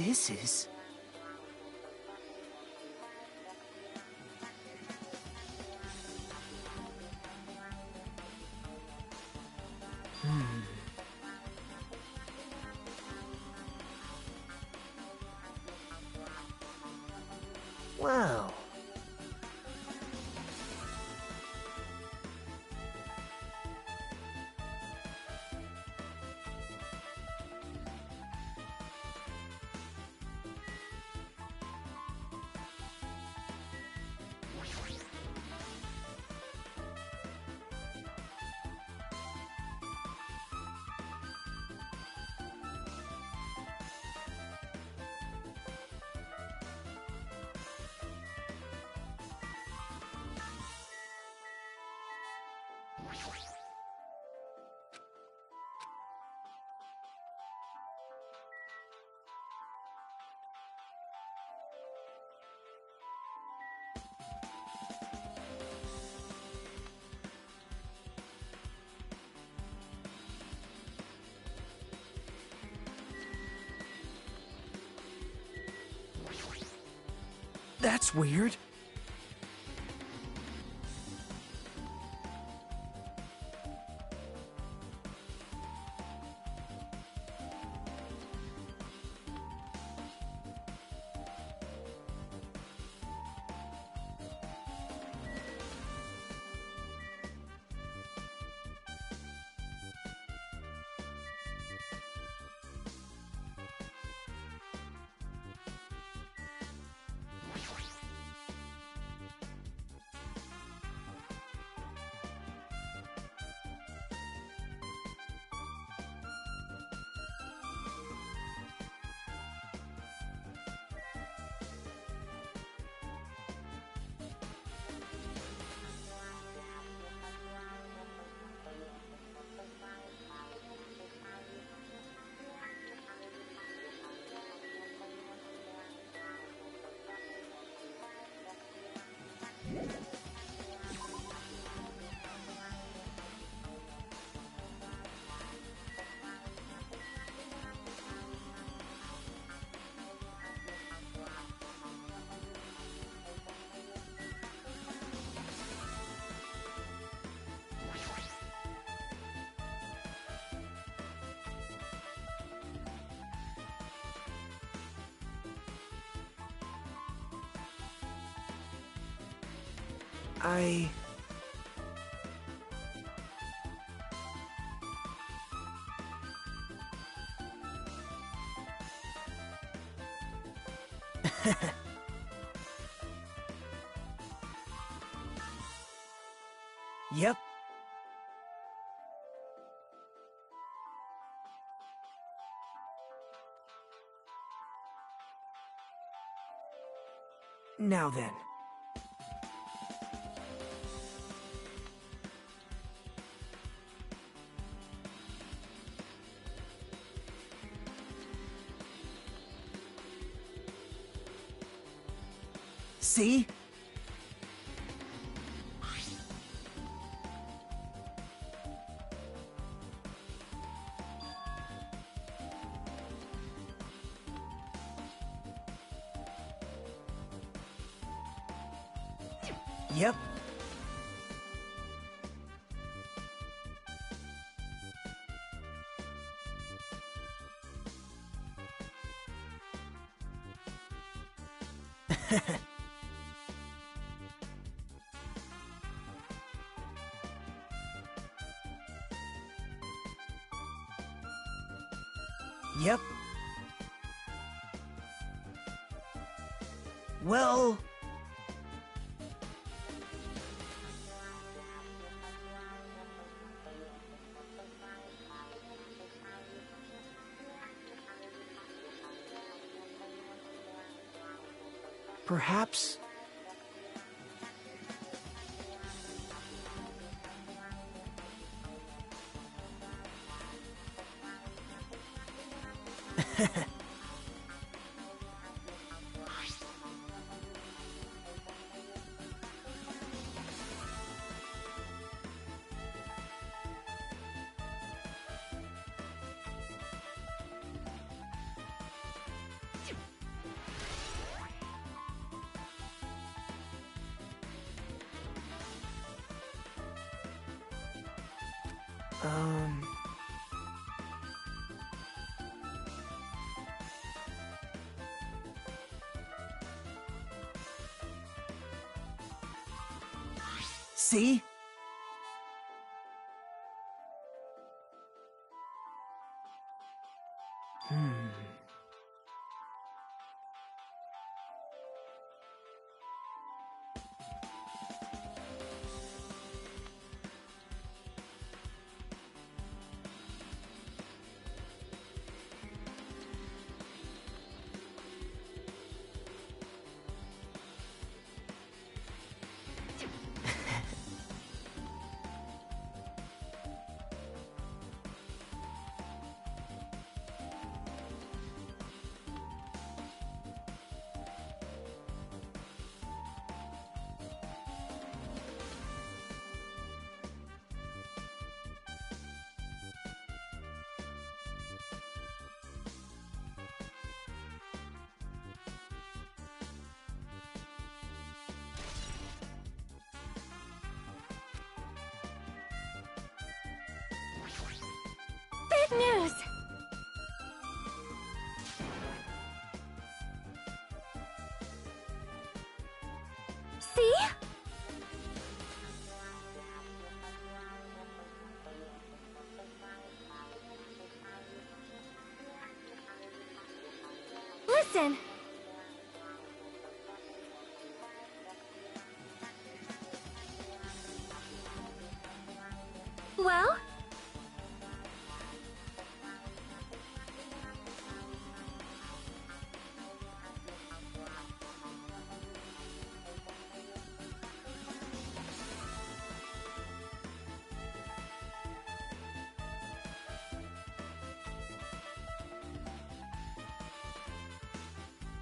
this is... Wow. That's weird. Yep. Now then. See? Yep. Yep. Well... Perhaps... Um... See? Big news! See? Listen! Well?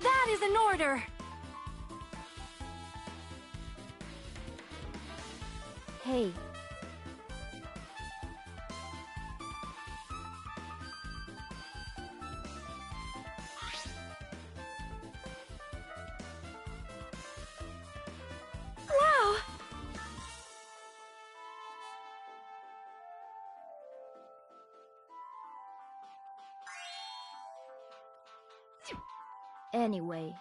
That is an order! Hey. Wow! Anyway.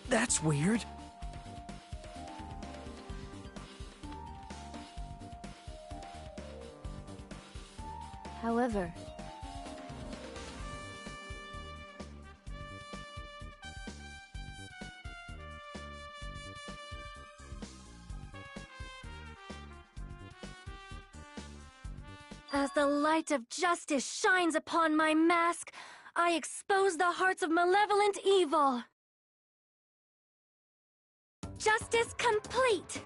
That's weird. However... As the light of justice shines upon my mask, I expose the hearts of malevolent evil. Justice complete!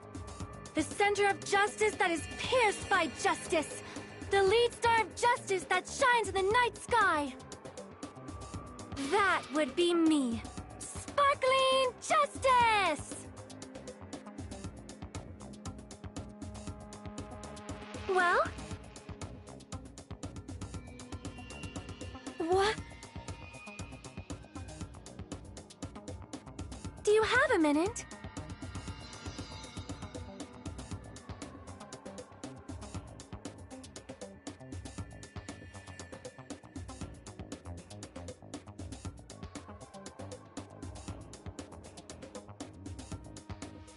The center of justice that is pierced by justice! The lead star of justice that shines in the night sky! That would be me! Sparkling justice! Well? What? Do you have a minute?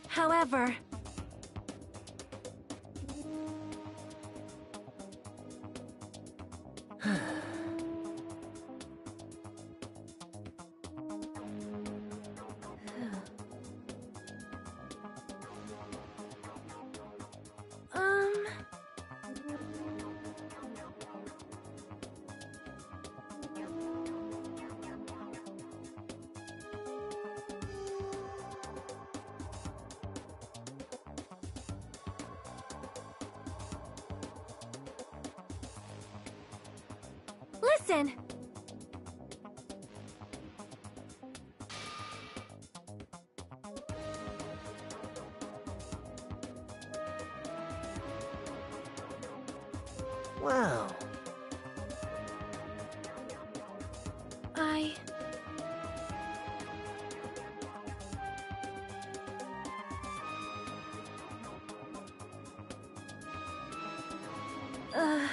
However... Listen! Well, I... Uh...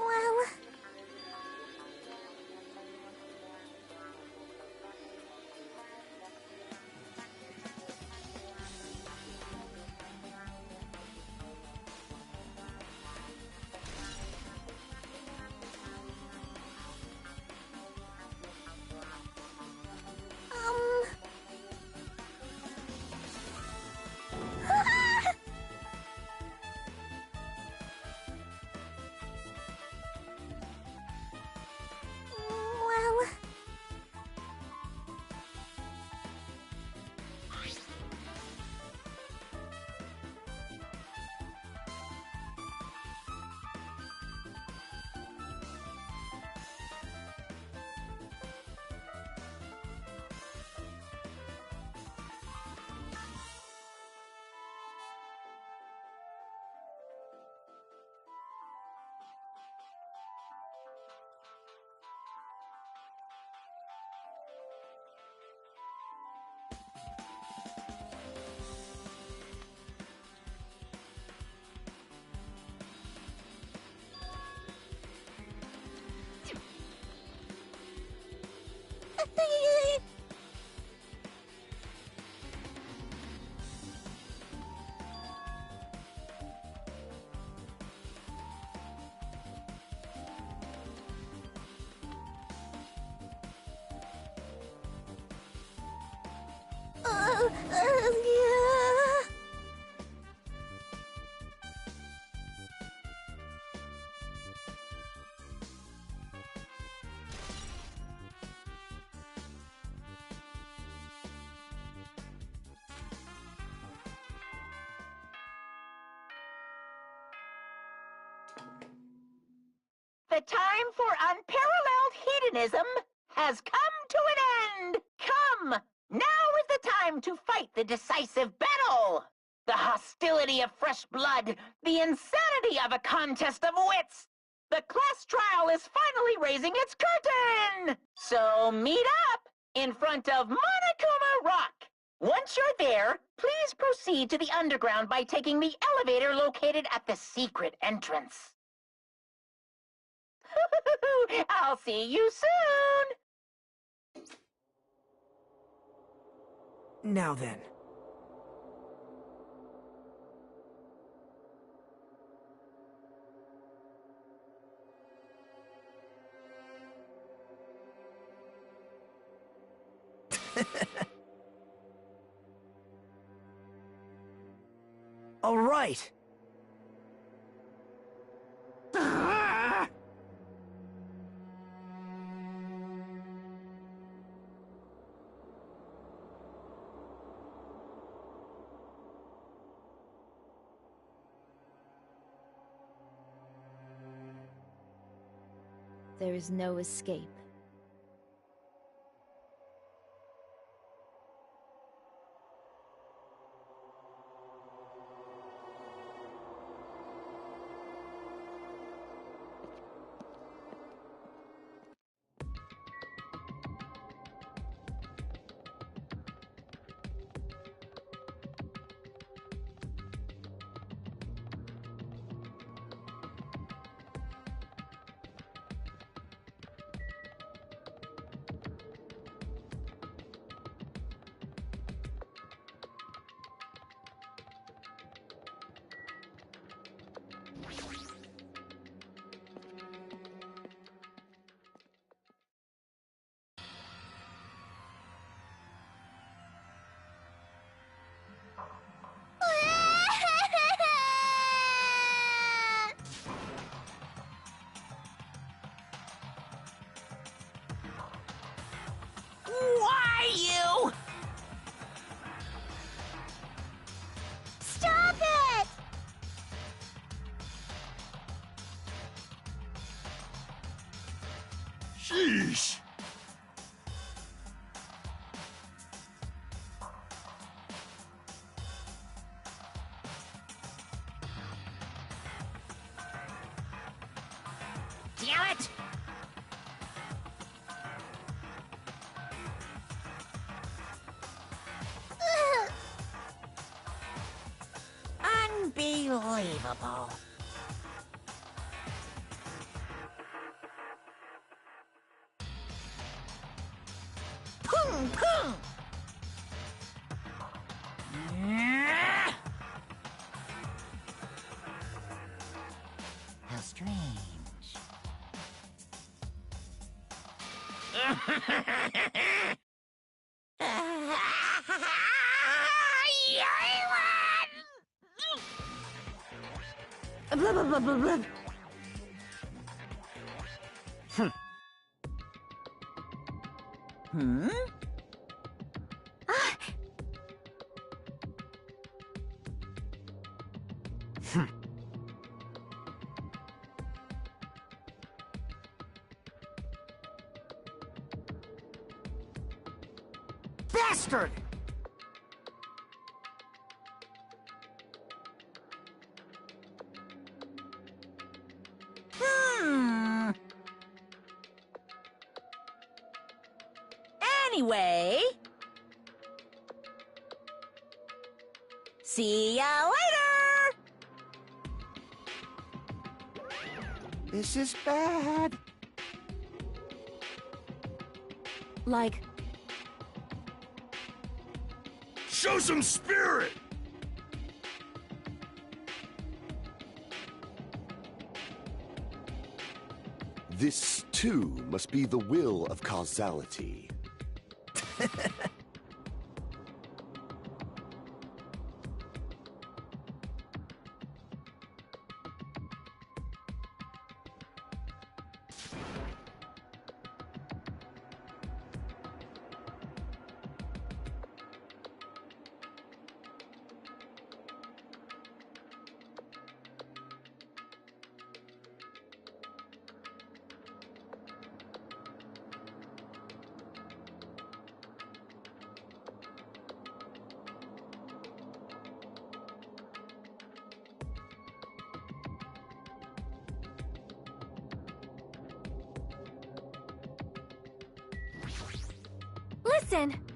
Well... well... Yeah. The time for unparalleled hedonism has come to an end! Come! Now is the time to fight the decisive battle! The hostility of fresh blood, the insanity of a contest of wits! The class trial is finally raising its curtain! So meet up in front of Monokuma Rock! Once you're there, please proceed to the underground by taking the elevator located at the secret entrance. I'll see you soon! now then. All right. There is no escape. you! Stop it! Sheesh! Damn it! Unbelievable. Pung, pung! How strange. Blah, blah, blah, blah, blah. Hmm? Bastard! Anyway... See ya later! This is bad. Like, Show some spirit! This, too, must be the will of causality. listen!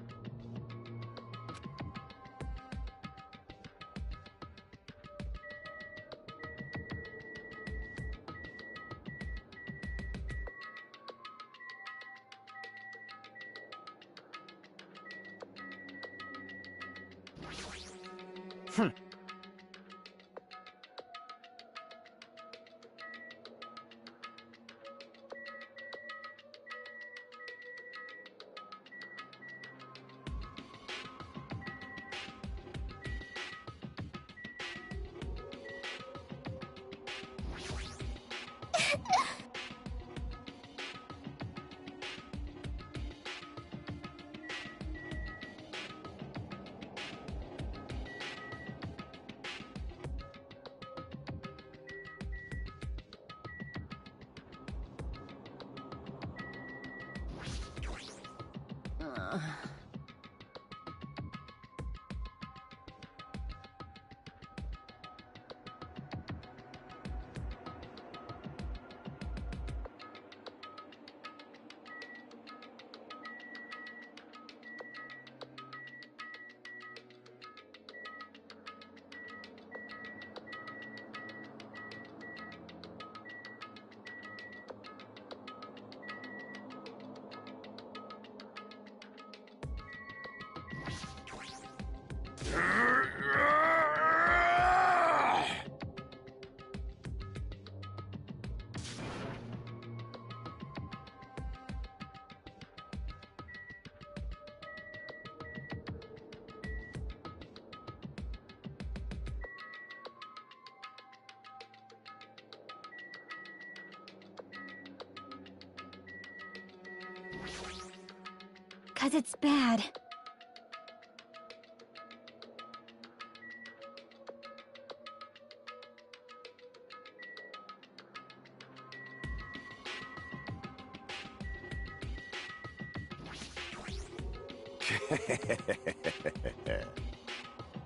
'cause it's bad.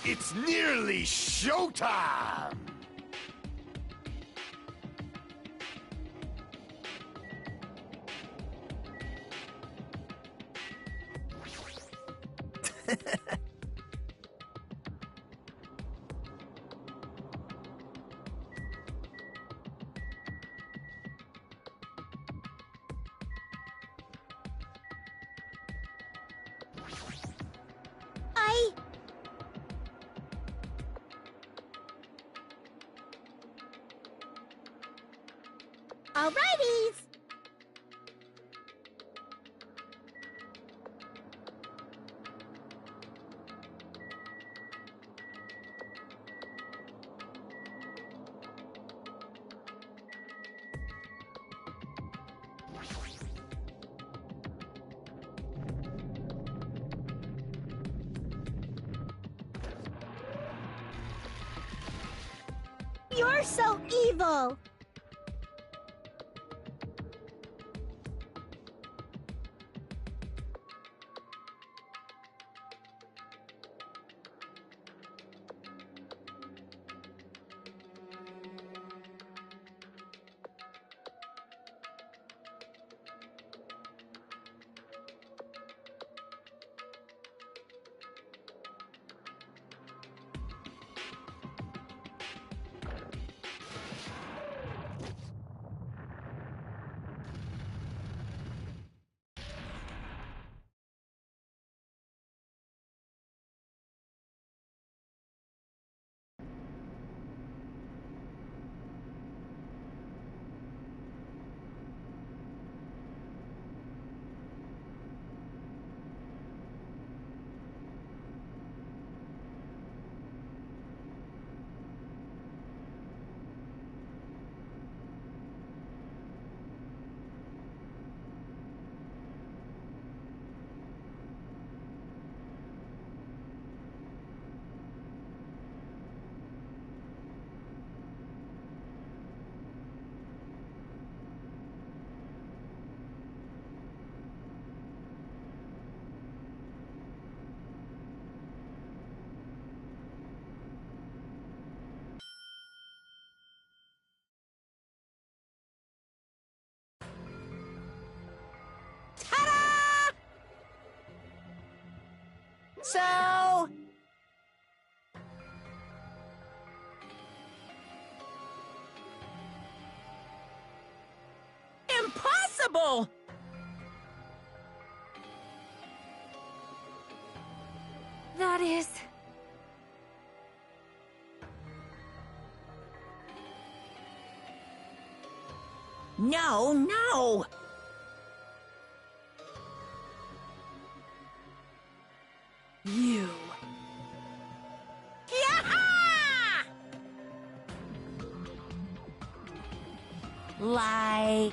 It's nearly showtime! Alrighties! You're so evil! So... Impossible! That is... No, no! you. Yaha! Like...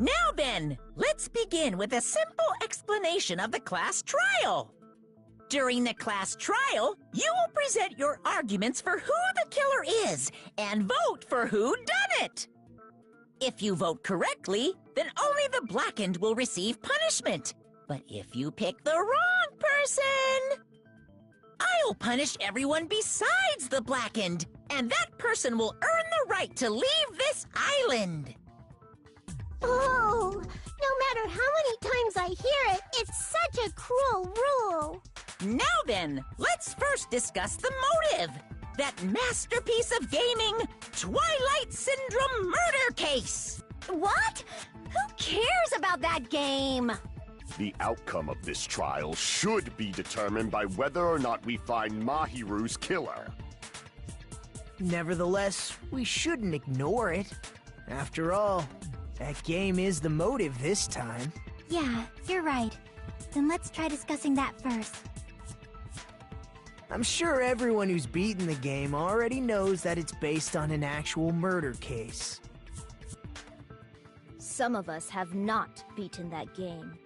Now then, let's begin with a simple explanation of the class trial. During the class trial, you will present your arguments for who the killer is and vote for who done it. If you vote correctly, then only the blackened will receive punishment. But if you pick the wrong person, I'll punish everyone besides the blackened, and that person will earn the right to leave this island. Oh, no matter how many times I hear it, it's such a cruel rule. Now then, let's first discuss the motive. That masterpiece of gaming, Twilight Syndrome murder case. What? Who cares about that game? The outcome of this trial should be determined by whether or not we find Mahiru's killer. Nevertheless, we shouldn't ignore it. After all, that game is the motive this time. Yeah, you're right. Then let's try discussing that first. I'm sure everyone who's beaten the game already knows that it's based on an actual murder case. Some of us have not beaten that game.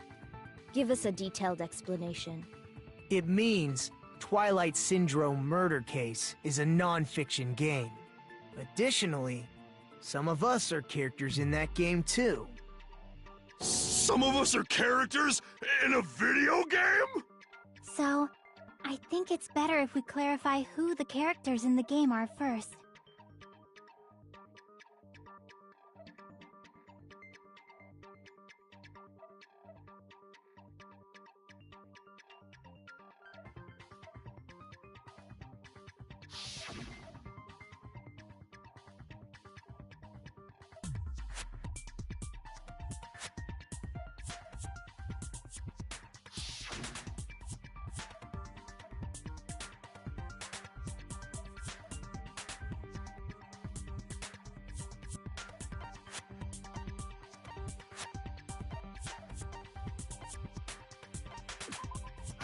Give us a detailed explanation. It means Twilight Syndrome Murder Case is a non-fiction game. Additionally, some of us are characters in that game too. Some of us are characters in a video game? So, I think it's better if we clarify who the characters in the game are first.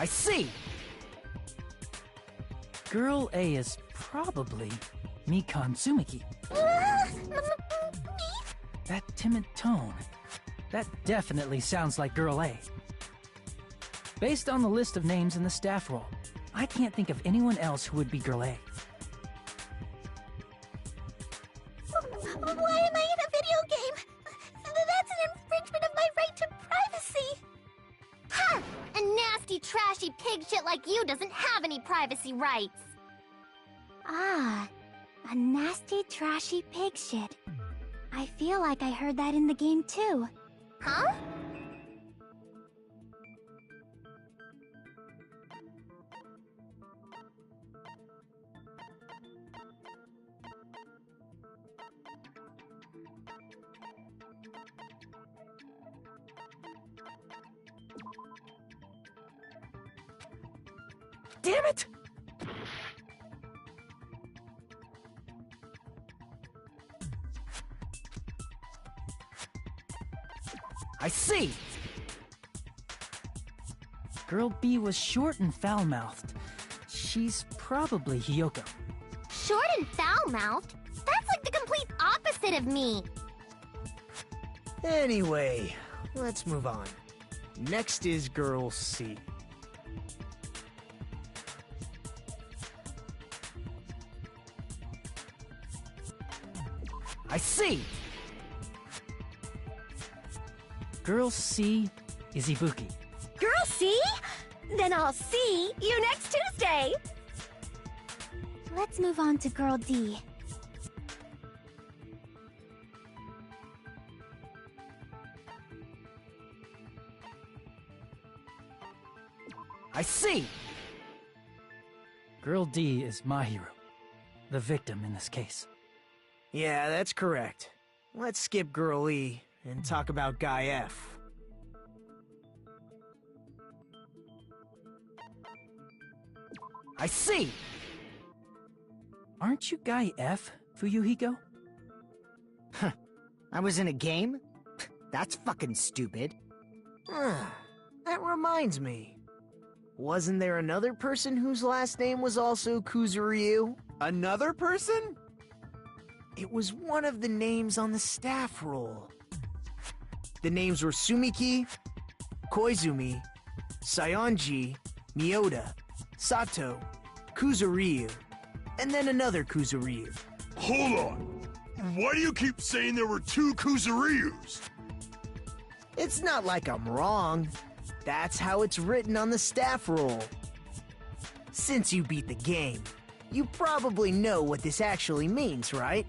I see! Girl A is probably Mikan Tsumiki. That timid tone. That definitely sounds like Girl A. Based on the list of names in the staff roll, I can't think of anyone else who would be Girl A. Why am I in a video game? That's an infringement of my right to privacy! Ha! A nasty, trashy pig shit like you doesn't have any privacy rights! Ah, a nasty, trashy pig shit. I feel like I heard that in the game too. Huh? Damn it! I see! Girl B was short and foul-mouthed. She's probably Hiyoko. Short and foul-mouthed? That's like the complete opposite opposite of me. Anyway, let's move on. Next is Girl C. I see! Girl C is Ibuki. Girl C? Then I'll see you next Tuesday! Let's move on to Girl D. I see! Girl D is Mahiru, the victim in this case. Yeah, that's correct. Let's skip Girl E and talk about Guy F. I see! Aren't you Guy F, Fuyuhiko? Huh. I was in a game? That's fucking stupid. That reminds me. Wasn't there another person whose last name was also Kuzuryu? Another person? It was one of the names on the staff roll. The names were Sumiki, Koizumi, Sayonji, Miyota, Sato, Kuzuryu, and then another Kuzuryu. Hold on! Why do you keep saying there were two Kuzuryus? It's not like I'm wrong. That's how it's written on the staff roll. Since you beat the game, you probably know what this actually means, right?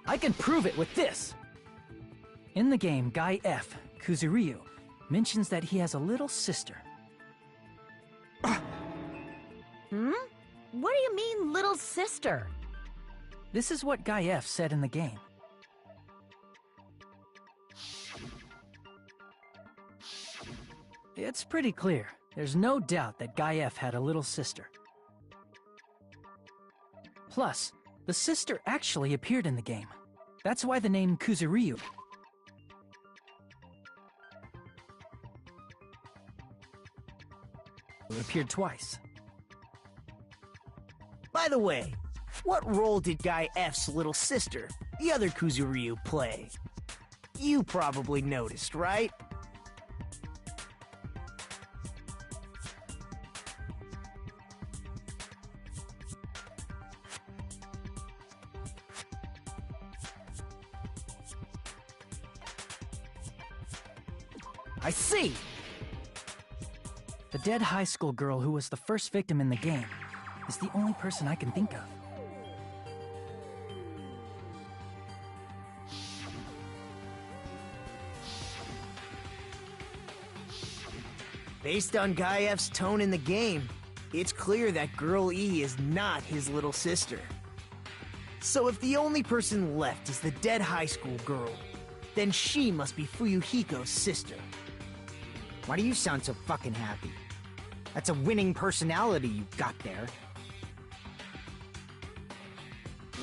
I can prove it with this! In the game, Guy F, Kuzuryu, mentions that he has a little sister. What do you mean, little sister? This is what Guy F said in the game. It's pretty clear. There's no doubt that Guy F had a little sister. Plus, the sister actually appeared in the game. That's why the name Kuzuryu appeared twice. By the way, what role did Guy F's little sister, the other Kuzuryu, play? You probably noticed, right? I see! The dead high school girl who was the first victim in the game is the only person I can think of. Based on Guy F's tone in the game, it's clear that Girl E is not his little sister. So if the only person left is the dead high school girl, then she must be Fuyuhiko's sister. Why do you sound so fucking happy? That's a winning personality you've got there.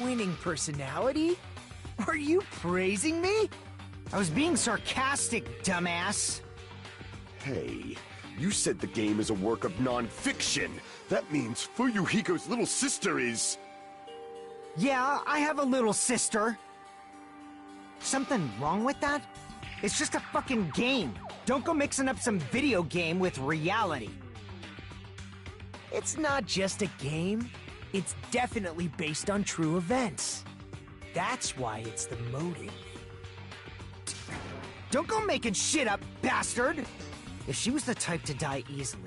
Winning personality? Are you praising me? I was being sarcastic, dumbass. Hey, you said the game is a work of non-fiction. That means Fuyuhiko's little sister is... Yeah, I have a little sister. Something wrong with that? It's just a fucking game. Don't go mixing up some video game with reality. It's not just a game. It's definitely based on true events. That's why it's the motive. Don't go making shit up, bastard! If she was the type to die easily,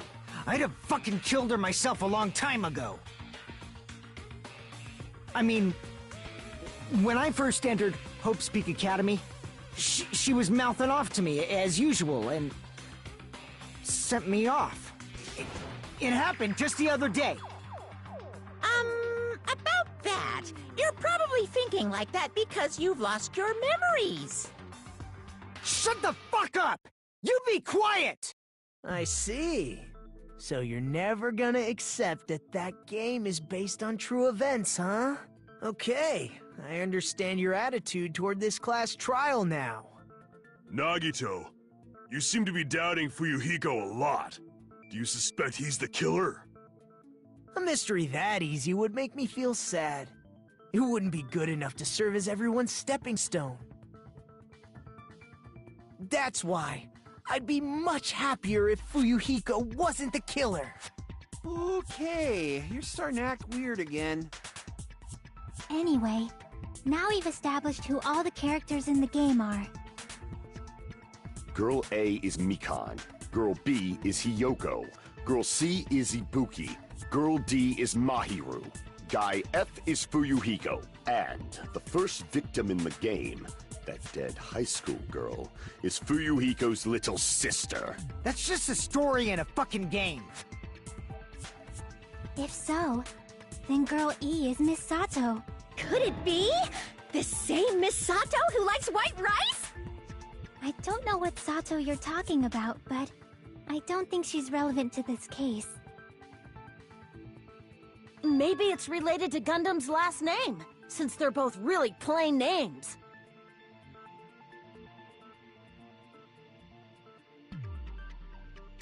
I'd have fucking killed her myself a long time ago. I mean, when I first entered Hope's Peak Academy, she was mouthing off to me, as usual, and sent me off. It happened just the other day. About that, you're probably thinking like that because you've lost your memories. Shut the fuck up! You be quiet! I see. So you're never gonna accept that that game is based on true events, huh? Okay, I understand your attitude toward this class trial now. Nagito, you seem to be doubting Fuyuhiko a lot. Do you suspect he's the killer? A mystery that easy would make me feel sad. It wouldn't be good enough to serve as everyone's stepping stone. That's why I'd be much happier if Fuyuhiko wasn't the killer. Okay, you're starting to act weird again. Anyway, now we've established who all the characters in the game are. Girl A is Mikan. Girl B is Hiyoko. Girl C is Ibuki. Girl D is Mahiru. Guy F is Fuyuhiko. And the first victim in the game, that dead high school girl, is Fuyuhiko's little sister. That's just a story in a fucking game. If so, then Girl E is Miss Sato. Could it be? The same Miss Sato who likes white rice? I don't know what Sato you're talking about, but I don't think she's relevant to this case. Maybe it's related to Gundam's last name, since they're both really plain names.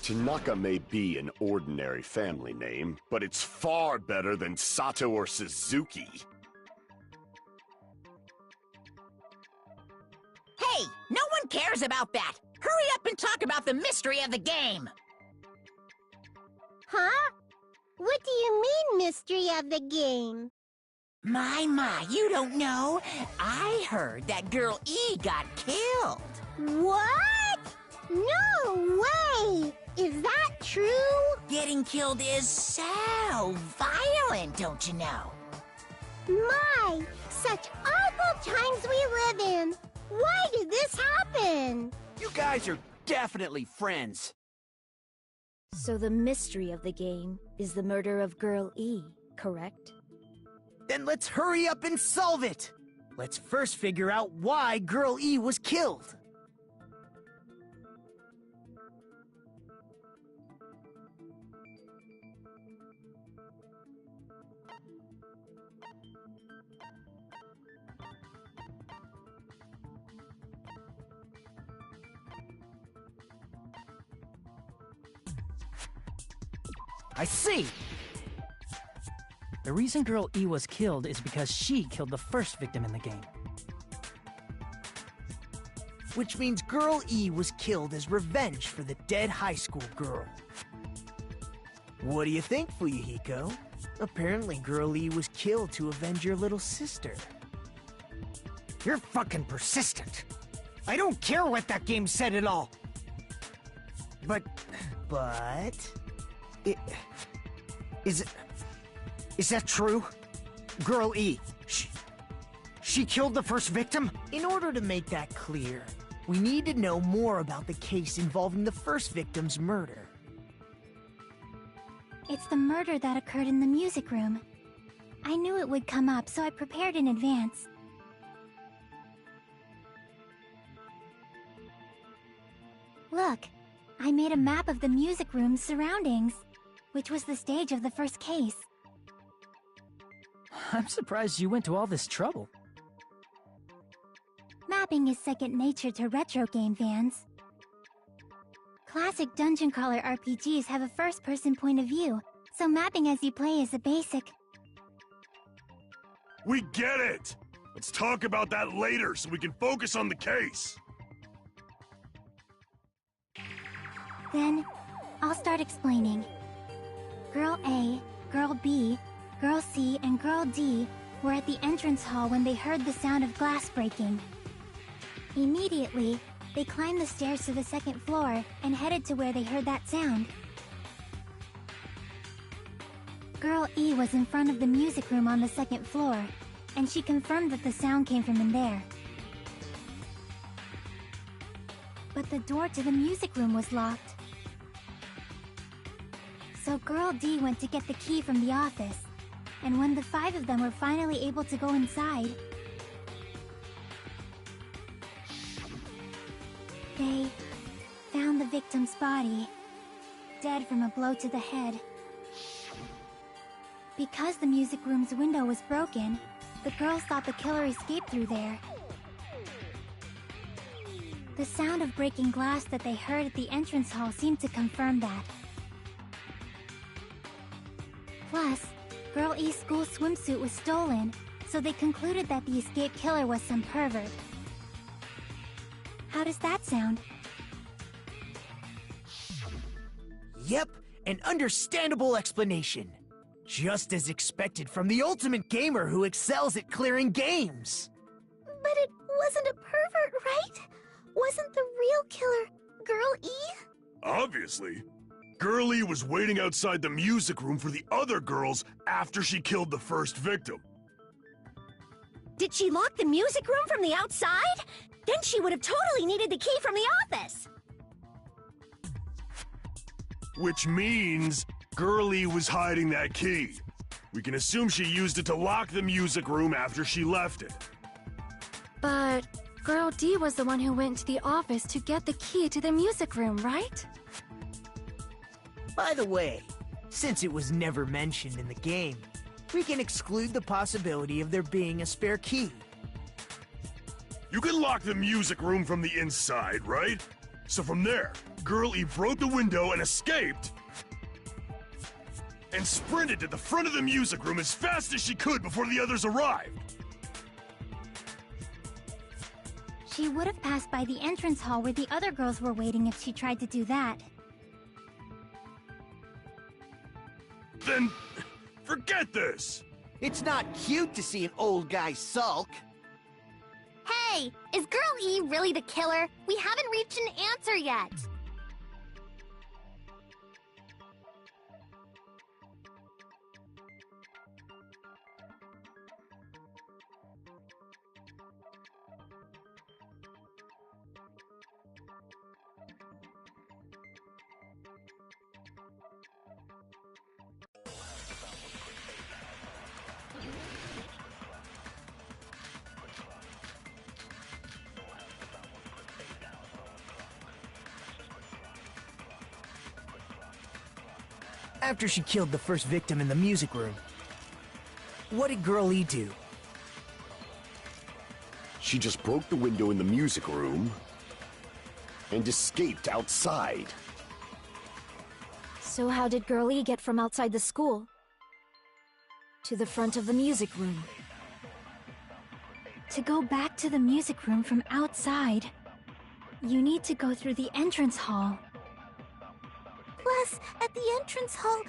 Tanaka may be an ordinary family name, but it's far better than Sato or Suzuki. Hey, no one cares about that. Hurry up and talk about the mystery of the game. Huh? What do you mean, mystery of the game? My, you don't know. I heard that Girl E got killed. What? No way! Is that true? Getting killed is so violent, don't you know? My, such awful times we live in. Why did this happen? You guys are definitely friends. So the mystery of the game is the murder of Girl E, correct? Then let's hurry up and solve it! Let's first figure out why Girl E was killed. I see! The reason Girl E was killed is because she killed the first victim in the game. Which means Girl E was killed as revenge for the dead high school girl. What do you think, Fuyuhiko? Apparently Girl E was killed to avenge your little sister. You're fucking persistent. I don't care what that game said at all. But... Is that true? Girl E, she killed the first victim? In order to make that clear, we need to know more about the case involving the first victim's murder. It's the murder that occurred in the music room. I knew it would come up, so I prepared in advance. Look, I made a map of the music room's surroundings, which was the stage of the first case. I'm surprised you went to all this trouble. Mapping is second nature to retro game fans. Classic dungeon crawler RPGs have a first-person point of view, so mapping as you play is a basic. We get it! Let's talk about that later so we can focus on the case. Then, I'll start explaining. Girl A, Girl B, Girl C, and Girl D were at the entrance hall when they heard the sound of glass breaking. Immediately, they climbed the stairs to the second floor and headed to where they heard that sound. Girl E was in front of the music room on the second floor, and she confirmed that the sound came from in there. But the door to the music room was locked. So Girl D went to get the key from the office, and when the 5 of them were finally able to go inside, they found the victim's body, dead from a blow to the head. Because the music room's window was broken, the girls thought the killer escaped through there. The sound of breaking glass that they heard at the entrance hall seemed to confirm that. Plus, Girl E's school swimsuit was stolen, so they concluded that the escaped killer was some pervert. How does that sound? Yep, an understandable explanation. Just as expected from the ultimate gamer who excels at clearing games. But it wasn't a pervert, right? Wasn't the real killer Girl E? Obviously. Girl E was waiting outside the music room for the other girls after she killed the first victim. Did she lock the music room from the outside? Then she would have totally needed the key from the office. Which means Girl E was hiding that key. We can assume she used it to lock the music room after she left it. But Girl D was the one who went to the office to get the key to the music room, right? By the way, since it was never mentioned in the game, we can exclude the possibility of there being a spare key. You can lock the music room from the inside, right? So from there, Girl E broke the window and escaped, and sprinted to the front of the music room as fast as she could before the others arrived. She would have passed by the entrance hall where the other girls were waiting if she tried to do that. Then, forget this! It's not cute to see an old guy sulk. Hey, is Girl E really the killer? We haven't reached an answer yet. After she killed the first victim in the music room, what did Girl E do? She just broke the window in the music room and escaped outside. So how did Girl E get from outside the school to the front of the music room? To go back to the music room from outside, you need to go through the entrance hall. Plus, at the entrance hall,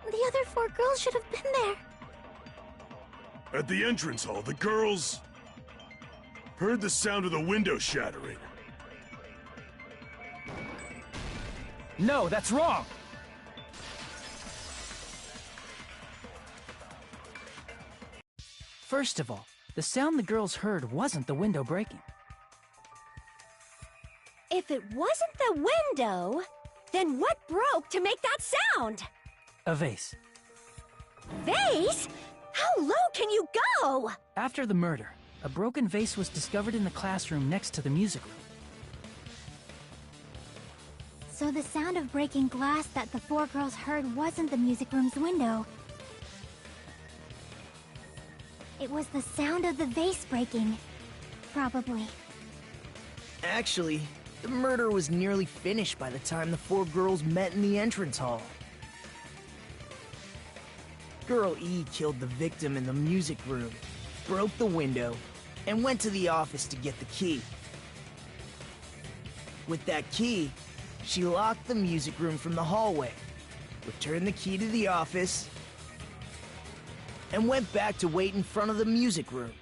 the other 4 girls should have been there. At the entrance hall, the girls heard the sound of the window shattering. No, that's wrong! First of all, the sound the girls heard wasn't the window breaking. If it wasn't the window, then what broke to make that sound? A vase. Vase? How low can you go? After the murder, a broken vase was discovered in the classroom next to the music room. So the sound of breaking glass that the 4 girls heard wasn't the music room's window. It was the sound of the vase breaking. Probably. Actually, the murder was nearly finished by the time the 4 girls met in the entrance hall. Girl E killed the victim in the music room, broke the window, and went to the office to get the key. With that key, she locked the music room from the hallway, returned the key to the office, and went back to wait in front of the music room.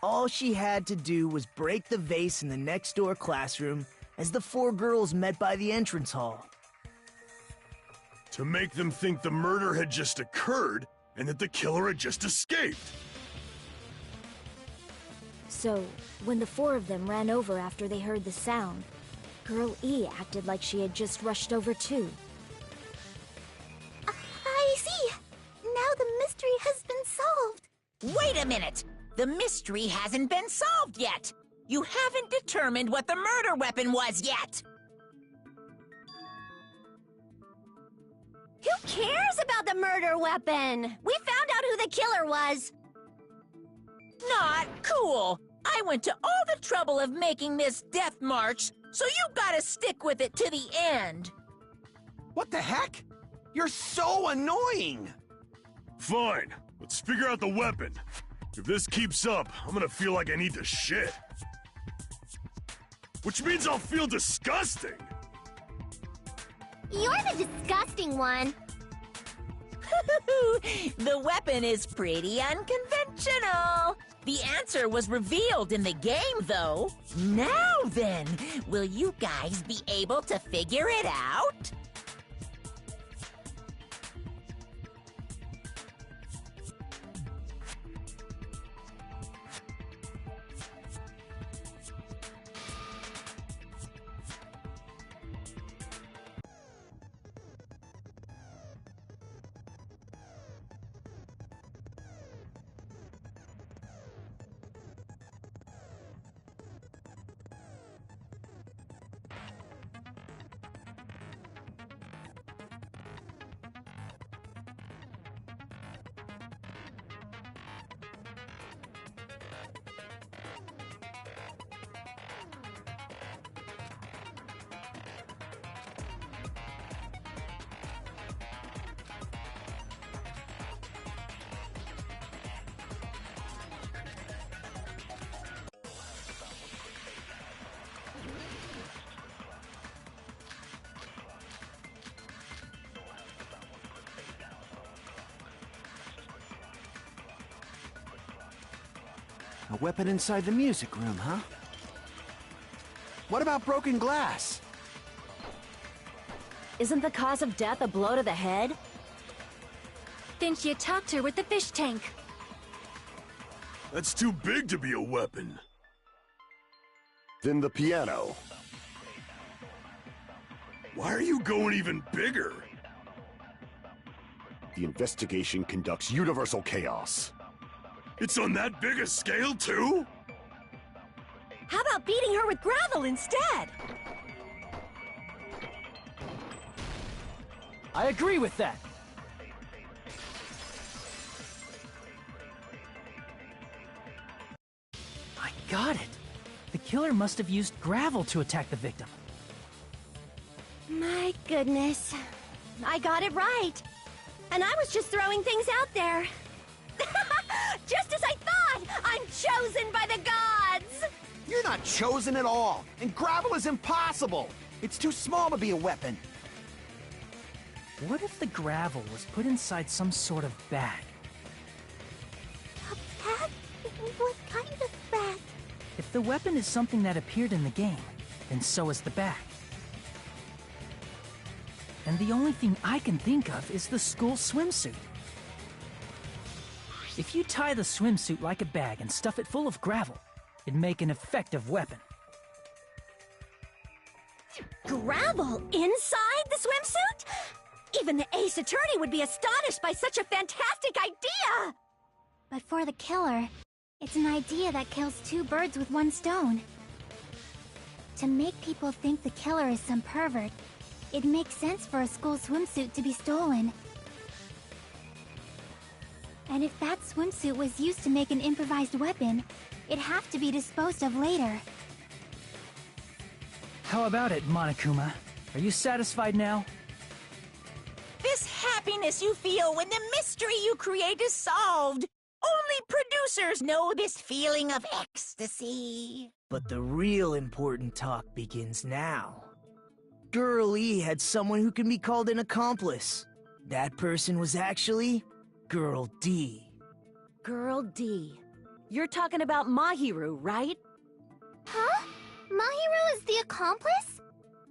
All she had to do was break the vase in the next door classroom as the 4 girls met by the entrance hall. To make them think the murder had just occurred and that the killer had just escaped. So, when the 4 of them ran over after they heard the sound, Girl E acted like she had just rushed over too. I see! Now the mystery has been solved! Wait a minute! The mystery hasn't been solved yet! You haven't determined what the murder weapon was yet! Who cares about the murder weapon? We found out who the killer was. Not cool! I went to all the trouble of making this death march, so you gotta stick with it to the end! What the heck? You're so annoying! Fine, let's figure out the weapon. If this keeps up, I'm gonna feel like I need to shit. Which means I'll feel disgusting! You're the disgusting one. The weapon is pretty unconventional. The answer was revealed in the game, though. Now then, will you guys be able to figure it out? A weapon inside the music room, huh? What about broken glass? Isn't the cause of death a blow to the head? Then she attacked her with the fish tank. That's too big to be a weapon. Then the piano. Why are you going even bigger? The investigation conducts universal chaos. It's on that big a scale, too? How about beating her with gravel instead? I agree with that. I got it. The killer must have used gravel to attack the victim. My goodness. I got it right. And I was just throwing things out there. Just as I thought! I'm chosen by the gods! You're not chosen at all, and gravel is impossible! It's too small to be a weapon. What if the gravel was put inside some sort of bag? A bag? What kind of bag? If the weapon is something that appeared in the game, then so is the bag. And the only thing I can think of is the school swimsuit. If you tie the swimsuit like a bag and stuff it full of gravel, it'd make an effective weapon. Gravel inside the swimsuit? Even the ace attorney would be astonished by such a fantastic idea! But for the killer, it's an idea that kills two birds with one stone. To make people think the killer is some pervert, it makes sense for a school swimsuit to be stolen. And if that swimsuit was used to make an improvised weapon, it'd have to be disposed of later. How about it, Monokuma? Are you satisfied now? This happiness you feel when the mystery you create is solved. Only producers know this feeling of ecstasy. But the real important talk begins now. Girl E had someone who can be called an accomplice. That person was actually Girl D. Girl D. You're talking about Mahiru, right? Huh? Mahiru is the accomplice?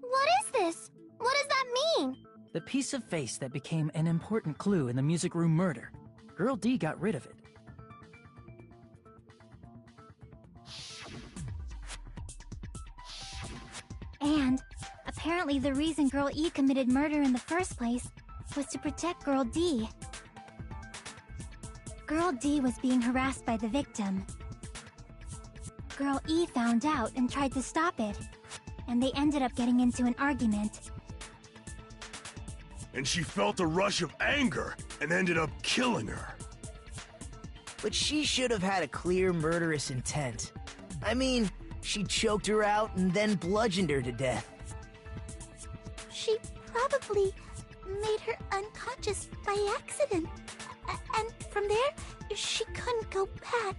What is this? What does that mean? The piece of face that became an important clue in the music room murder. Girl D got rid of it. And apparently the reason Girl E committed murder in the first place was to protect Girl D. Girl D was being harassed by the victim. Girl E found out and tried to stop it. And they ended up getting into an argument. And she felt a rush of anger and ended up killing her. But she should have had a clear murderous intent. I mean, she choked her out and then bludgeoned her to death. She probably made her unconscious by accident. And from there, she couldn't go back.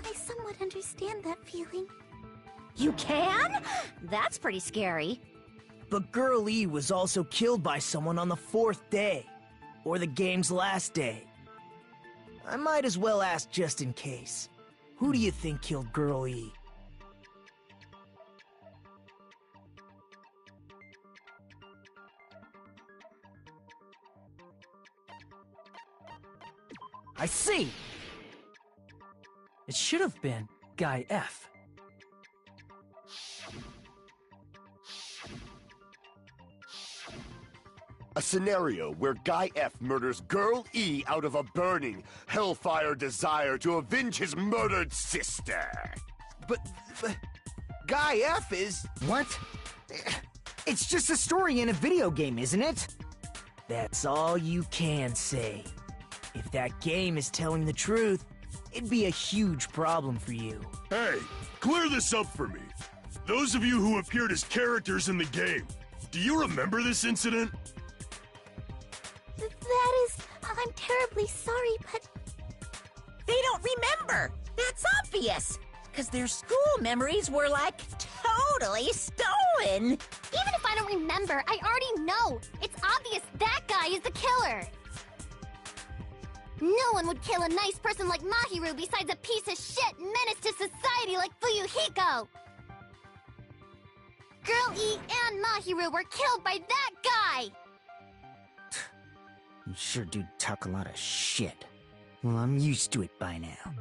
I somewhat understand that feeling. You can? That's pretty scary. But Girl E was also killed by someone on the 4th day. Or the game's last day. I might as well ask just in case. Who do you think killed Girl E? I see! It should have been Guy F. A scenario where Guy F murders Girl E out of a burning, hellfire desire to avenge his murdered sister. But Guy F is... What? It's just a story in a video game, isn't it? That's all you can say. If that game is telling the truth, it'd be a huge problem for you. Hey, clear this up for me. Those of you who appeared as characters in the game, do you remember this incident? That is... I'm terribly sorry, but... They don't remember! That's obvious! Because their school memories were, like, totally stolen! Even if I don't remember, I already know! It's obvious that guy is the killer! No one would kill a nice person like Mahiru besides a piece of shit menace to society like Fuyuhiko! Girl E and Mahiru were killed by that guy! You sure do talk a lot of shit. Well, I'm used to it by now.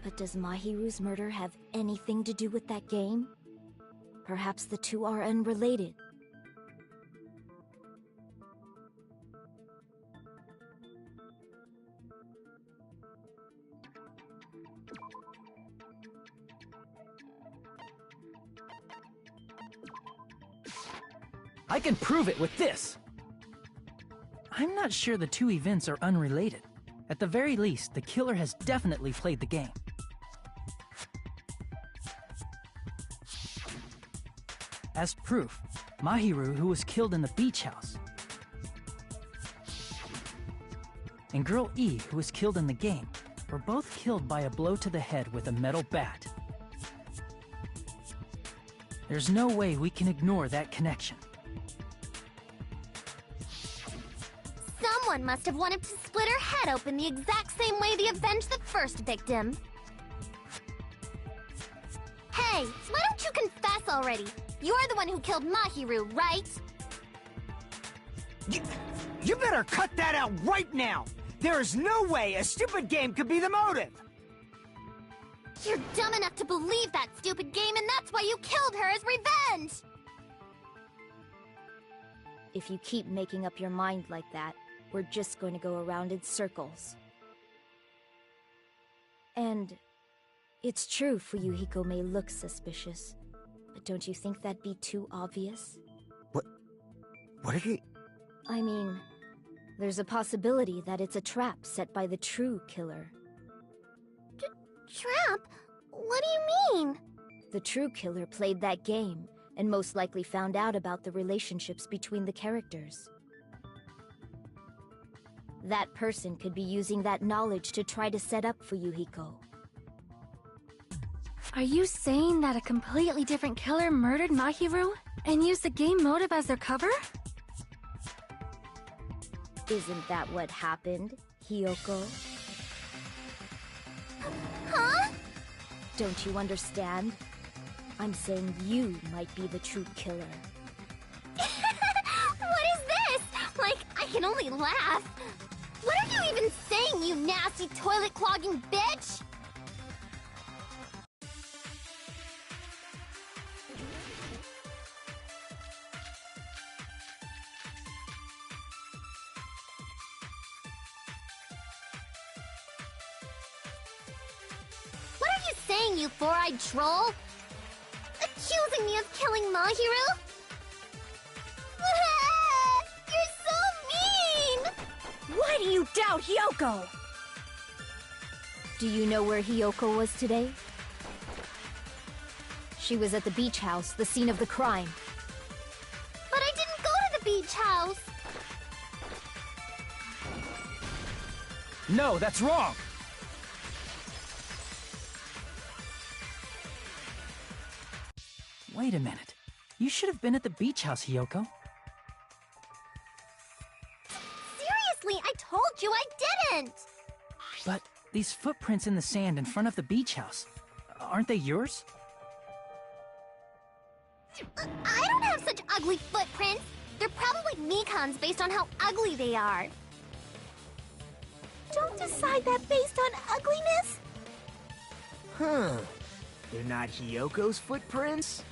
But does Mahiru's murder have anything to do with that game? Perhaps the two are unrelated. I can prove it with this! I'm not sure the two events are unrelated. At the very least, the killer has definitely played the game. As proof, Mahiru, who was killed in the beach house, and Girl E, who was killed in the game, were both killed by a blow to the head with a metal bat. There's no way we can ignore that connection. Someone must have wanted to split her head open the exact same way they avenged the first victim. Hey, why don't you confess already? You're the one who killed Mahiru, right? You better cut that out right now! There is no way a stupid game could be the motive! You're dumb enough to believe that stupid game, and that's why you killed her as revenge! If you keep making up your mind like that, we're just going to go around in circles. And it's true Fuyuhiko may look suspicious, but don't you think that'd be too obvious? What are you... I mean, there's a possibility that it's a trap set by the true killer. Trap? What do you mean? The true killer played that game, and most likely found out about the relationships between the characters. That person could be using that knowledge to try to set up Fuyuhiko. Are you saying that a completely different killer murdered Mahiru and used the game motive as their cover? Isn't that what happened, Hiyoko? Huh? Don't you understand? I'm saying you might be the true killer. What is this? Like, I can only laugh. What are you even saying, you nasty toilet-clogging bitch? What are you saying, you four-eyed troll? Accusing me of killing Mahiru? You're so mean! Why do you doubt Hyoko? Do you know where Hyoko was today? She was at the beach house, the scene of the crime. But I didn't go to the beach house! No, that's wrong! Wait a minute. You should have been at the beach house, Hyoko. Seriously, I told you I didn't! But these footprints in the sand in front of the beach house, aren't they yours? I don't have such ugly footprints! They're probably Mikan's based on how ugly they are. Don't decide that based on ugliness! Huh. They're not Hyoko's footprints?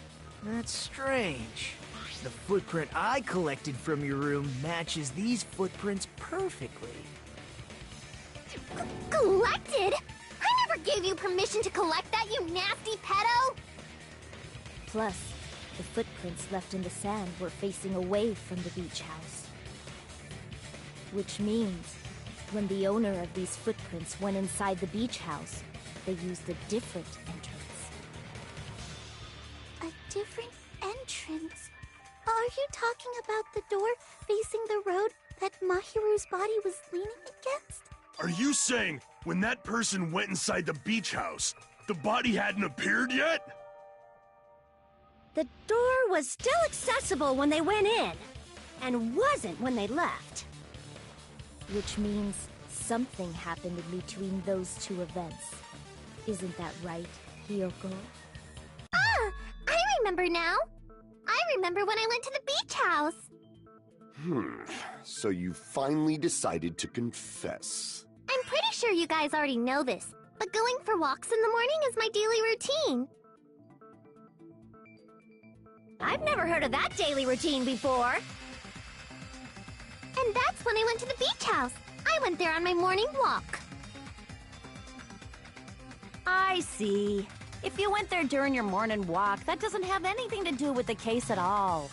That's strange. The footprint I collected from your room matches these footprints perfectly. Collected? I never gave you permission to collect that, you nasty pedo! Plus, the footprints left in the sand were facing away from the beach house. Which means, when the owner of these footprints went inside the beach house, they used a different entrance. A different entrance? Are you talking about the door facing the road that Mahiru's body was leaning against? Are you saying when that person went inside the beach house, the body hadn't appeared yet? The door was still accessible when they went in, and wasn't when they left. Which means something happened in between those two events. Isn't that right, Hyoko? Ah! I remember now! I remember when I went to the beach house! So you finally decided to confess. I'm pretty sure you guys already know this, but going for walks in the morning is my daily routine. I've never heard of that daily routine before. And that's when I went to the beach house. I went there on my morning walk. I see. If you went there during your morning walk, that doesn't have anything to do with the case at all.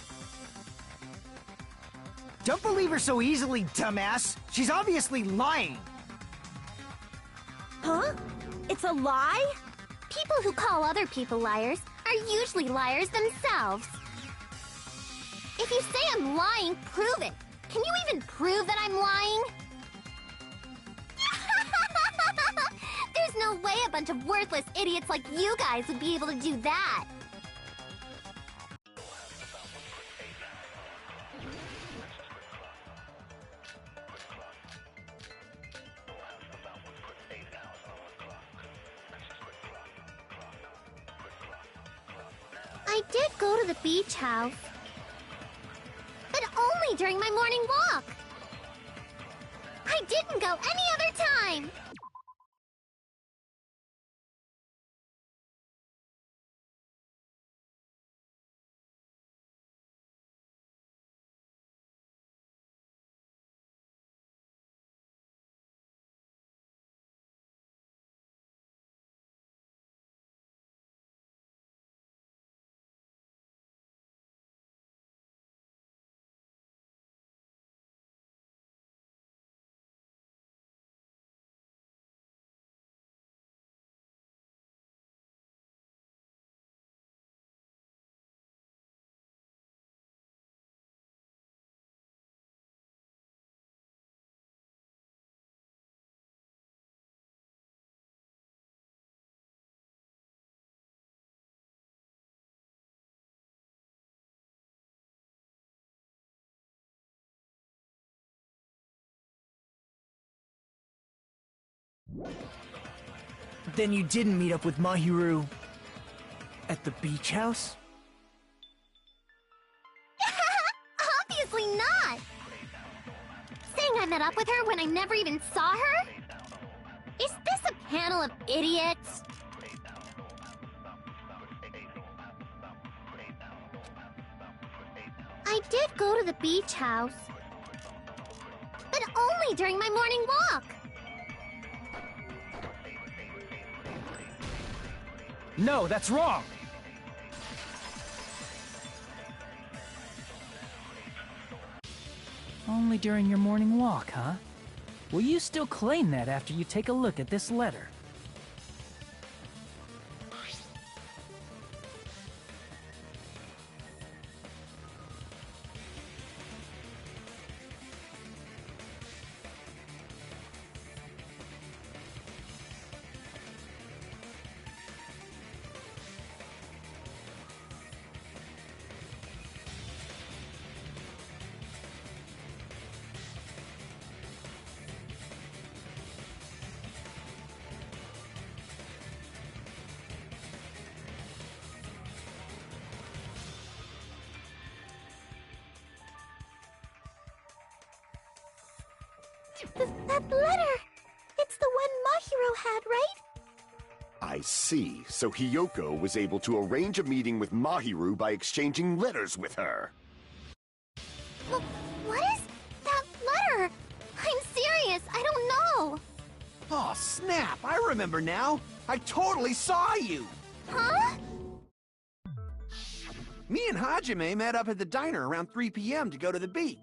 Don't believe her so easily, dumbass. She's obviously lying. Huh? It's a lie? People who call other people liars are usually liars themselves. If you say I'm lying, prove it. Can you even prove that I'm lying? There's no way a bunch of worthless idiots like you guys would be able to do that. I did go to the beach house. But only during my morning walk. I didn't go any other time. Then you didn't meet up with Mahiru at the beach house? Obviously not! Saying I met up with her when I never even saw her? Is this a panel of idiots? I did go to the beach house. But only during my morning walk. No, that's wrong! Only during your morning walk, huh? Will you still claim that after you take a look at this letter? That letter! It's the one Mahiro had, right? I see. So Hiyoko was able to arrange a meeting with Mahiru by exchanging letters with her. What is that letter? I'm serious, I don't know. Oh, snap! I remember now! I totally saw you! Huh? Me and Hajime met up at the diner around 3 p.m. to go to the beach.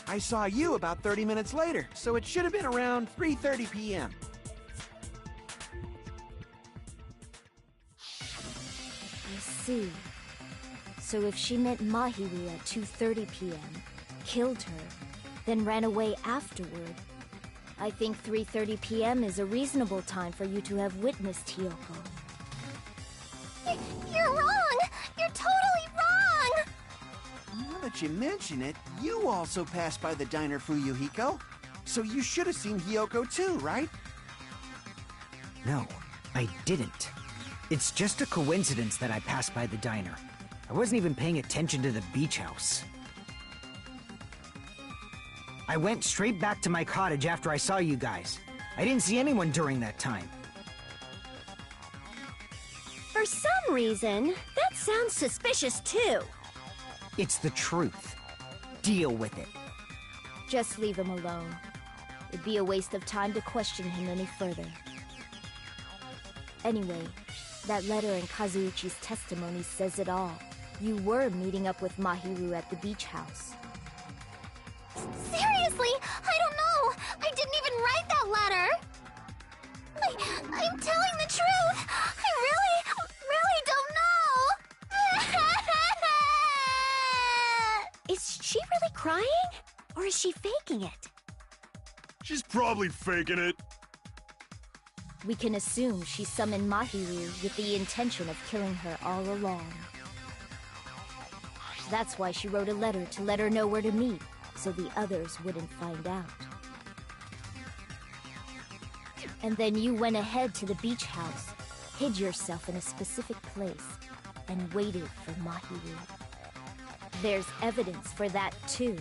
I saw you about 30 minutes later, so it should have been around 3:30 p.m. I see. So if she met Mahiru at 2:30 p.m., killed her, then ran away afterward, I think 3:30 p.m. is a reasonable time for you to have witnessed Hiyoko. You're wrong! You're totally wrong! Now that you mention it, you also passed by the diner, Fuyuhiko. So you should have seen Hiyoko too, right? No, I didn't. It's just a coincidence that I passed by the diner. I wasn't even paying attention to the beach house. I went straight back to my cottage after I saw you guys. I didn't see anyone during that time. For some reason, that sounds suspicious too. It's the truth. Deal with it. Just leave him alone. It'd be a waste of time to question him any further. Anyway, that letter in Kazuichi's testimony says it all. You were meeting up with Mahiru at the beach house. Seriously, I don't know. I didn't even write that letter. I'm telling the truth. I really don't know. Is she really crying? Or is she faking it? She's probably faking it. We can assume she summoned Mahiru with the intention of killing her all along. That's why she wrote a letter to let her know where to meet, so the others wouldn't find out. And then you went ahead to the beach house, hid yourself in a specific place, and waited for Mahiru. There's evidence for that too.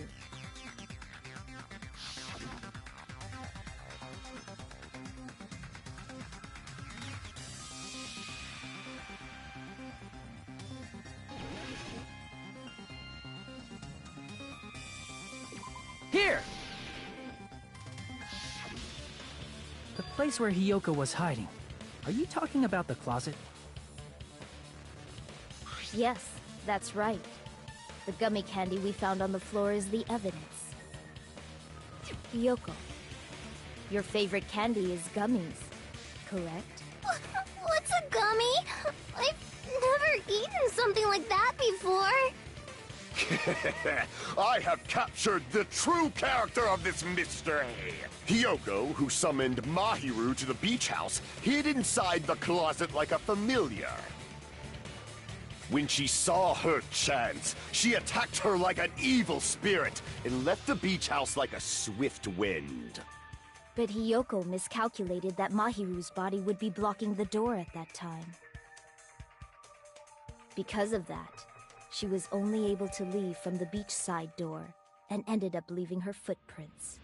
Here! The place where Hiyoko was hiding. Are you talking about the closet? Yes, that's right. The gummy candy we found on the floor is the evidence. Hiyoko, your favorite candy is gummies, correct? What's a gummy? I've never eaten something like that before. I have captured the true character of this mystery. Hiyoko, who summoned Mahiru to the beach house, hid inside the closet like a familiar. When she saw her chance, she attacked her like an evil spirit and left the beach house like a swift wind. But Hiyoko miscalculated that Mahiru's body would be blocking the door at that time. Because of that, she was only able to leave from the beachside door and ended up leaving her footprints.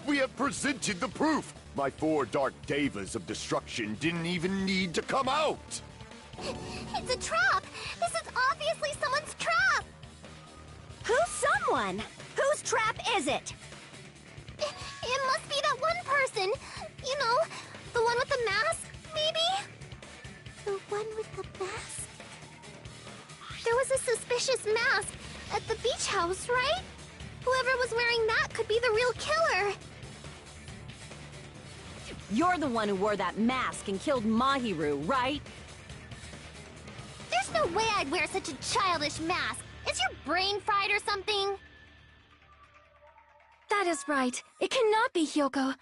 We have presented the proof! My 4 dark devas of destruction didn't even need to come out! It's a trap! This is obviously someone's trap! Who's someone? Whose trap is it? It must be that one person. You know, the one with the mask, maybe? The one with the mask? There was a suspicious mask at the beach house, right? Whoever was wearing that could be the real killer. You're the one who wore that mask and killed Mahiru, right? There's no way I'd wear such a childish mask. Is your brain fried or something? That is right. It cannot be Hiyoko.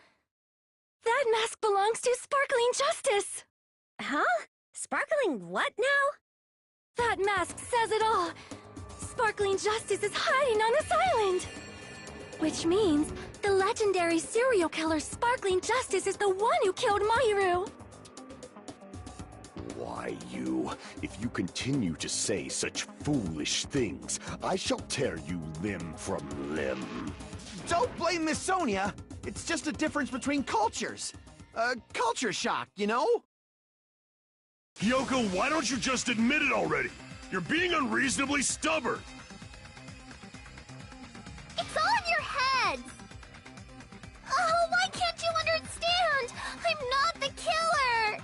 That mask belongs to Sparkling Justice! Huh? Sparkling what now? That mask says it all! Sparkling Justice is hiding on this island! Which means the legendary serial killer Sparkling Justice is the one who killed Mahiru! Why, you? If you continue to say such foolish things, I shall tear you limb from limb. Don't blame Miss Sonia. It's just a difference between cultures. Culture shock, you know? Hiyoko, why don't you just admit it already? You're being unreasonably stubborn. It's all in your heads! Oh, why can't you understand? I'm not the killer!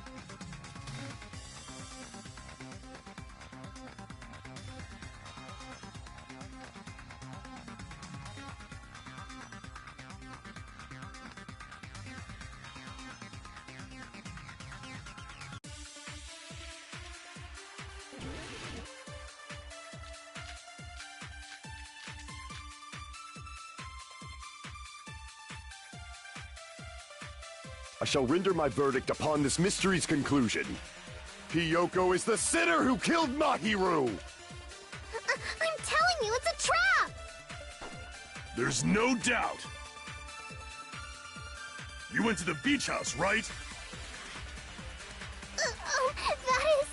I shall render my verdict upon this mystery's conclusion. Hiyoko is the sinner who killed Mahiru! I'm telling you, it's a trap! There's no doubt. You went to the beach house, right? That is...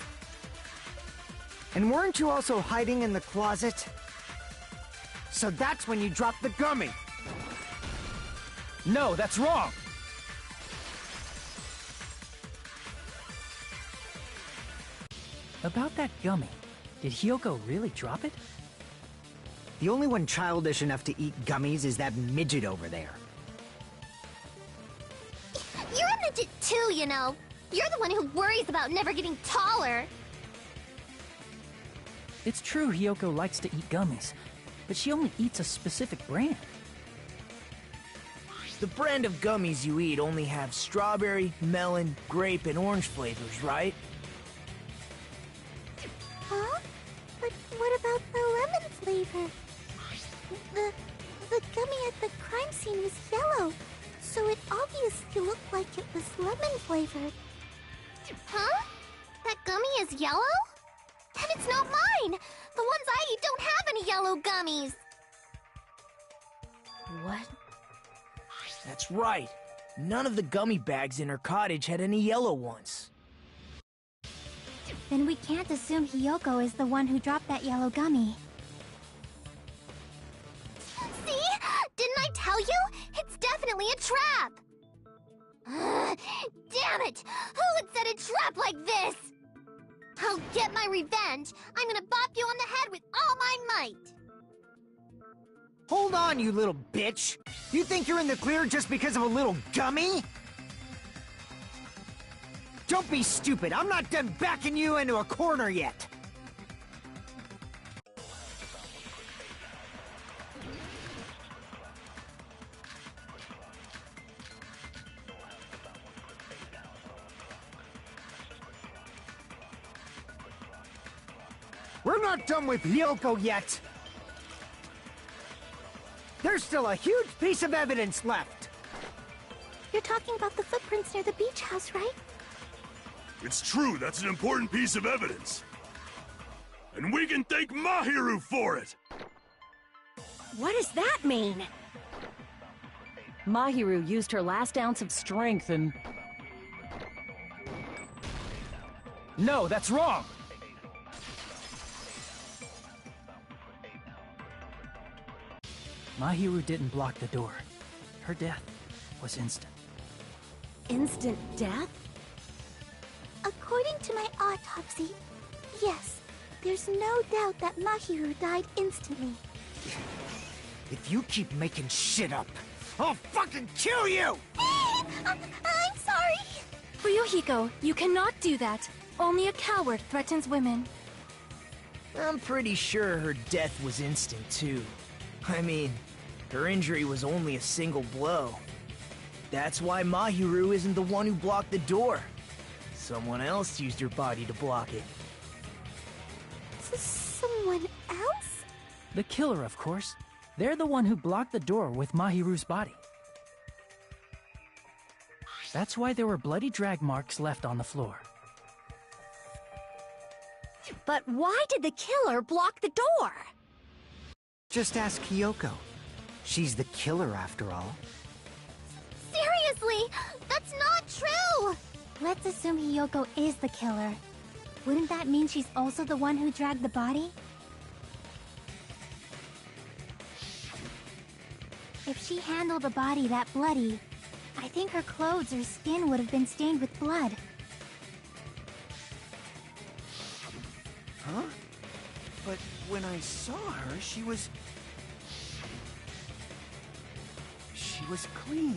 And weren't you also hiding in the closet? So that's when you dropped the gummy! No, that's wrong! About that gummy, did Hiyoko really drop it? The only one childish enough to eat gummies is that midget over there. You're a midget too, you know. You're the one who worries about never getting taller. It's true Hiyoko likes to eat gummies, but she only eats a specific brand. The brand of gummies you eat only have strawberry, melon, grape, and orange flavors, right? Huh? But what about the lemon flavor? The gummy at the crime scene was yellow, so it obviously looked like it was lemon flavored. Huh? That gummy is yellow? Then it's not mine! The ones I eat don't have any yellow gummies! What? That's right. None of the gummy bags in her cottage had any yellow ones. Then we can't assume Hiyoko is the one who dropped that yellow gummy. See? Didn't I tell you? It's definitely a trap! Damn it! Who would set a trap like this? I'll get my revenge! I'm gonna bop you on the head with all my might! Hold on, you little bitch! You think you're in the clear just because of a little gummy? Don't be stupid! I'm not done backing you into a corner yet! We're not done with Ryoko yet! There's still a huge piece of evidence left! You're talking about the footprints near the beach house, right? It's true, that's an important piece of evidence. And we can thank Mahiru for it! What does that mean? Mahiru used her last ounce of strength and... No, that's wrong! Mahiru didn't block the door. Her death was instant. Instant death? According to my autopsy, yes, there's no doubt that Mahiru died instantly. If you keep making shit up, I'll fucking kill you! I'm sorry! Fuyuhiko, you cannot do that. Only a coward threatens women. I'm pretty sure her death was instant, too. I mean, her injury was only a single blow. That's why Mahiru isn't the one who blocked the door. Someone else used her body to block it. Someone else? The killer, of course. They're the one who blocked the door with Mahiru's body. That's why there were bloody drag marks left on the floor. But why did the killer block the door? Just ask Hiyoko. She's the killer, after all. Seriously, that's not true! Let's assume Hiyoko is the killer. Wouldn't that mean she's also the one who dragged the body? If she handled the body that bloody, I think her clothes or skin would have been stained with blood. Huh? But when I saw her, she was clean.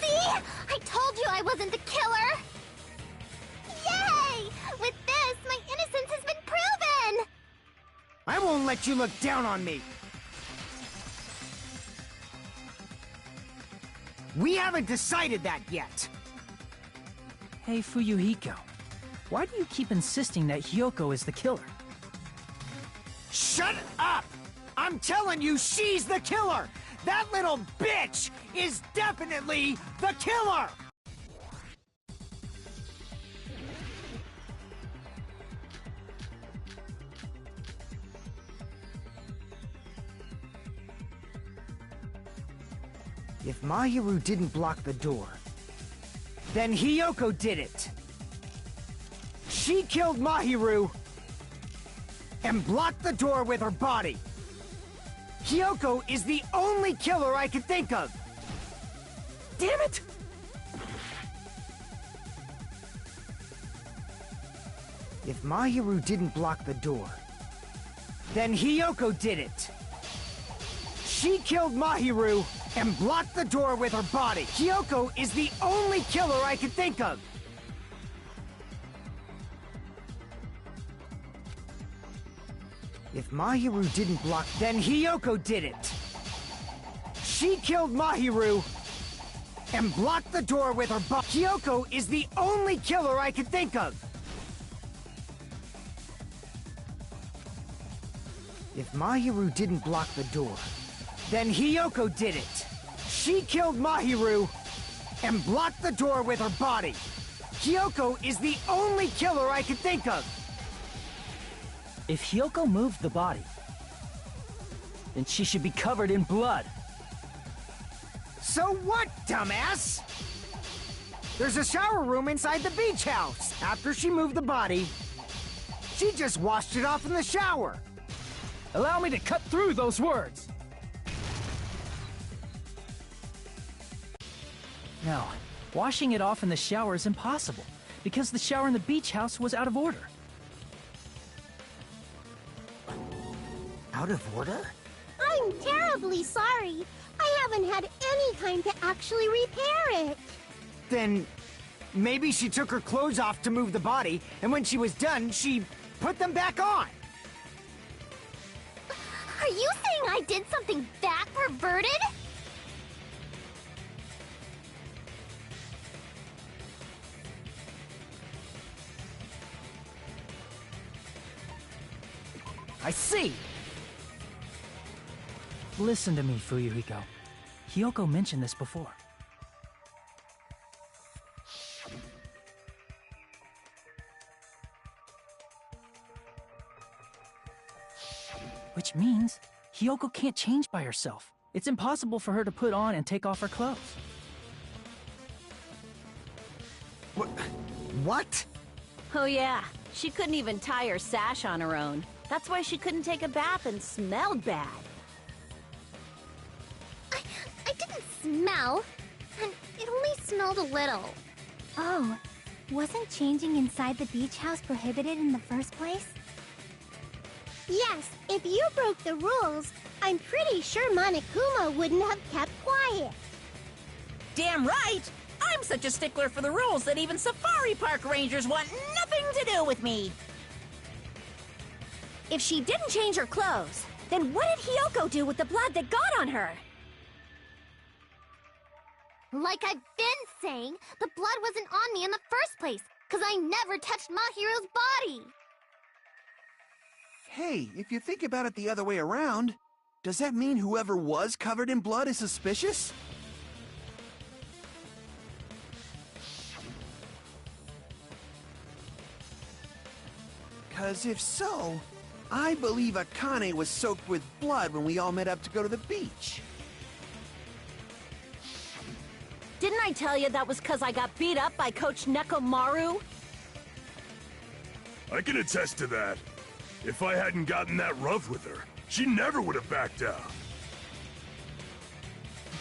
See? I told you I wasn't the killer! Yay! With this, my innocence has been proven! I won't let you look down on me! We haven't decided that yet! Hey, Fuyuhiko. Why do you keep insisting that Hiyoko is the killer? Shut up! I'm telling you, she's the killer! That little bitch is definitely the killer! If Mahiru didn't block the door, then Hiyoko did it. She killed Mahiru and blocked the door with her body. Hiyoko is the only killer I could think of. Damn it! If Mahiru didn't block the door, then Hiyoko did it. She killed Mahiru and blocked the door with her body. Hiyoko is the only killer I could think of. If Mahiru didn't block, then Hiyoko did it. She killed Mahiru and blocked the door with her body. Hiyoko is the only killer I could think of. If Mahiru didn't block the door, then Hiyoko did it. She killed Mahiru and blocked the door with her body. Hiyoko is the only killer I could think of. If Hiyoko moved the body, then she should be covered in blood. So what, dumbass? There's a shower room inside the beach house. After she moved the body, she just washed it off in the shower. Allow me to cut through those words! No, washing it off in the shower is impossible, because the shower in the beach house was out of order. Out of order? I'm terribly sorry. I haven't had any time to actually repair it. Then maybe she took her clothes off to move the body, and when she was done, she put them back on. Are you saying I did something that perverted? I see! Listen to me, Fuyuhiko. Hiyoko mentioned this before. Which means Hiyoko can't change by herself. It's impossible for her to put on and take off her clothes. What? Oh yeah, she couldn't even tie her sash on her own. That's why she couldn't take a bath and smelled bad. I didn't smell, and it only smelled a little. Oh, wasn't changing inside the beach house prohibited in the first place? Yes, if you broke the rules, I'm pretty sure Monokuma wouldn't have kept quiet. Damn right! I'm such a stickler for the rules that even safari park rangers want nothing to do with me! If she didn't change her clothes, then what did Hiyoko do with the blood that got on her? Like I've been saying, the blood wasn't on me in the first place, because I never touched Mahiru's body. Hey, if you think about it the other way around, does that mean whoever was covered in blood is suspicious? Because if so, I believe Akane was soaked with blood when we all met up to go to the beach. Didn't I tell you that was because I got beat up by Coach Nekomaru? I can attest to that. If I hadn't gotten that rough with her, she never would have backed down.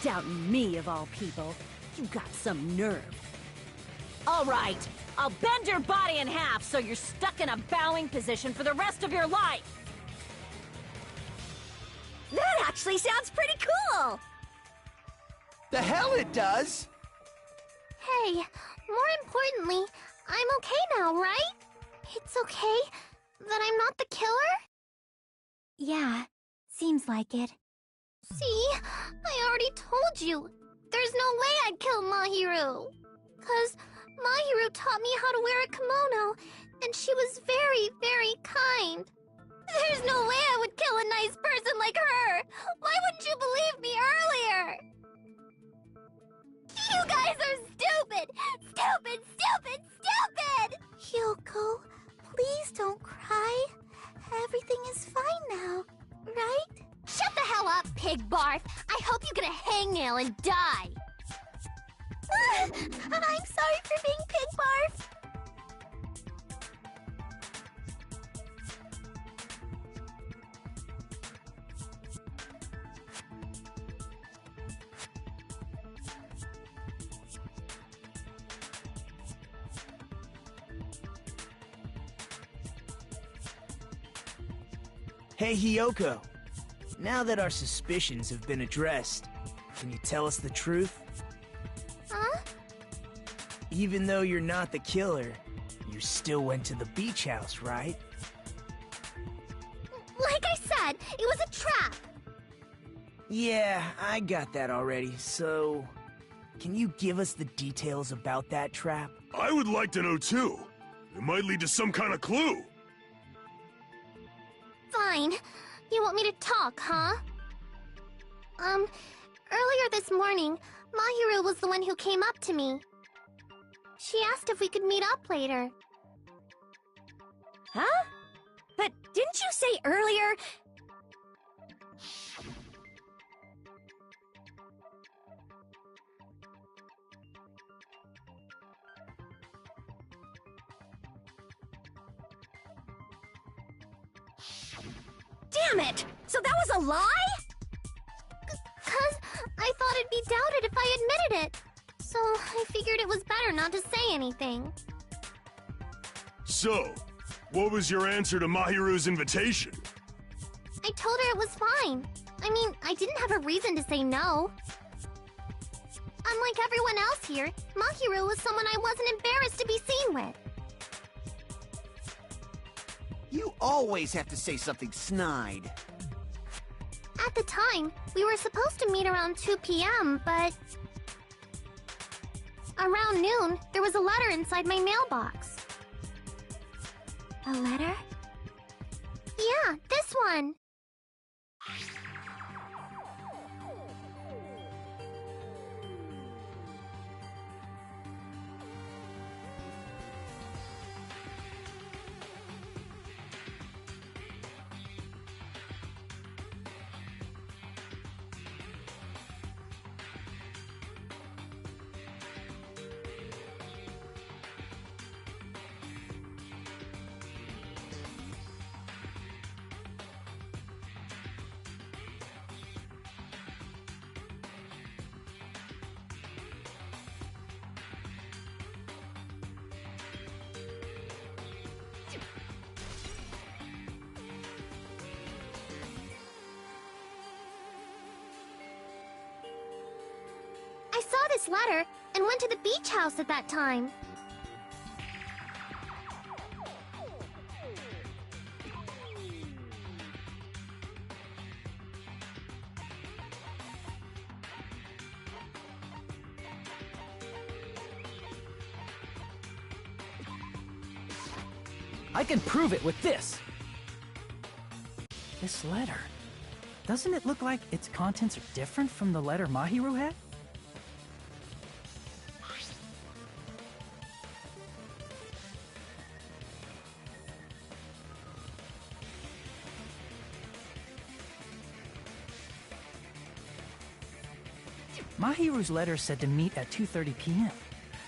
Doubting me, of all people. You got some nerve. All right, I'll bend your body in half so you're stuck in a bowing position for the rest of your life. That actually sounds pretty cool! The hell it does! Hey, more importantly, I'm okay now, right? It's okay that I'm not the killer? Yeah, seems like it. See? I already told you. There's no way I'd kill Mahiru. 'Cause Mahiru taught me how to wear a kimono, and she was very, very kind. There's no way I would kill a nice person like her! Why wouldn't you believe me earlier? You guys are stupid! Stupid, stupid, stupid! Hyoko, please don't cry. Everything is fine now, right? Shut the hell up, pig barf! I hope you get a hangnail and die! I'm sorry for being pig barf! Hey, Hiyoko. Now that our suspicions have been addressed, can you tell us the truth? Huh? Even though you're not the killer, you still went to the beach house, right? Like I said, it was a trap! Yeah, I got that already, so... Can you give us the details about that trap? I would like to know too. It might lead to some kind of clue. Fine. You want me to talk, huh? Earlier this morning, Mahiru was the one who came up to me. She asked if we could meet up later. Huh? But didn't you say earlier... Damn it! So that was a lie? 'Cause I thought it'd be doubted if I admitted it. So I figured it was better not to say anything. So, what was your answer to Mahiru's invitation? I told her it was fine. I mean, I didn't have a reason to say no. Unlike everyone else here, Mahiru was someone I wasn't embarrassed to be seen with. You always have to say something snide. At the time, we were supposed to meet around 2 p.m., but... Around noon, there was a letter inside my mailbox. A letter? Yeah, this one. I saw this letter and went to the beach house at that time. I can prove it with this. This letter. Doesn't it look like its contents are different from the letter Mahiru had? Mahiru's letter said to meet at 2:30 p.m.,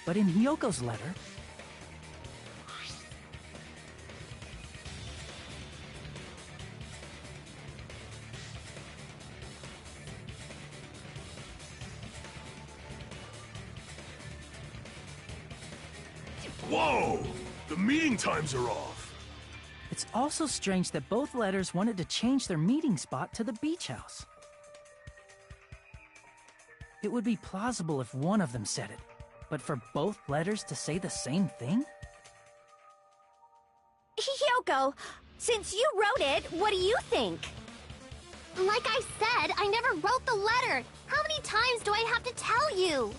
but in Hyoko's letter... Whoa! The meeting times are off! It's also strange that both letters wanted to change their meeting spot to the beach house. It would be plausible if one of them said it, but for both letters to say the same thing? Hyoko, since you wrote it, what do you think? Like I said, I never wrote the letter. How many times do I have to tell you?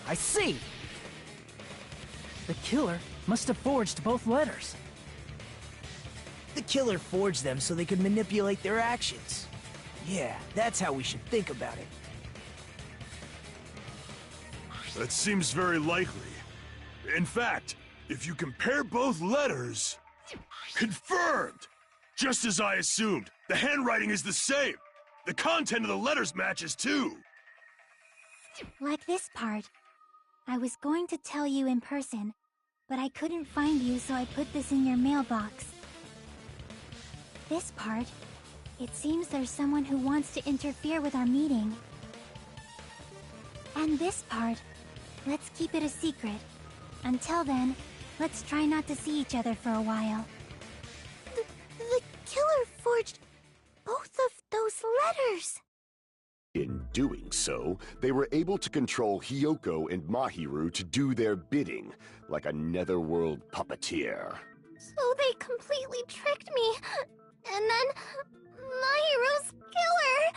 I see! The killer must have forged both letters. The killer forged them so they could manipulate their actions. Yeah, that's how we should think about it. That seems very likely. In fact, if you compare both letters... Confirmed! Just as I assumed, the handwriting is the same. The content of the letters matches too. Like this part. I was going to tell you in person, but I couldn't find you, so I put this in your mailbox. This part. It seems there's someone who wants to interfere with our meeting. And this part. Let's keep it a secret. Until then, let's try not to see each other for a while. The killer forged both of those letters. In doing so, they were able to control Hyoko and Mahiru to do their bidding, like a netherworld puppeteer. So they completely tricked me. And then Mahiru's killer.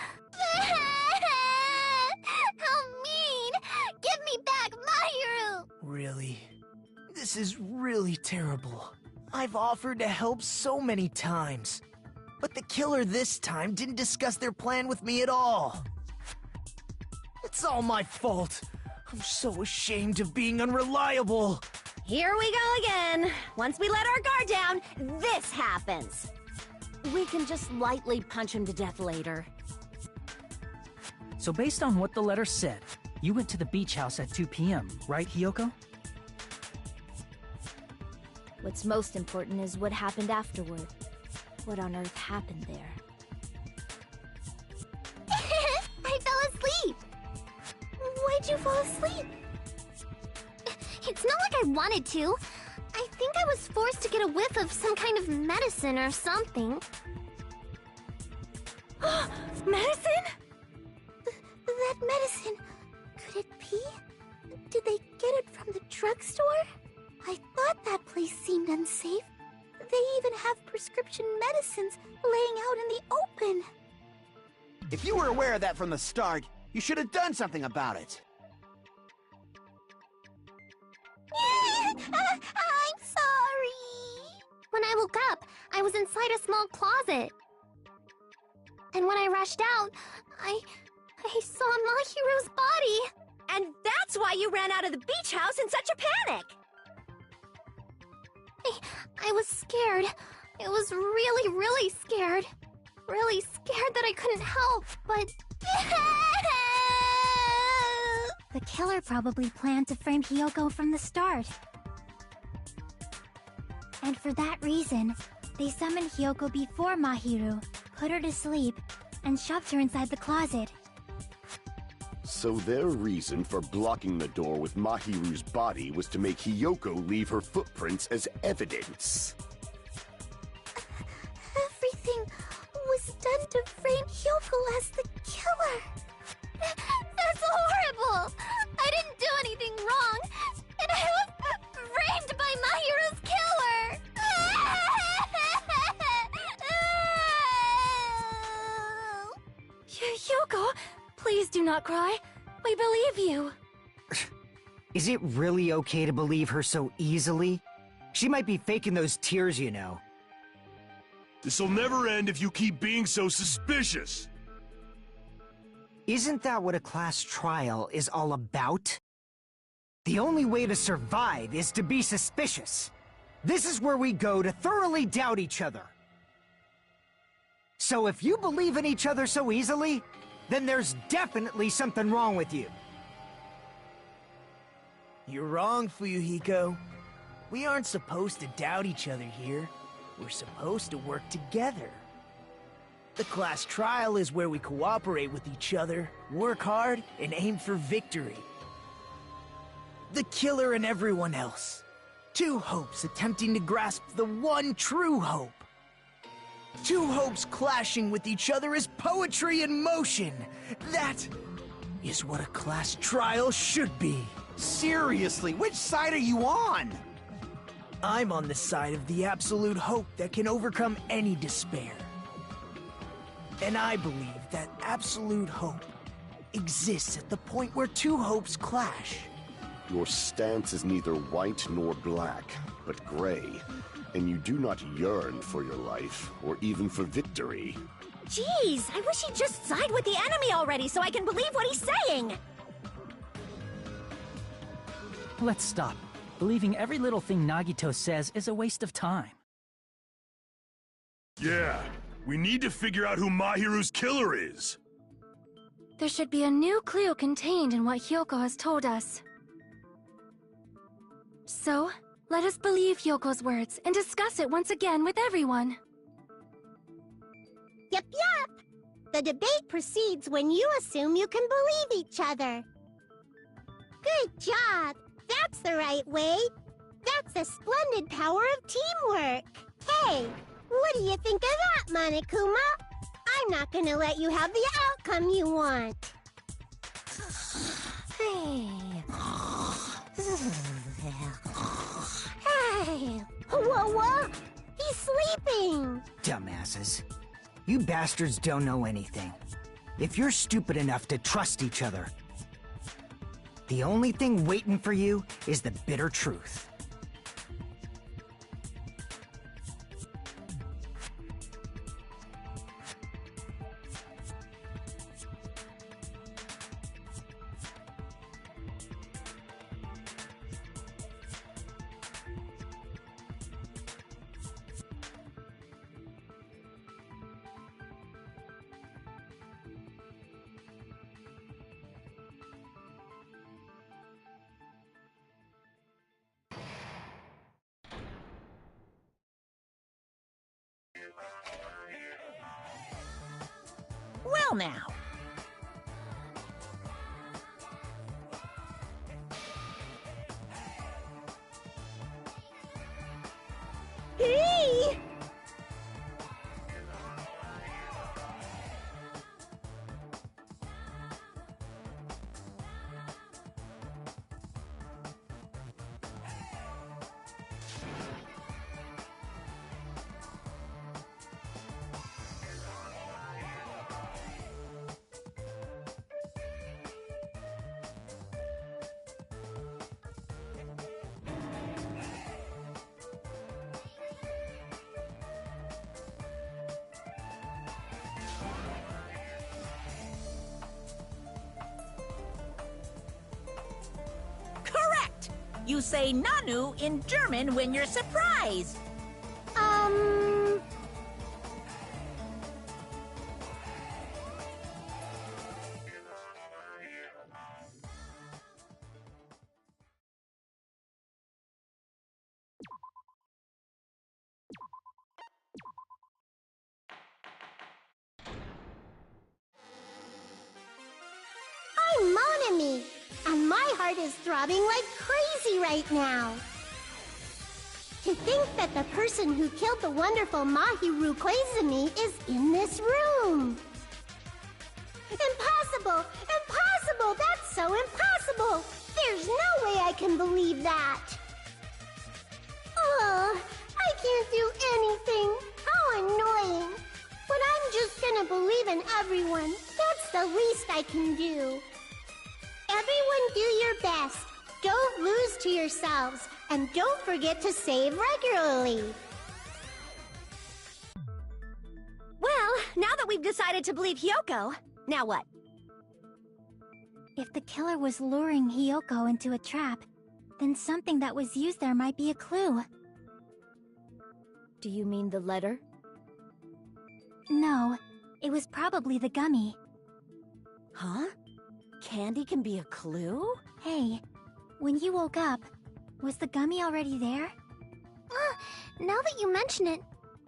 How mean! Give me back Mahiru! Really? This is really terrible. I've offered to help so many times. But the killer this time didn't discuss their plan with me at all. It's all my fault. I'm so ashamed of being unreliable. Here we go again. Once we let our guard down, this happens. We can just lightly punch him to death later. So based on what the letter said, you went to the beach house at 2 p.m., right, Hyoko? What's most important is what happened afterward. What on earth happened there? I fell asleep. Why'd you fall asleep? It's not like I wanted to. I think I was forced to get a whiff of some kind of medicine or something. Medicine? That medicine... Could it be? Did they get it from the drugstore? I thought that place seemed unsafe. They even have prescription medicines laying out in the open. If you were aware of that from the start, you should have done something about it. I'm sorry. When I woke up, I was inside a small closet. And when I rushed out, I saw Mahiru's body. And that's why you ran out of the beach house in such a panic! I was scared. I was really, really scared. Really scared that I couldn't help, but... The killer probably planned to frame Hiyoko from the start. And for that reason, they summoned Hiyoko before Mahiru, put her to sleep, and shoved her inside the closet. So their reason for blocking the door with Mahiru's body was to make Hiyoko leave her footprints as evidence. Everything was done to frame Hyoko as the killer. That's horrible! I didn't do anything wrong, and I was framed by Mahiru's killer! Hyoko, please do not cry. We believe you. Is it really okay to believe her so easily? She might be faking those tears, you know. This'll never end if you keep being so suspicious. Isn't that what a class trial is all about? The only way to survive is to be suspicious. This is where we go to thoroughly doubt each other. So if you believe in each other so easily, then there's definitely something wrong with you. You're wrong, Fuyuhiko. We aren't supposed to doubt each other here. We're supposed to work together. The class trial is where we cooperate with each other, work hard, and aim for victory. The killer and everyone else. Two hopes attempting to grasp the one true hope. Two hopes clashing with each other is poetry in motion. That is what a class trial should be. Seriously, which side are you on? I'm on the side of the absolute hope that can overcome any despair. And I believe that absolute hope exists at the point where two hopes clash. Your stance is neither white nor black, but gray, and you do not yearn for your life, or even for victory. Jeez, I wish he'd just side with the enemy already so I can believe what he's saying! Let's stop. Believing every little thing Nagito says is a waste of time. Yeah, we need to figure out who Mahiru's killer is. There should be a new clue contained in what Hyoko has told us. So, let us believe Hyoko's words and discuss it once again with everyone. Yup. The debate proceeds when you assume you can believe each other. Good job! That's the right way! That's the splendid power of teamwork! Hey, what do you think of that, Monokuma? I'm not gonna let you have the outcome you want! Hey... Hey! Whoa! He's sleeping! Dumbasses. You bastards don't know anything. If you're stupid enough to trust each other, the only thing waiting for you is the bitter truth. Well now. Hey! You say Nanu in German when you're surprised. I'm Monami, and my heart is throbbing like crazy right now. To think that the person who killed the wonderful Mahiru Koizumi is in this room. Impossible! Impossible! That's so impossible! There's no way I can believe that! Ugh, I can't do anything. How annoying. But I'm just gonna believe in everyone. That's the least I can do. Everyone do your best. Don't lose to yourselves. And don't forget to save regularly. Well, now that we've decided to believe Hyoko, now what? If the killer was luring Hyoko into a trap, then something that was used there might be a clue. Do you mean the letter? No, it was probably the gummy. Huh? Candy can be a clue? Hey, when you woke up, was the gummy already there? Now that you mention it,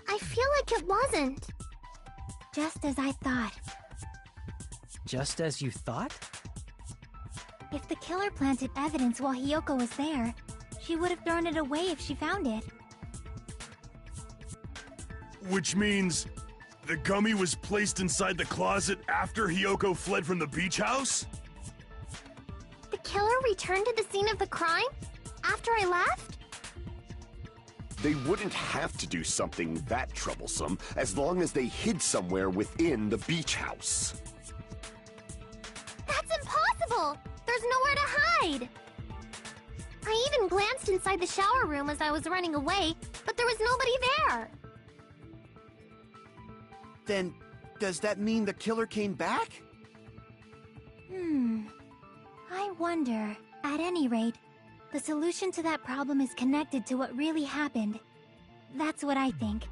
I feel like it wasn't. Just as I thought. Just as you thought? If the killer planted evidence while Hyoko was there, she would have thrown it away if she found it. Which means the gummy was placed inside the closet after Hyoko fled from the beach house? The killer returned to the scene of the crime? After I left? They wouldn't have to do something that troublesome as long as they hid somewhere within the beach house. That's impossible! There's nowhere to hide! I even glanced inside the shower room as I was running away, but there was nobody there! Then, does that mean the killer came back? I wonder. At any rate, the solution to that problem is connected to what really happened. That's what I think.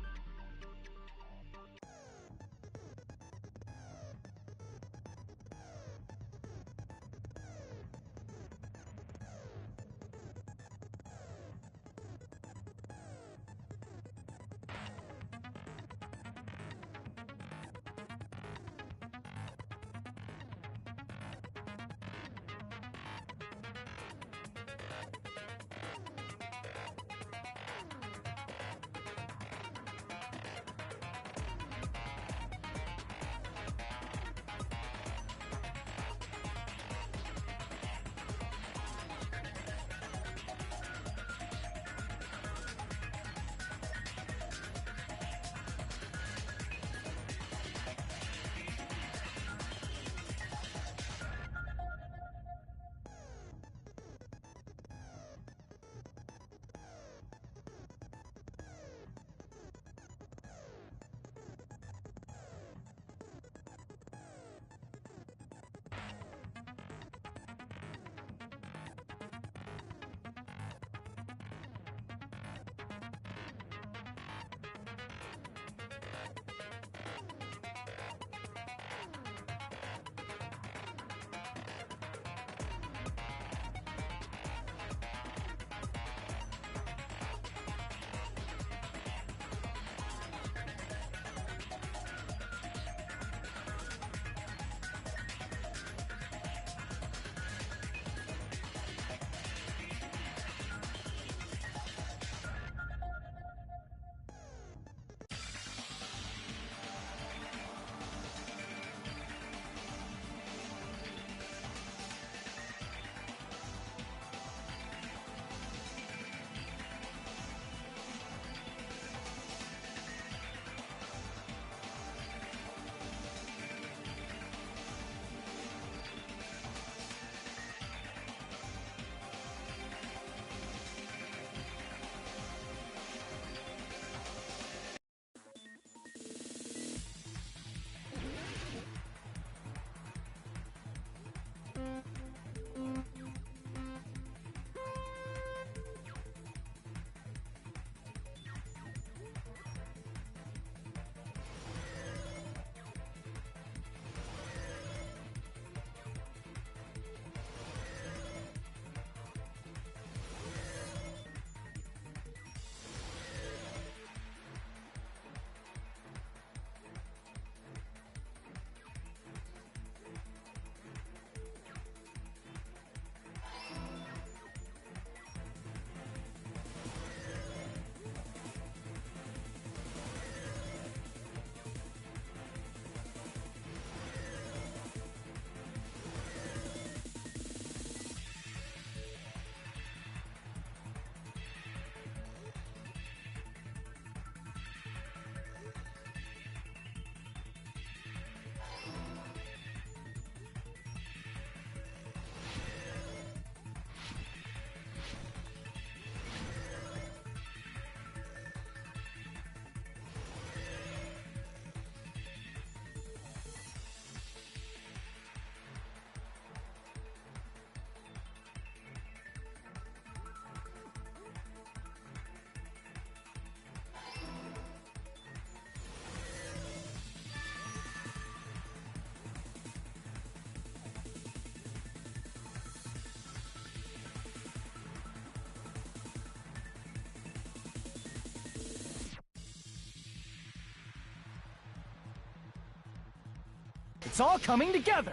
it's all coming together!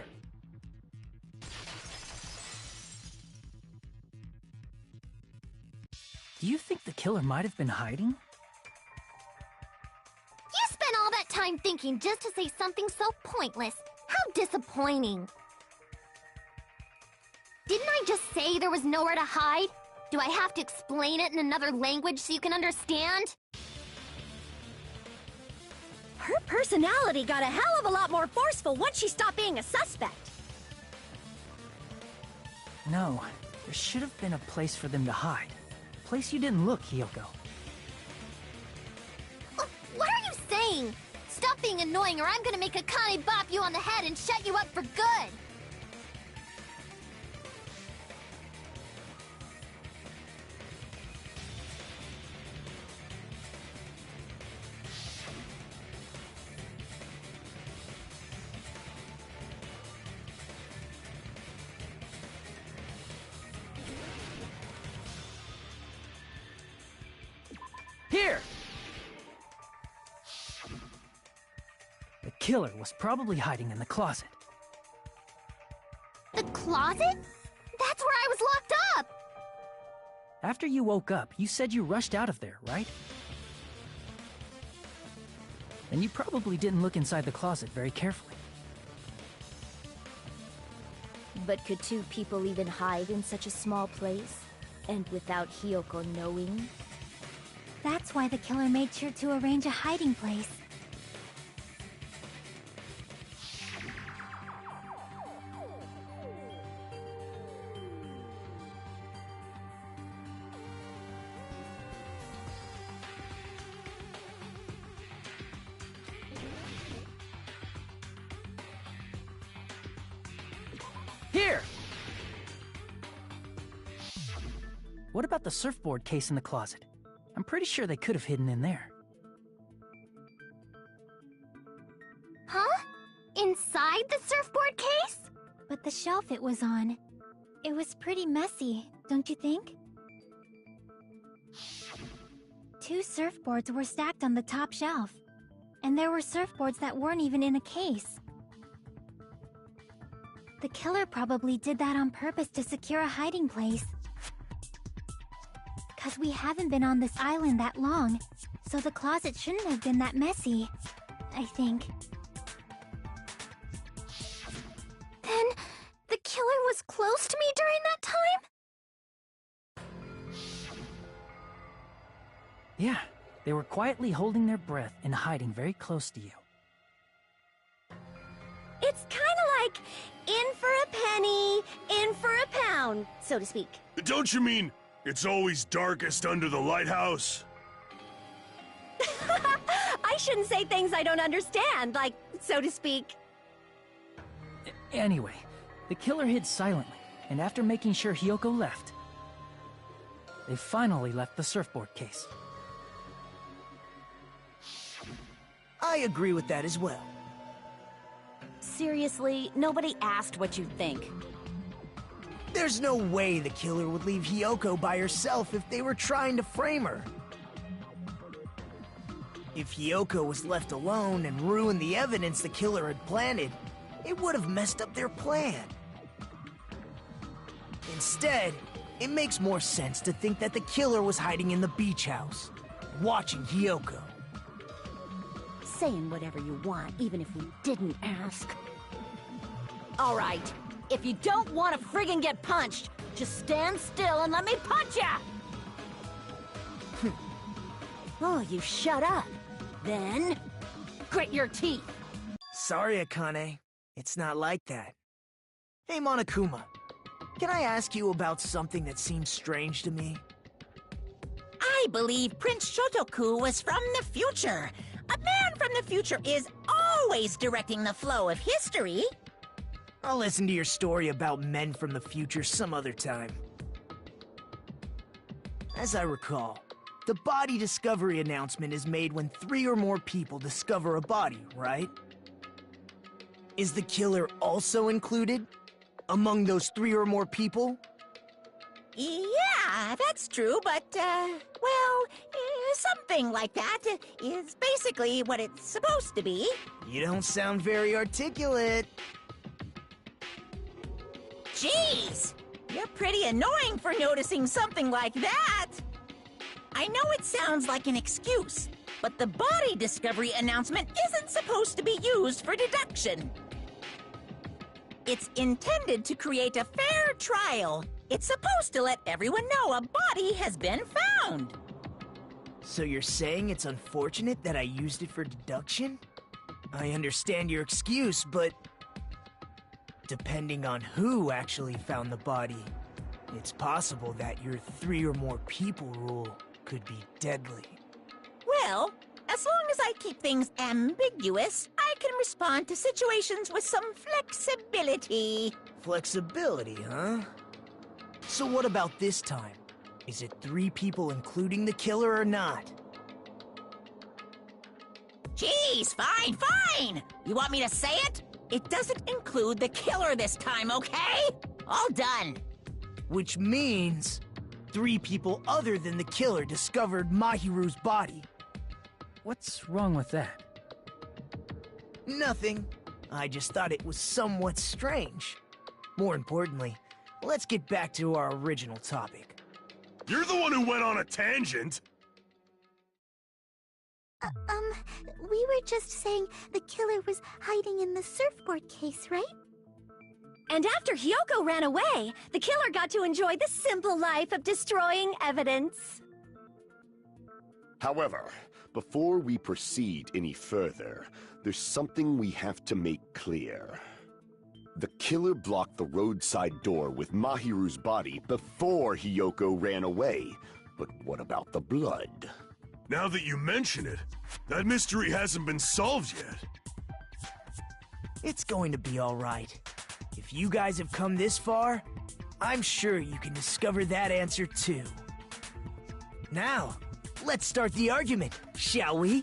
Do you think the killer might have been hiding? You spent all that time thinking just to say something so pointless. How disappointing. Didn't I just say there was nowhere to hide? Do I have to explain it in another language so you can understand? Her personality got a hell of a lot more forceful once she stopped being a suspect. No, there should have been a place for them to hide. A place you didn't look, Hiyoko. What are you saying? Stop being annoying or I'm gonna make Akane bop you on the head and shut you up for good! Here! The killer was probably hiding in the closet. The closet? That's where I was locked up! After you woke up, you said you rushed out of there, right? And you probably didn't look inside the closet very carefully. But could two people even hide in such a small place? And without Hiyoko knowing? That's why the killer made sure to arrange a hiding place. Here! What about the surfboard case in the closet? I'm pretty sure they could have hidden in there. Huh? Inside the surfboard case? But the shelf it was on, it was pretty messy, don't you think? Two surfboards were stacked on the top shelf. And there were surfboards that weren't even in a case. The killer probably did that on purpose to secure a hiding place. 'Cause we haven't been on this island that long, so the closet shouldn't have been that messy, I think. Then, the killer was close to me during that time? Yeah, they were quietly holding their breath and hiding very close to you. It's kinda like in for a penny, in for a pound, so to speak. Don't you mean it's always darkest under the lighthouse? I shouldn't say things I don't understand, like, so to speak. Anyway, the killer hid silently, and after making sure Hiyoko left, they finally left the surfboard case. I agree with that as well. Seriously, nobody asked what you think. There's no way the killer would leave Hiyoko by herself if they were trying to frame her. If Hiyoko was left alone and ruined the evidence the killer had planted, it would have messed up their plan. Instead, it makes more sense to think that the killer was hiding in the beach house, watching Hiyoko. Saying whatever you want, even if we didn't ask. All right, if you don't want to friggin' get punched, just stand still and let me punch ya! Oh, you shut up. Then, grit your teeth. Sorry, Akane. It's not like that. Hey, Monokuma. Can I ask you about something that seems strange to me? I believe Prince Shotoku was from the future. A man from the future is always directing the flow of history. I'll listen to your story about men from the future some other time. As I recall, the body discovery announcement is made when 3 or more people discover a body, right? Is the killer also included among those 3 or more people? Yeah, that's true, but, well, Something like that is basically what it's supposed to be. You don't sound very articulate. Jeez! You're pretty annoying for noticing something like that! I know it sounds like an excuse, but the body discovery announcement isn't supposed to be used for deduction. It's intended to create a fair trial. It's supposed to let everyone know a body has been found. So you're saying it's unfortunate that I used it for deduction? I understand your excuse, but depending on who actually found the body, it's possible that your 3 or more people rule could be deadly. Well, as long as I keep things ambiguous, I can respond to situations with some flexibility. Flexibility, huh? So what about this time? Is it 3 people including the killer or not? Jeez, fine! You want me to say it? It doesn't include the killer this time, okay? All done. Which means 3 people other than the killer discovered Mahiru's body. What's wrong with that? Nothing. I just thought it was somewhat strange. More importantly, let's get back to our original topic. You're the one who went on a tangent! We were just saying the killer was hiding in the surfboard case, right? And after Hyoko ran away, the killer got to enjoy the simple life of destroying evidence. However, before we proceed any further, there's something we have to make clear. The killer blocked the roadside door with Mahiru's body before Hyoko ran away. But what about the blood? Now that you mention it, that mystery hasn't been solved yet. It's going to be all right. If you guys have come this far, I'm sure you can discover that answer too. Now, let's start the argument, shall we?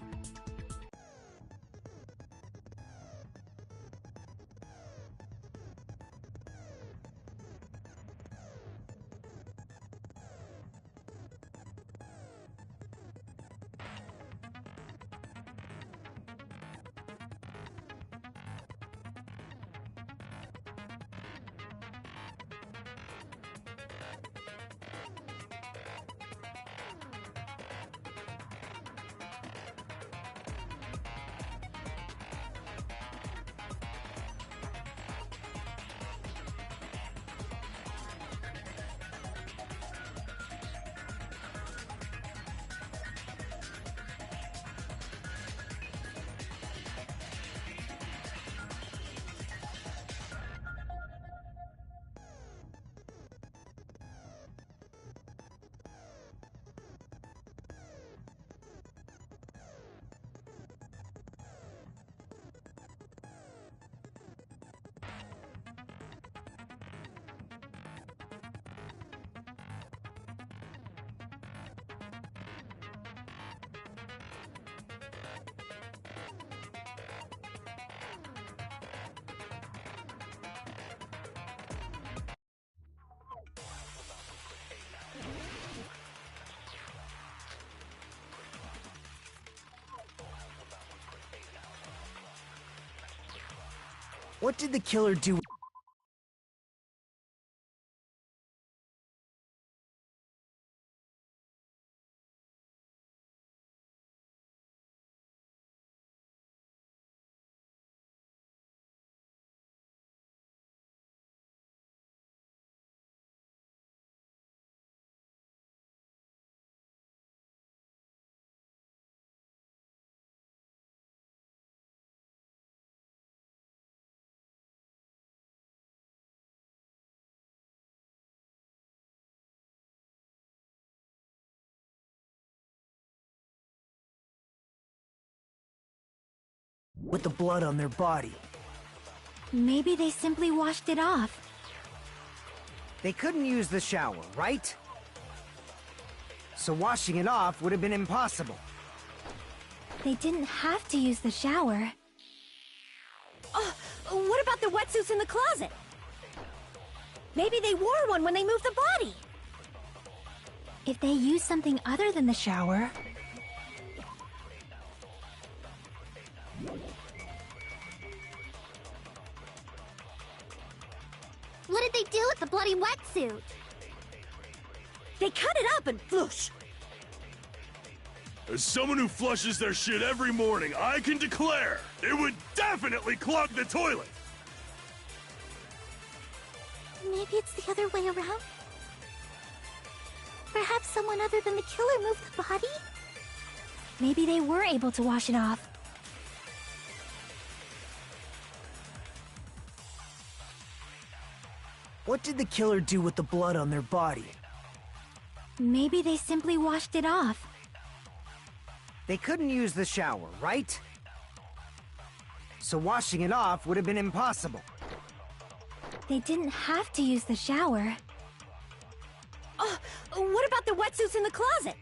What did the killer do? With the blood on their body? Maybe they simply washed it off. They couldn't use the shower, right? So washing it off would have been impossible. They didn't have to use the shower. What about the wetsuits in the closet? Maybe they wore one when they moved the body. If they used something other than the shower, wetsuit. They cut it up and floosh. As someone who flushes their shit every morning, I can declare it would definitely clog the toilet! Maybe it's the other way around? Perhaps someone other than the killer moved the body? Maybe they were able to wash it off. What did the killer do with the blood on their body? Maybe they simply washed it off. They couldn't use the shower, right? So washing it off would have been impossible. They didn't have to use the shower. Oh, what about the wetsuits in the closet?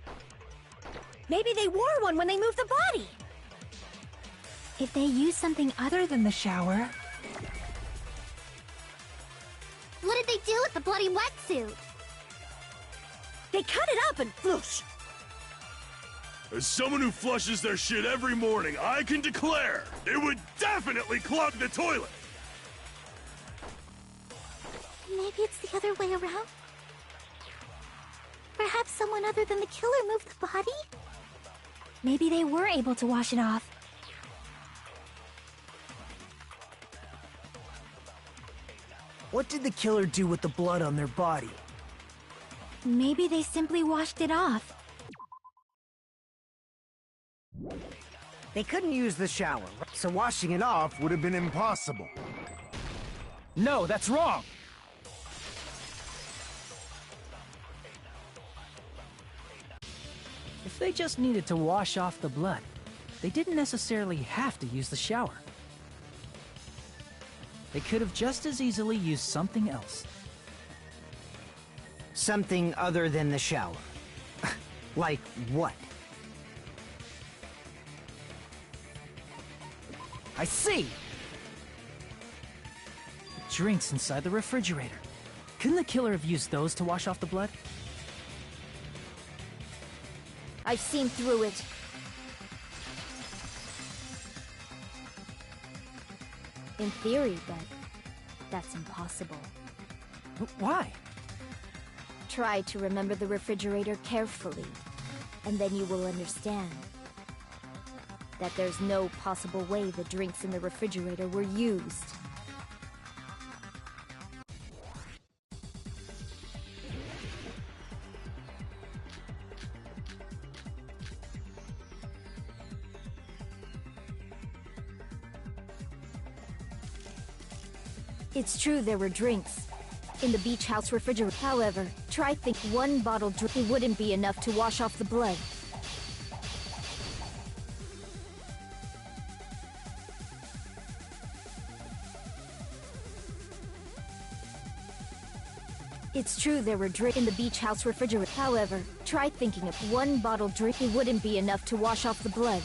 Maybe they wore one when they moved the body. If they used something other than the shower... What did they do with the bloody wetsuit? They cut it up and floosh. As someone who flushes their shit every morning, I can declare it would definitely clog the toilet! Maybe it's the other way around? Perhaps someone other than the killer moved the body? Maybe they were able to wash it off. What did the killer do with the blood on their body? Maybe they simply washed it off. They couldn't use the shower, so washing it off would have been impossible. No, that's wrong! If they just needed to wash off the blood, they didn't necessarily have to use the shower. They could have just as easily used something else. Something other than the shower. Like what? I see! The drinks inside the refrigerator. Couldn't the killer have used those to wash off the blood? I've seen through it. In theory, but that's impossible. Why? Try to remember the refrigerator carefully, and then you will understand that there's no possible way the drinks in the refrigerator were used. It's true there were drinks in the beach house refrigerator. However, try think one bottle drink wouldn't be enough to wash off the blood. It's true there were drinks in the beach house refrigerator. However, try thinking of one bottle drink it wouldn't be enough to wash off the blood.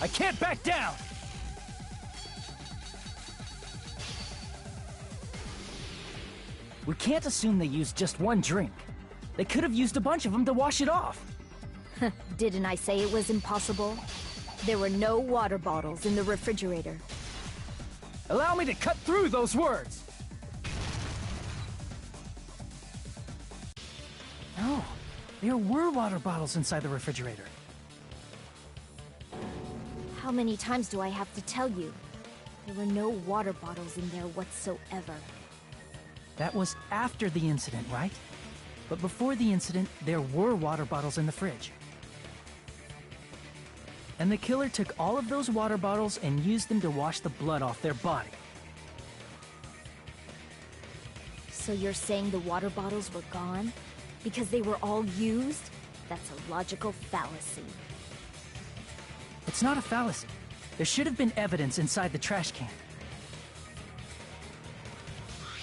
I can't back down! We can't assume they used just one drink. They could have used a bunch of them to wash it off. Didn't I say it was impossible? There were no water bottles in the refrigerator. Allow me to cut through those words! No, there were water bottles inside the refrigerator. How many times do I have to tell you? There were no water bottles in there whatsoever. That was after the incident, right? But before the incident, there were water bottles in the fridge. And the killer took all of those water bottles and used them to wash the blood off their body. So you're saying the water bottles were gone? Because they were all used? That's a logical fallacy. It's not a fallacy. There should have been evidence inside the trash can.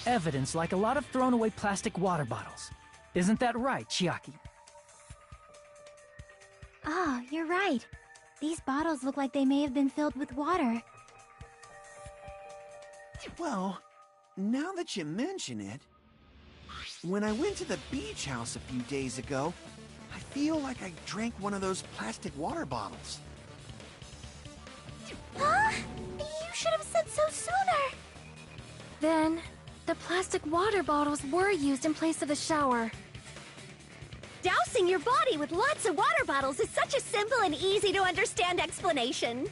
Evidence like a lot of thrown away plastic water bottles. Isn't that right, Chiaki? Ah, you're right. These bottles look like they may have been filled with water. Well, now that you mention it, when I went to the beach house a few days ago, I feel like I drank one of those plastic water bottles. Huh? You should have said so sooner! Then, The plastic water bottles were used in place of the shower. Dousing your body with lots of water bottles is such a simple and easy to understand explanation.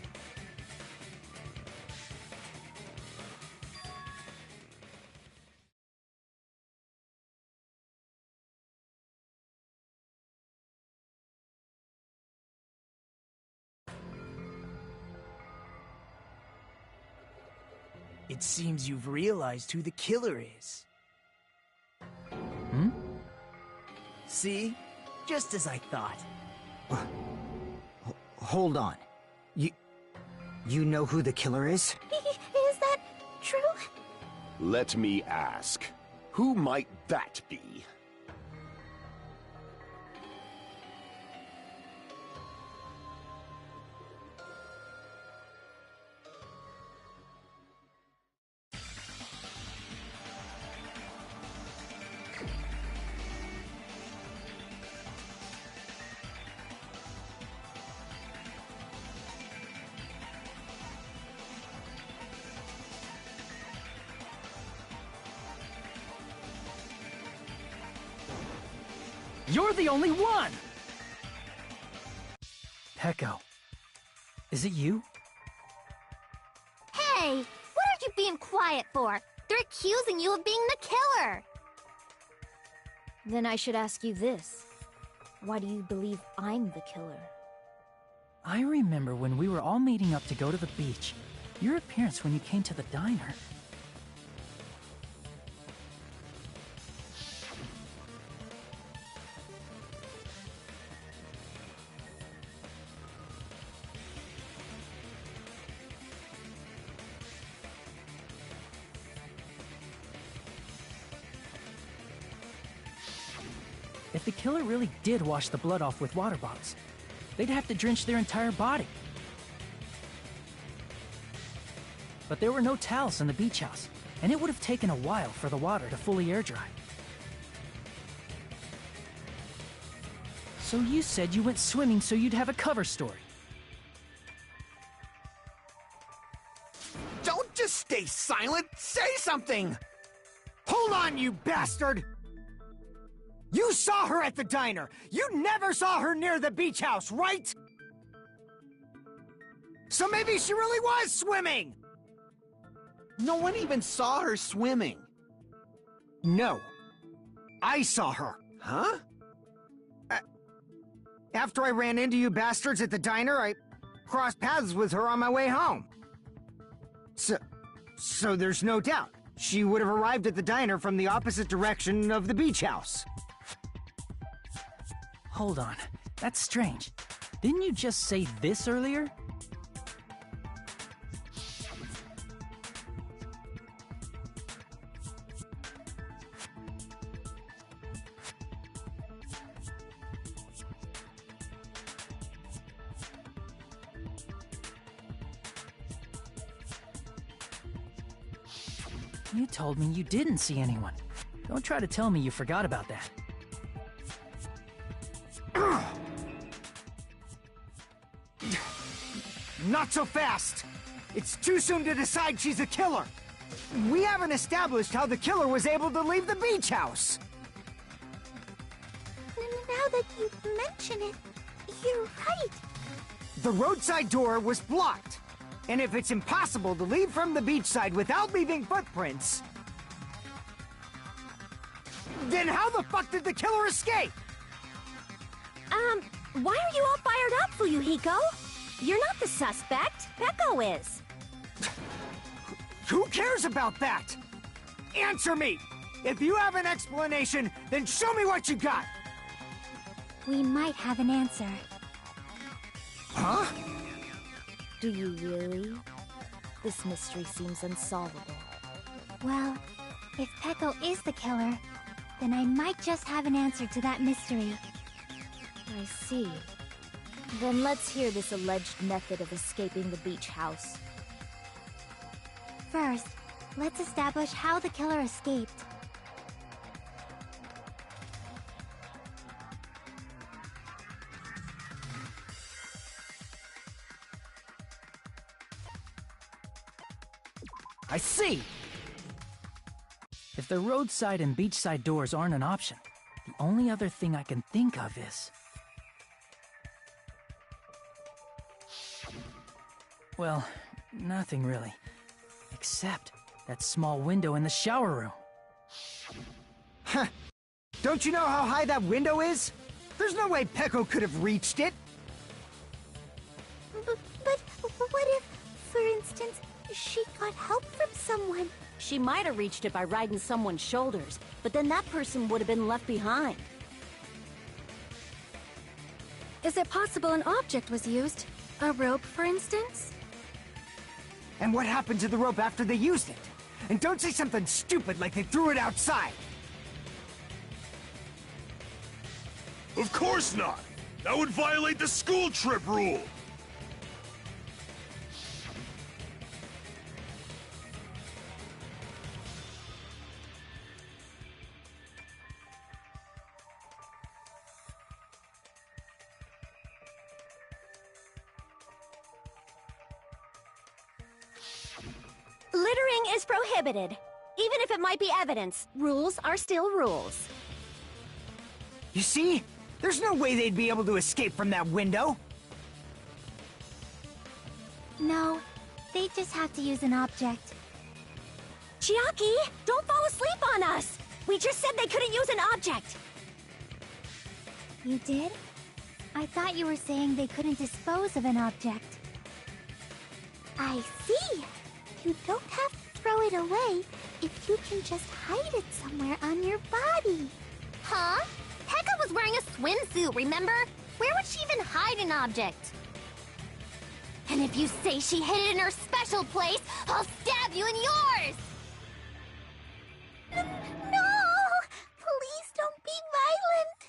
It seems you've realized who the killer is. Hmm? See? Just as I thought. Hold on. You know who the killer is? Is that true? Let me ask. Who might that be? You're the only one! Pecco. Is it you? Hey, what are you being quiet for? They're accusing you of being the killer. Then I should ask you this. Why do you believe I'm the killer? I remember when we were all meeting up to go to the beach. Your appearance when you came to the diner. If the killer really did wash the blood off with water bottles, they'd have to drench their entire body. But there were no towels in the beach house, and it would have taken a while for the water to fully air dry. So you said you went swimming so you'd have a cover story. Don't just stay silent! Say something! Hold on, you bastard! You saw her at the diner! You never saw her near the beach house, right? So maybe she really was swimming! No one even saw her swimming. No. I saw her. Huh? After I ran into you bastards at the diner, I crossed paths with her on my way home. So there's no doubt. She would have arrived at the diner from the opposite direction of the beach house. Hold on, that's strange. Didn't you just say this earlier? You told me you didn't see anyone. Don't try to tell me you forgot about that. Not so fast! It's too soon to decide she's a killer! We haven't established how the killer was able to leave the beach house! Now that you mention it, you're right. The roadside door was blocked. And if it's impossible to leave from the beachside without leaving footprints, then how the fuck did the killer escape? Why are you all fired up, Fuyuhiko? You're not the suspect. Pecco is. Who cares about that? Answer me! If you have an explanation, then show me what you got! We might have an answer. Huh? Do you really? This mystery seems unsolvable. Well, if Pecco is the killer, then I might just have an answer to that mystery. I see. Then let's hear this alleged method of escaping the beach house. First, let's establish how the killer escaped. I see! If the roadside and beachside doors aren't an option, the only other thing I can think of is... Well, nothing really. Except that small window in the shower room. Huh. Don't you know how high that window is? There's no way Peko could have reached it. But what if, for instance, she got help from someone? She might have reached it by riding someone's shoulders, but then that person would have been left behind. Is it possible an object was used? A rope, for instance? And what happened to the rope after they used it? And don't say something stupid like they threw it outside. Of course not! That would violate the school trip rule! Littering is prohibited. Even if it might be evidence, rules are still rules. You see? There's no way they'd be able to escape from that window. No, they just have to use an object. Chiaki, don't fall asleep on us! We just said they couldn't use an object! You did? I thought you were saying they couldn't dispose of an object. I see. You don't have to throw it away if you can just hide it somewhere on your body. Huh? Pekka was wearing a swimsuit, remember? Where would she even hide an object? And if you say she hid it in her special place, I'll stab you in yours! No! Please don't be violent!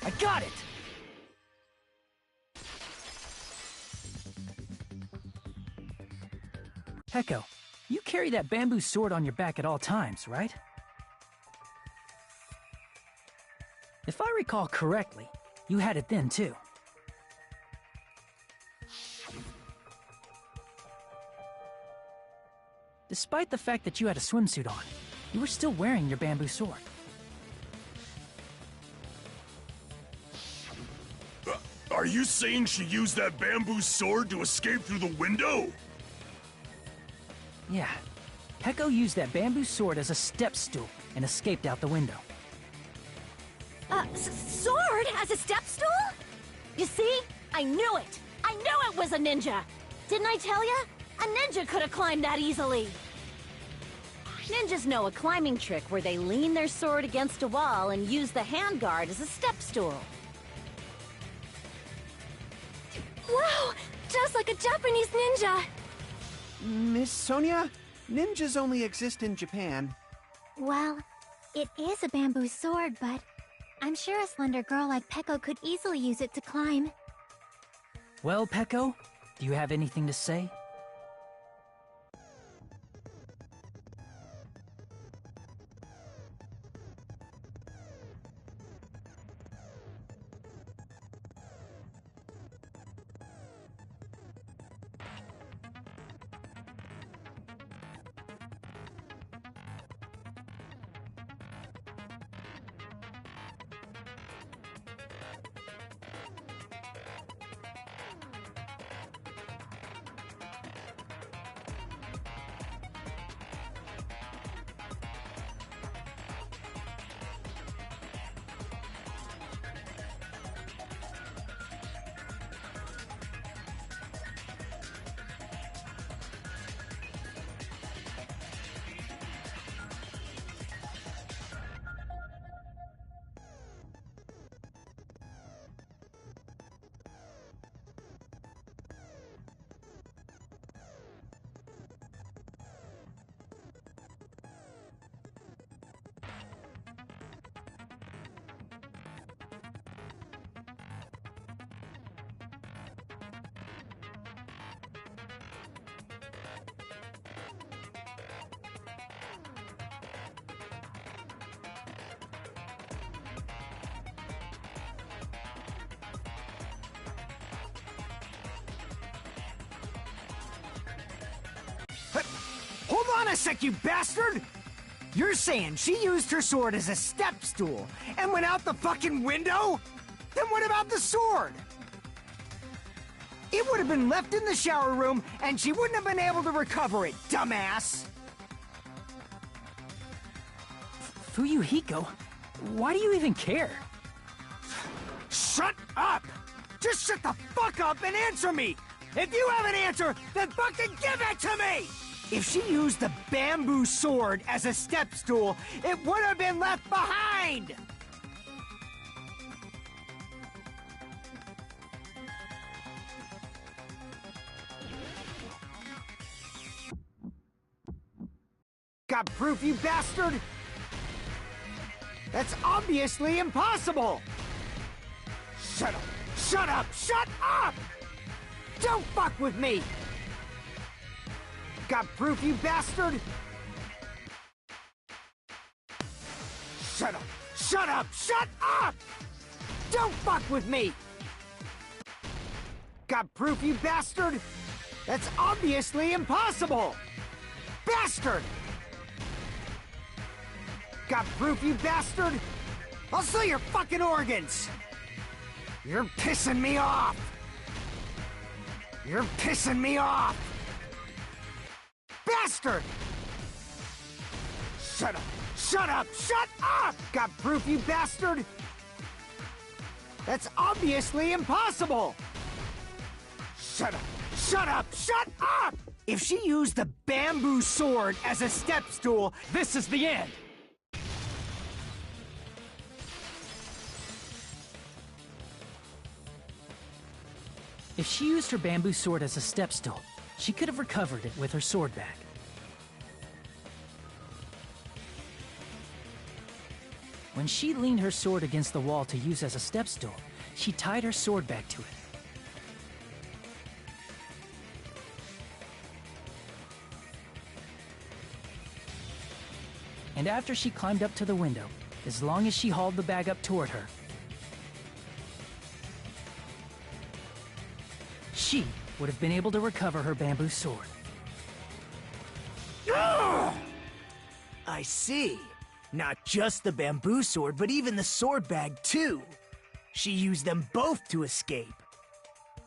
I got it! Peko, you carry that bamboo sword on your back at all times, right? If I recall correctly, you had it then too. Despite the fact that you had a swimsuit on, You were still wearing your bamboo sword. Are you saying she used that bamboo sword to escape through the window? Yeah. Peko used that bamboo sword as a step stool and escaped out the window. Sword as a step stool? You see? I knew it! I knew it was a ninja! Didn't I tell ya? A ninja could have climbed that easily! Ninjas know a climbing trick where they lean their sword against a wall and use the handguard as a step stool. Wow! Just like a Japanese ninja! Miss Sonia, ninjas only exist in Japan. Well, it is a bamboo sword, but I'm sure a slender girl like Peko could easily use it to climb. Well, Peko, do you have anything to say? Hold on a sec, you bastard! You're saying she used her sword as a step stool and went out the fucking window? Then what about the sword? It would have been left in the shower room and she wouldn't have been able to recover it, dumbass! Fuyuhiko, why do you even care? Shut up! Just shut the fuck up and answer me! If you have an answer, then fucking give it to me! If she used the bamboo sword as a step stool, it would have been left behind! Got proof, you bastard? That's obviously impossible! Shut up! Shut up! Shut up! Don't fuck with me! Got proof, you bastard? Shut up! Shut up! Shut up! Don't fuck with me! Got proof, you bastard? That's obviously impossible! Bastard! Got proof, you bastard? I'll sell your fucking organs! You're pissing me off! You're pissing me off! Bastard! Shut up! Shut up! Shut up! Got proof, you bastard? That's obviously impossible! Shut up! Shut up! Shut up! If she used the bamboo sword as a step stool, This is the end! If she used her bamboo sword as a step stool, she could have recovered it with her sword back. When she leaned her sword against the wall to use as a step stool, she tied her sword back to it. And after she climbed up to the window, as long as she hauled the bag up toward her, she would have been able to recover her bamboo sword. I see. Not just the bamboo sword, but even the sword bag, too. She used them both to escape.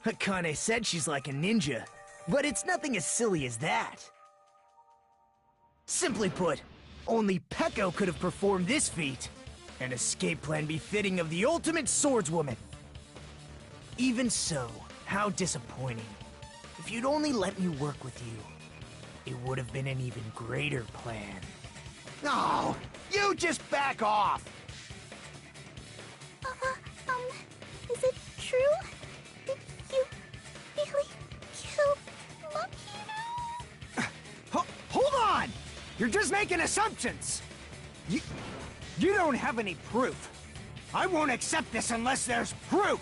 Akane said she's like a ninja, but it's nothing as silly as that. Simply put, only Peko could have performed this feat. An escape plan befitting of the ultimate swordswoman. Even so, how disappointing. If you'd only let me work with you, it would have been an even greater plan. Oh, you just back off! Is it true? Did you really kill Mahiru? Hold on! You're just making assumptions! You don't have any proof. I won't accept this unless there's proof!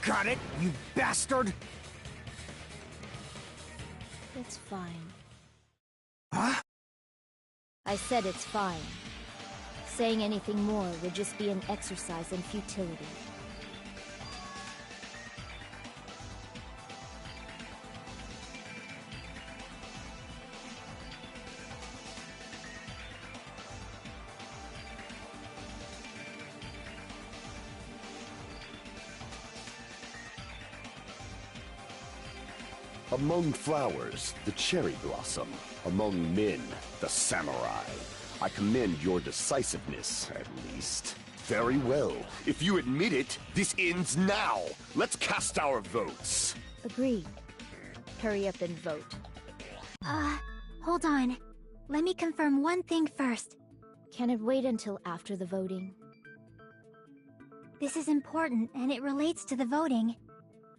Got it, you bastard? It's fine. Huh? I said it's fine. Saying anything more would just be an exercise in futility. Among flowers, the cherry blossom. Among men, the samurai. I commend your decisiveness, at least. Very well. If you admit it, this ends now. Let's cast our votes. Agreed. Hurry up and vote. Hold on. Let me confirm one thing first. Can it wait until after the voting? This is important, and it relates to the voting.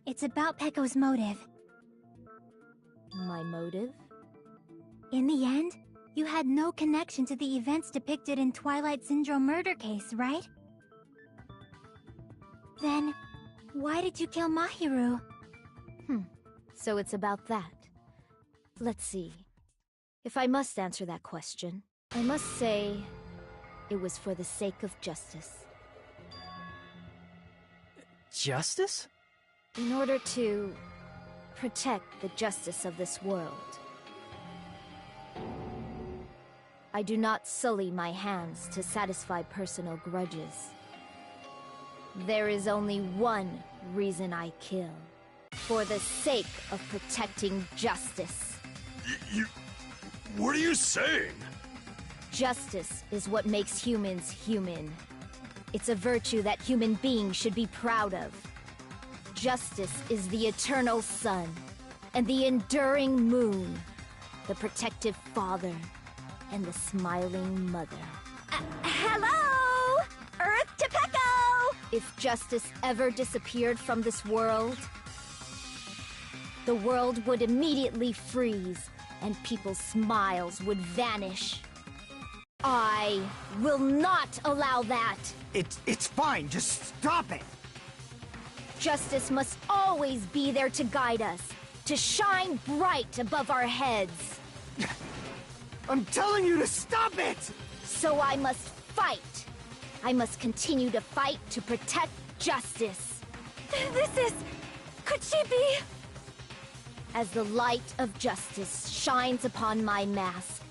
It's about Peko's motive. My motive? In the end, you had no connection to the events depicted in Twilight Syndrome murder case, right? Then, why did you kill Mahiru? So it's about that. Let's see. If I must answer that question, I must say it was for the sake of justice. Justice? In order to protect the justice of this world. I do not sully my hands to satisfy personal grudges. There is only one reason I kill. For the sake of protecting justice. What are you saying? Justice is what makes humans human. It's a virtue that human beings should be proud of. Justice is the eternal sun, and the enduring moon, the protective father, and the smiling mother. Hello! Earth to Peko! If justice ever disappeared from this world, the world would immediately freeze, and people's smiles would vanish. I will not allow that! It's fine, just stop it! Justice must always be there to guide us, to shine bright above our heads. I'm telling you to stop it! So I must fight. I must continue to fight to protect justice. Could she be? As the light of justice shines upon my mask,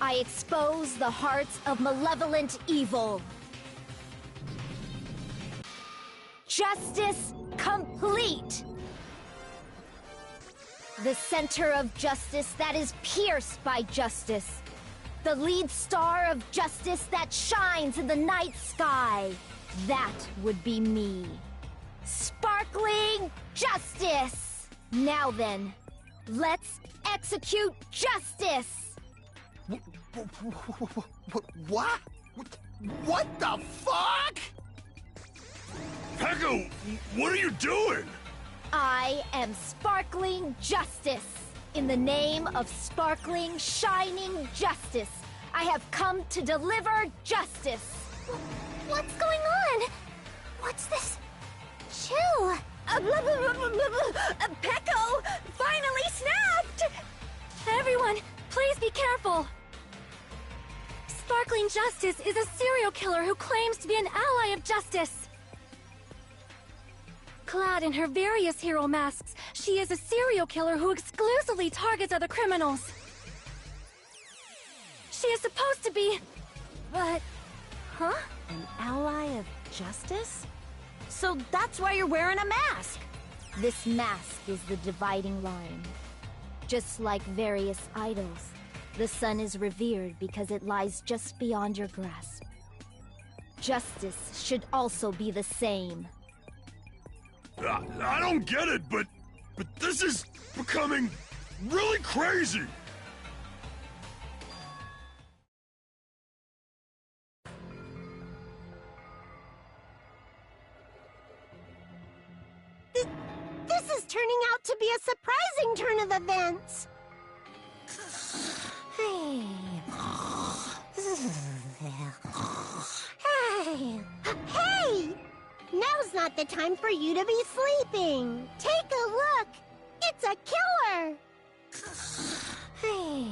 I expose the hearts of malevolent evil. Justice complete! The center of justice that is pierced by justice. The lead star of justice that shines in the night sky. That would be me. Sparkling justice! Now then, let's execute justice! What? What the fuck? Peko, what are you doing? I am sparkling justice. In the name of sparkling, shining justice, I have come to deliver justice. What's going on? What's this? Chill! Peko finally snapped! Everyone, please be careful! Sparkling Justice is a serial killer who claims to be an ally of justice. Clad in her various hero masks, she is a serial killer who exclusively targets other criminals. She she is supposed to be. But... Huh? An ally of justice? So that's why you're wearing a mask. This mask is the dividing line. Just like various idols, the sun is revered because it lies just beyond your grasp. Justice should also be the same. I don't get it, but this is becoming really crazy. This is turning out to be a surprising turn of events. Hey. Hey! Now's not the time for you to be sleeping. Take a look. It's a killer. Hey.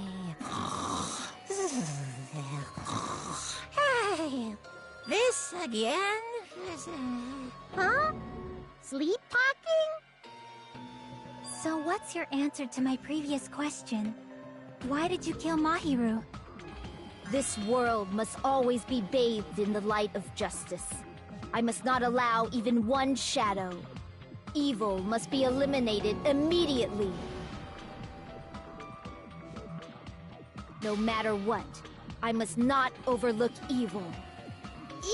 Hey. This again? Huh? Sleep talking? So what's your answer to my previous question? Why did you kill Mahiru? This world must always be bathed in the light of justice. I must not allow even one shadow. Evil must be eliminated immediately. No matter what, I must not overlook evil.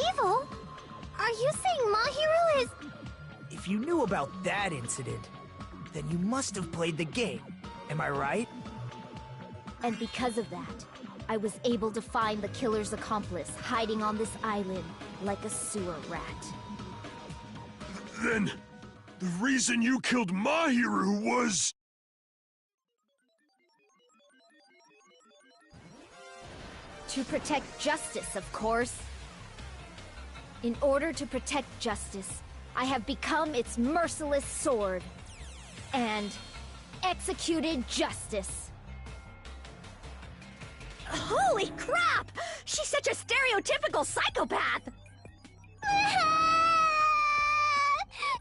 Evil? Are you saying Mahiru is... If you knew about that incident, then you must have played the game. Am I right? And because of that, I was able to find the killer's accomplice hiding on this island like a sewer rat. Then, the reason you killed Mahiru was... To protect justice, of course. In order to protect justice, I have become its merciless sword. And executed justice. Holy crap! She's such a stereotypical psychopath!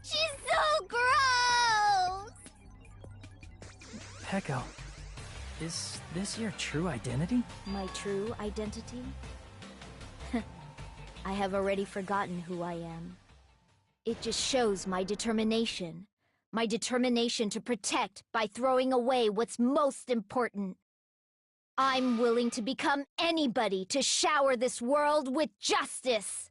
She's so gross! Peko, is this your true identity? My true identity? I have already forgotten who I am. It just shows my determination. My determination to protect by throwing away what's most important. I'm willing to become anybody to shower this world with justice.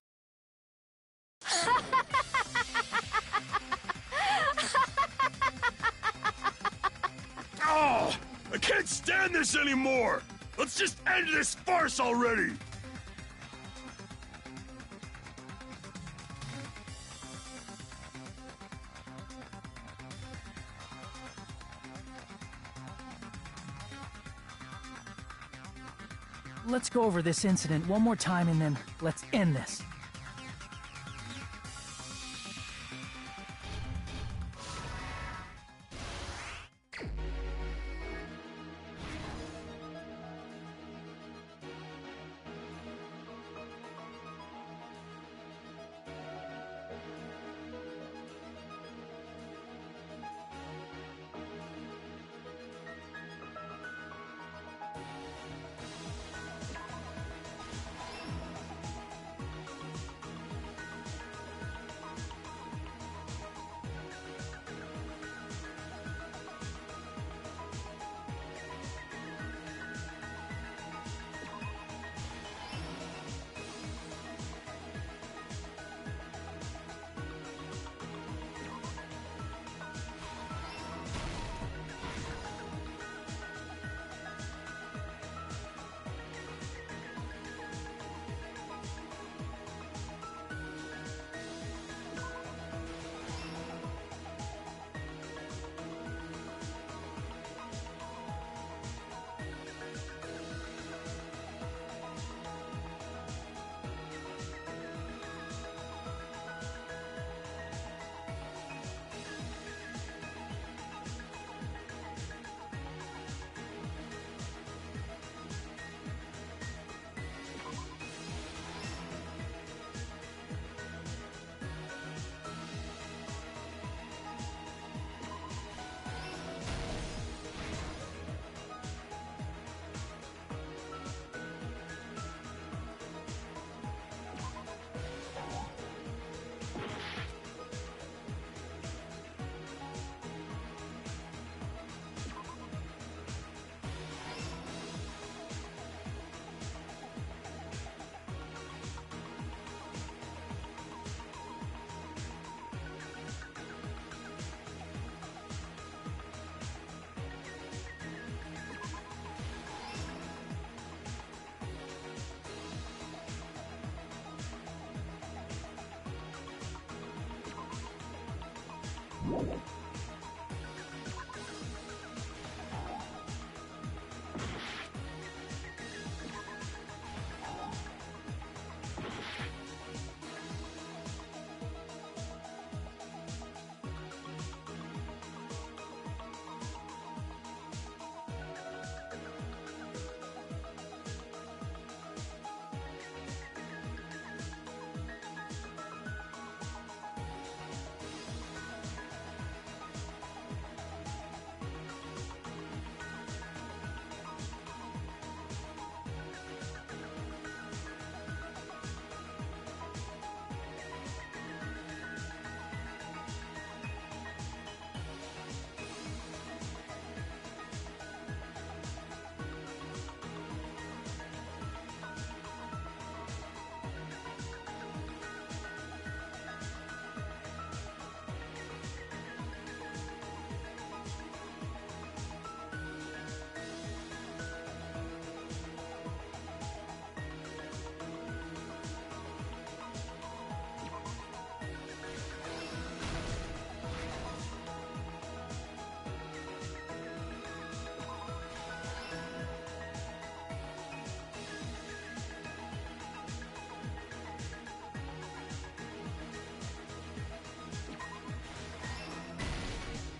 Oh, I can't stand this anymore! Let's just end this farce already! Let's go over this incident one more time and then let's end this.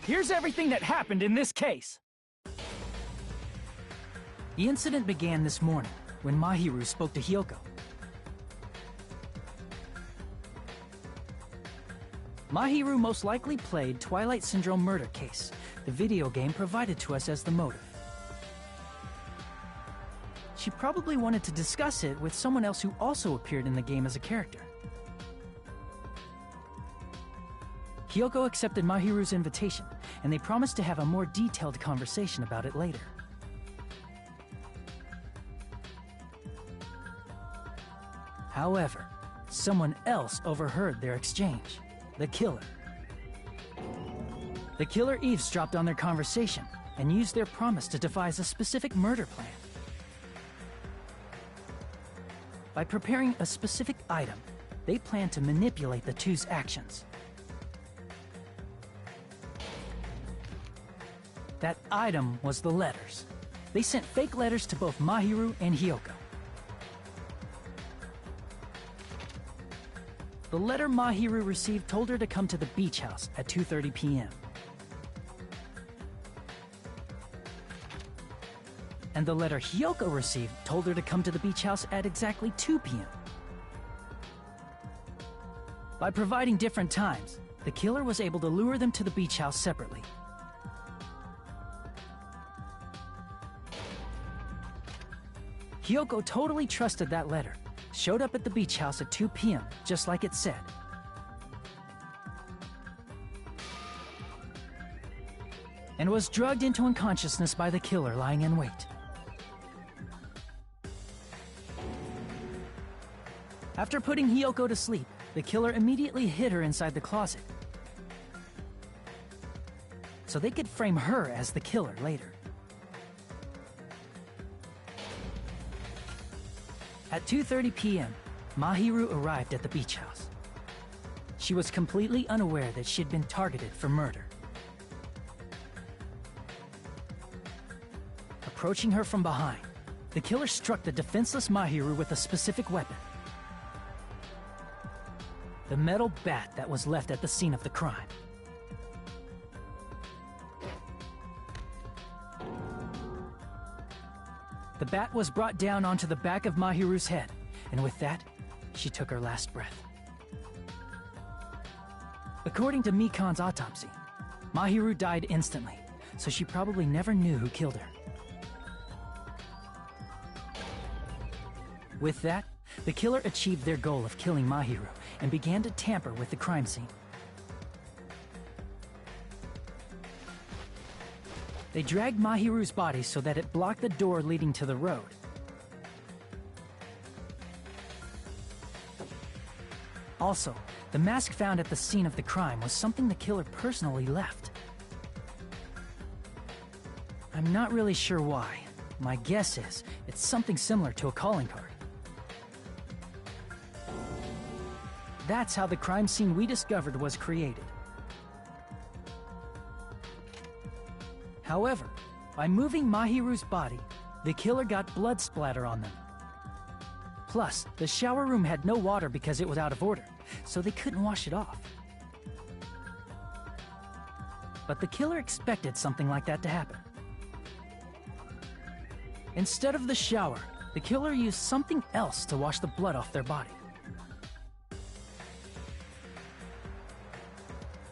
Here's everything that happened in this case. The incident began this morning when Mahiru spoke to Hyoko. Mahiru most likely played Twilight Syndrome Murder Case, the video game provided to us as the motive. She probably wanted to discuss it with someone else who also appeared in the game as a character. Hyoko accepted Mahiru's invitation, and they promised to have a more detailed conversation about it later. However, someone else overheard their exchange. The killer. The killer eavesdropped on their conversation and used their promise to devise a specific murder plan. By preparing a specific item, they planned to manipulate the two's actions. That item was the letters. They sent fake letters to both Mahiru and Hyoko. The letter Mahiru received told her to come to the beach house at 2:30 p.m. And the letter Hyoko received told her to come to the beach house at exactly 2 p.m. By providing different times, the killer was able to lure them to the beach house separately. Hyoko totally trusted that letter, showed up at the beach house at 2 p.m., just like it said. And was drugged into unconsciousness by the killer lying in wait. After putting Hyoko to sleep, the killer immediately hid her inside the closet, so they could frame her as the killer later. At 2:30 p.m., Mahiru arrived at the beach house. She was completely unaware that she'd been targeted for murder. Approaching her from behind, the killer struck the defenseless Mahiru with a specific weapon. The metal bat that was left at the scene of the crime. The bat was brought down onto the back of Mahiru's head, and with that, she took her last breath. According to Mikan's autopsy, Mahiru died instantly, so she probably never knew who killed her. With that, the killer achieved their goal of killing Mahiru and began to tamper with the crime scene. They dragged Mahiru's body so that it blocked the door leading to the road. Also, the mask found at the scene of the crime was something the killer personally left. I'm not really sure why. My guess is it's something similar to a calling card. That's how the crime scene we discovered was created. However, by moving Mahiru's body, the killer got blood splatter on them. Plus, the shower room had no water because it was out of order, so they couldn't wash it off. But the killer expected something like that to happen. Instead of the shower, the killer used something else to wash the blood off their body.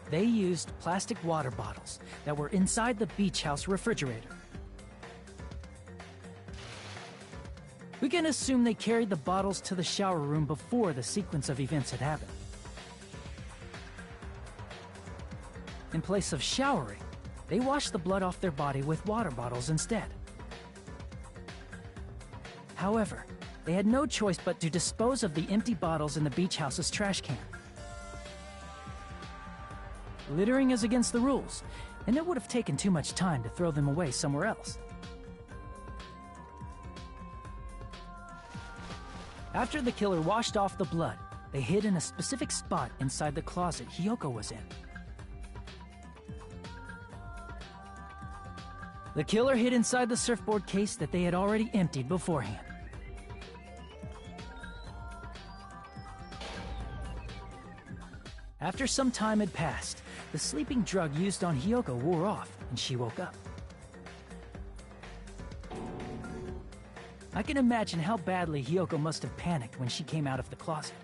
They used plastic water bottles that were inside the beach house refrigerator. We can assume they carried the bottles to the shower room before the sequence of events had happened. In place of showering, they washed the blood off their body with water bottles instead. However, they had no choice but to dispose of the empty bottles in the beach house's trash can. Littering is against the rules, and it would have taken too much time to throw them away somewhere else. After the killer washed off the blood, they hid in a specific spot inside the closet Hiyoko was in. The killer hid inside the surfboard case that they had already emptied beforehand. After some time had passed, the sleeping drug used on Hiyoko wore off, and she woke up. I can imagine how badly Hiyoko must have panicked when she came out of the closet.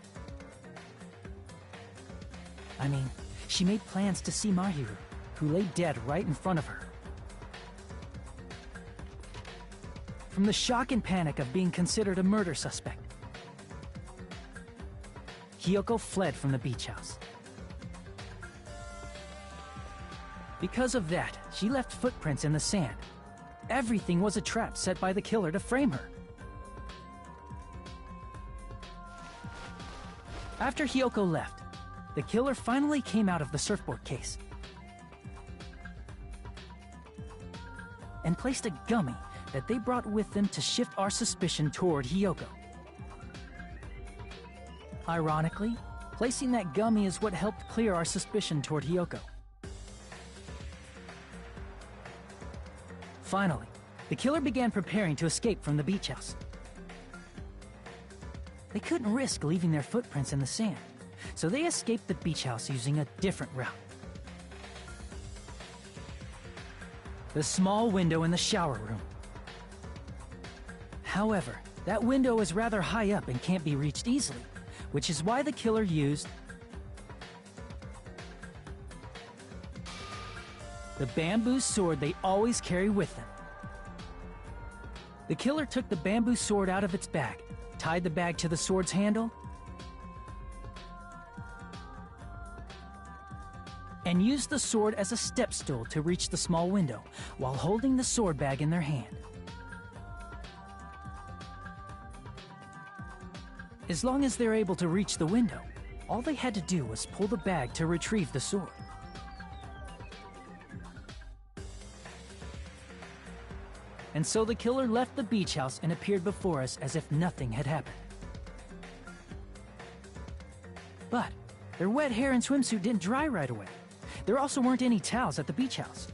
I mean, she made plans to see Mahiru, who lay dead right in front of her. From the shock and panic of being considered a murder suspect, Hiyoko fled from the beach house. Because of that, she left footprints in the sand. Everything was a trap set by the killer to frame her. After Hiyoko left, the killer finally came out of the surfboard case and placed a gummy that they brought with them to shift our suspicion toward Hiyoko. Ironically, placing that gummy is what helped clear our suspicion toward Hiyoko. Finally, the killer began preparing to escape from the beach house. They couldn't risk leaving their footprints in the sand, so they escaped the beach house using a different route. The small window in the shower room. However, that window is rather high up and can't be reached easily, which is why the killer used the bamboo sword they always carry with them. The killer took the bamboo sword out of its bag, tied the bag to the sword's handle, and used the sword as a step stool to reach the small window while holding the sword bag in their hand. As long as they're able to reach the window, all they had to do was pull the bag to retrieve the sword. And so the killer left the beach house and appeared before us as if nothing had happened. But their wet hair and swimsuit didn't dry right away. There also weren't any towels at the beach house.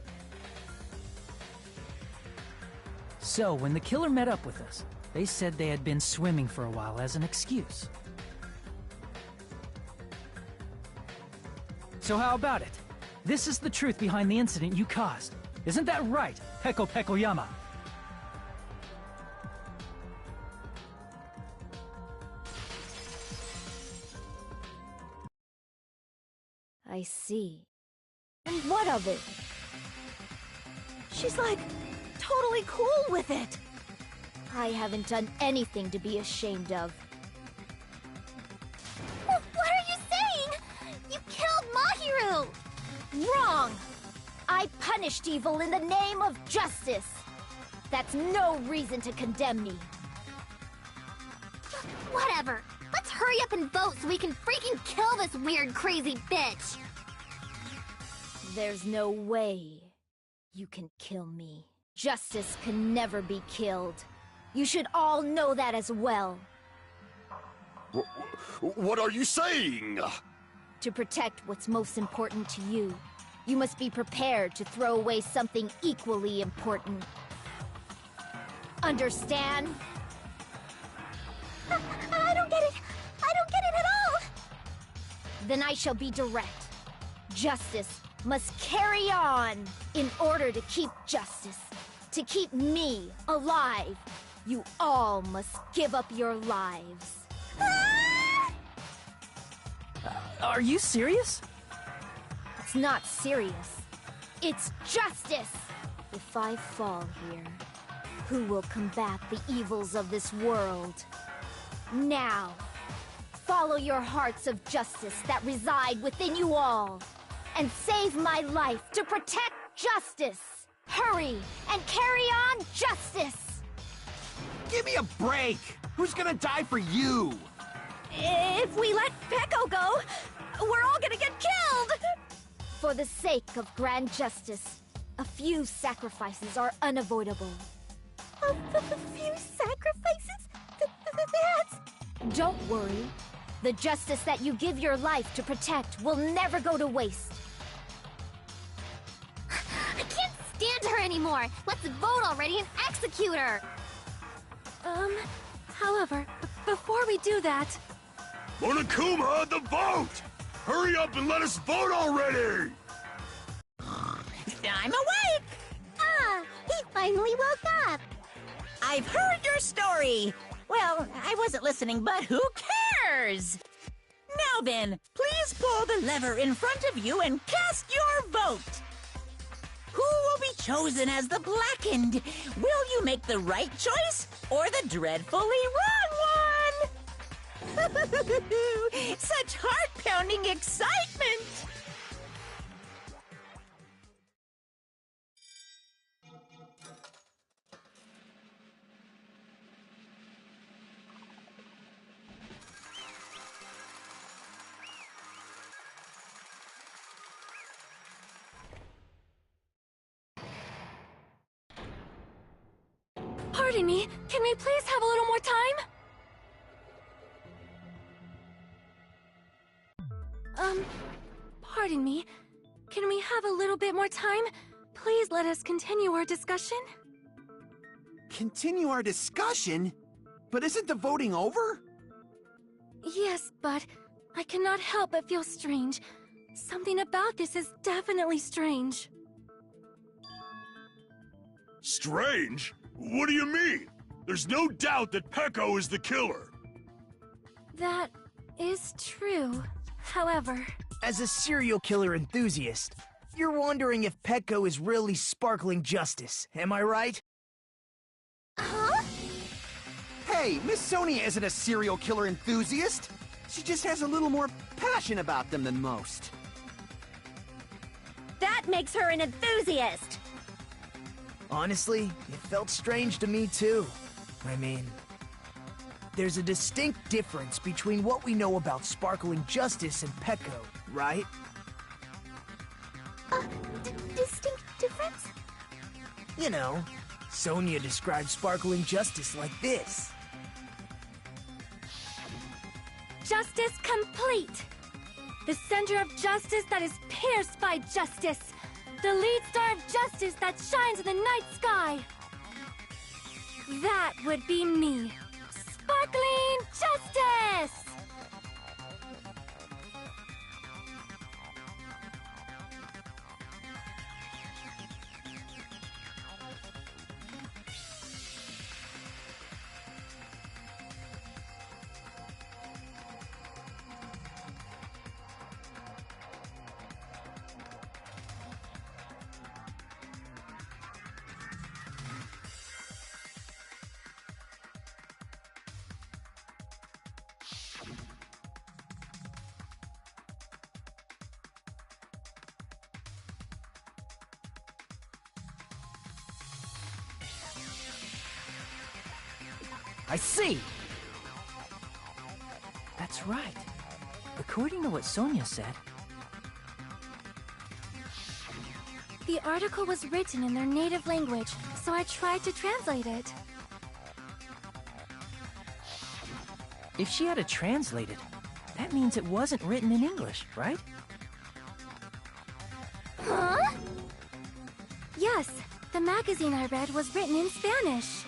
So when the killer met up with us, they said they had been swimming for a while as an excuse. So how about it? This is the truth behind the incident you caused. Isn't that right, Peko Pekoyama? I see. And what of it? She's like, totally cool with it. I haven't done anything to be ashamed of. What are you saying? You killed Mahiru! Wrong! I punished evil in the name of justice. That's no reason to condemn me. Whatever. Let's hurry up and vote so we can freaking kill this weird, crazy bitch! There's no way you can kill me. Justice can never be killed. You should all know that as well. What are you saying? To protect what's most important to you, you must be prepared to throw away something equally important. Understand? I don't get it. I don't get it at all. Then I shall be direct. Justice must carry on. In order to keep justice, to keep me alive, you all must give up your lives. Are you serious? It's not serious. It's justice! If I fall here, who will combat the evils of this world? Now, follow your hearts of justice that reside within you all, and save my life to protect justice! Hurry and carry on justice! Give me a break! Who's gonna die for you? If we let Pecco go, we're all gonna get killed! For the sake of grand justice, a few sacrifices are unavoidable. A few sacrifices? That's... Don't worry. The justice that you give your life to protect will never go to waste. I can't stand her anymore! Let's vote already and execute her! However, before we do that... Monokuma, the vote! Hurry up and let us vote already! I'm awake! Ah! He finally woke up! I've heard your story! Well, I wasn't listening, but who cares? Now then, please pull the lever in front of you and cast your vote! Who will be chosen as the Blackened? Will you make the right choice or the dreadfully wrong one? Such heart-pounding excitement! Pardon me, can we please have a little more time? Pardon me. Can we have a little bit more time? Please let us continue our discussion. Continue our discussion? But isn't the voting over? Yes, but I cannot help but feel strange. Something about this is definitely strange. Strange? What do you mean? There's no doubt that Pecco is the killer. That is true. However... As a serial killer enthusiast, you're wondering if Pecco is really sparkling justice, am I right? Huh? Hey, Miss Sonia isn't a serial killer enthusiast. She just has a little more passion about them than most. That makes her an enthusiast! Honestly, it felt strange to me too. I mean, there's a distinct difference between what we know about sparkling justice and Pecco, right? Distinct difference? You know, Sonia describes sparkling justice like this. Justice complete! The center of justice that is pierced by justice! The lead star of justice that shines in the night sky! That would be me! Sparkling justice! I see! That's right. According to what Sonia said, The article was written in their native language, so I tried to translate it. if she had it translated, that means it wasn't written in English, right? Huh? Yes, the magazine I read was written in Spanish.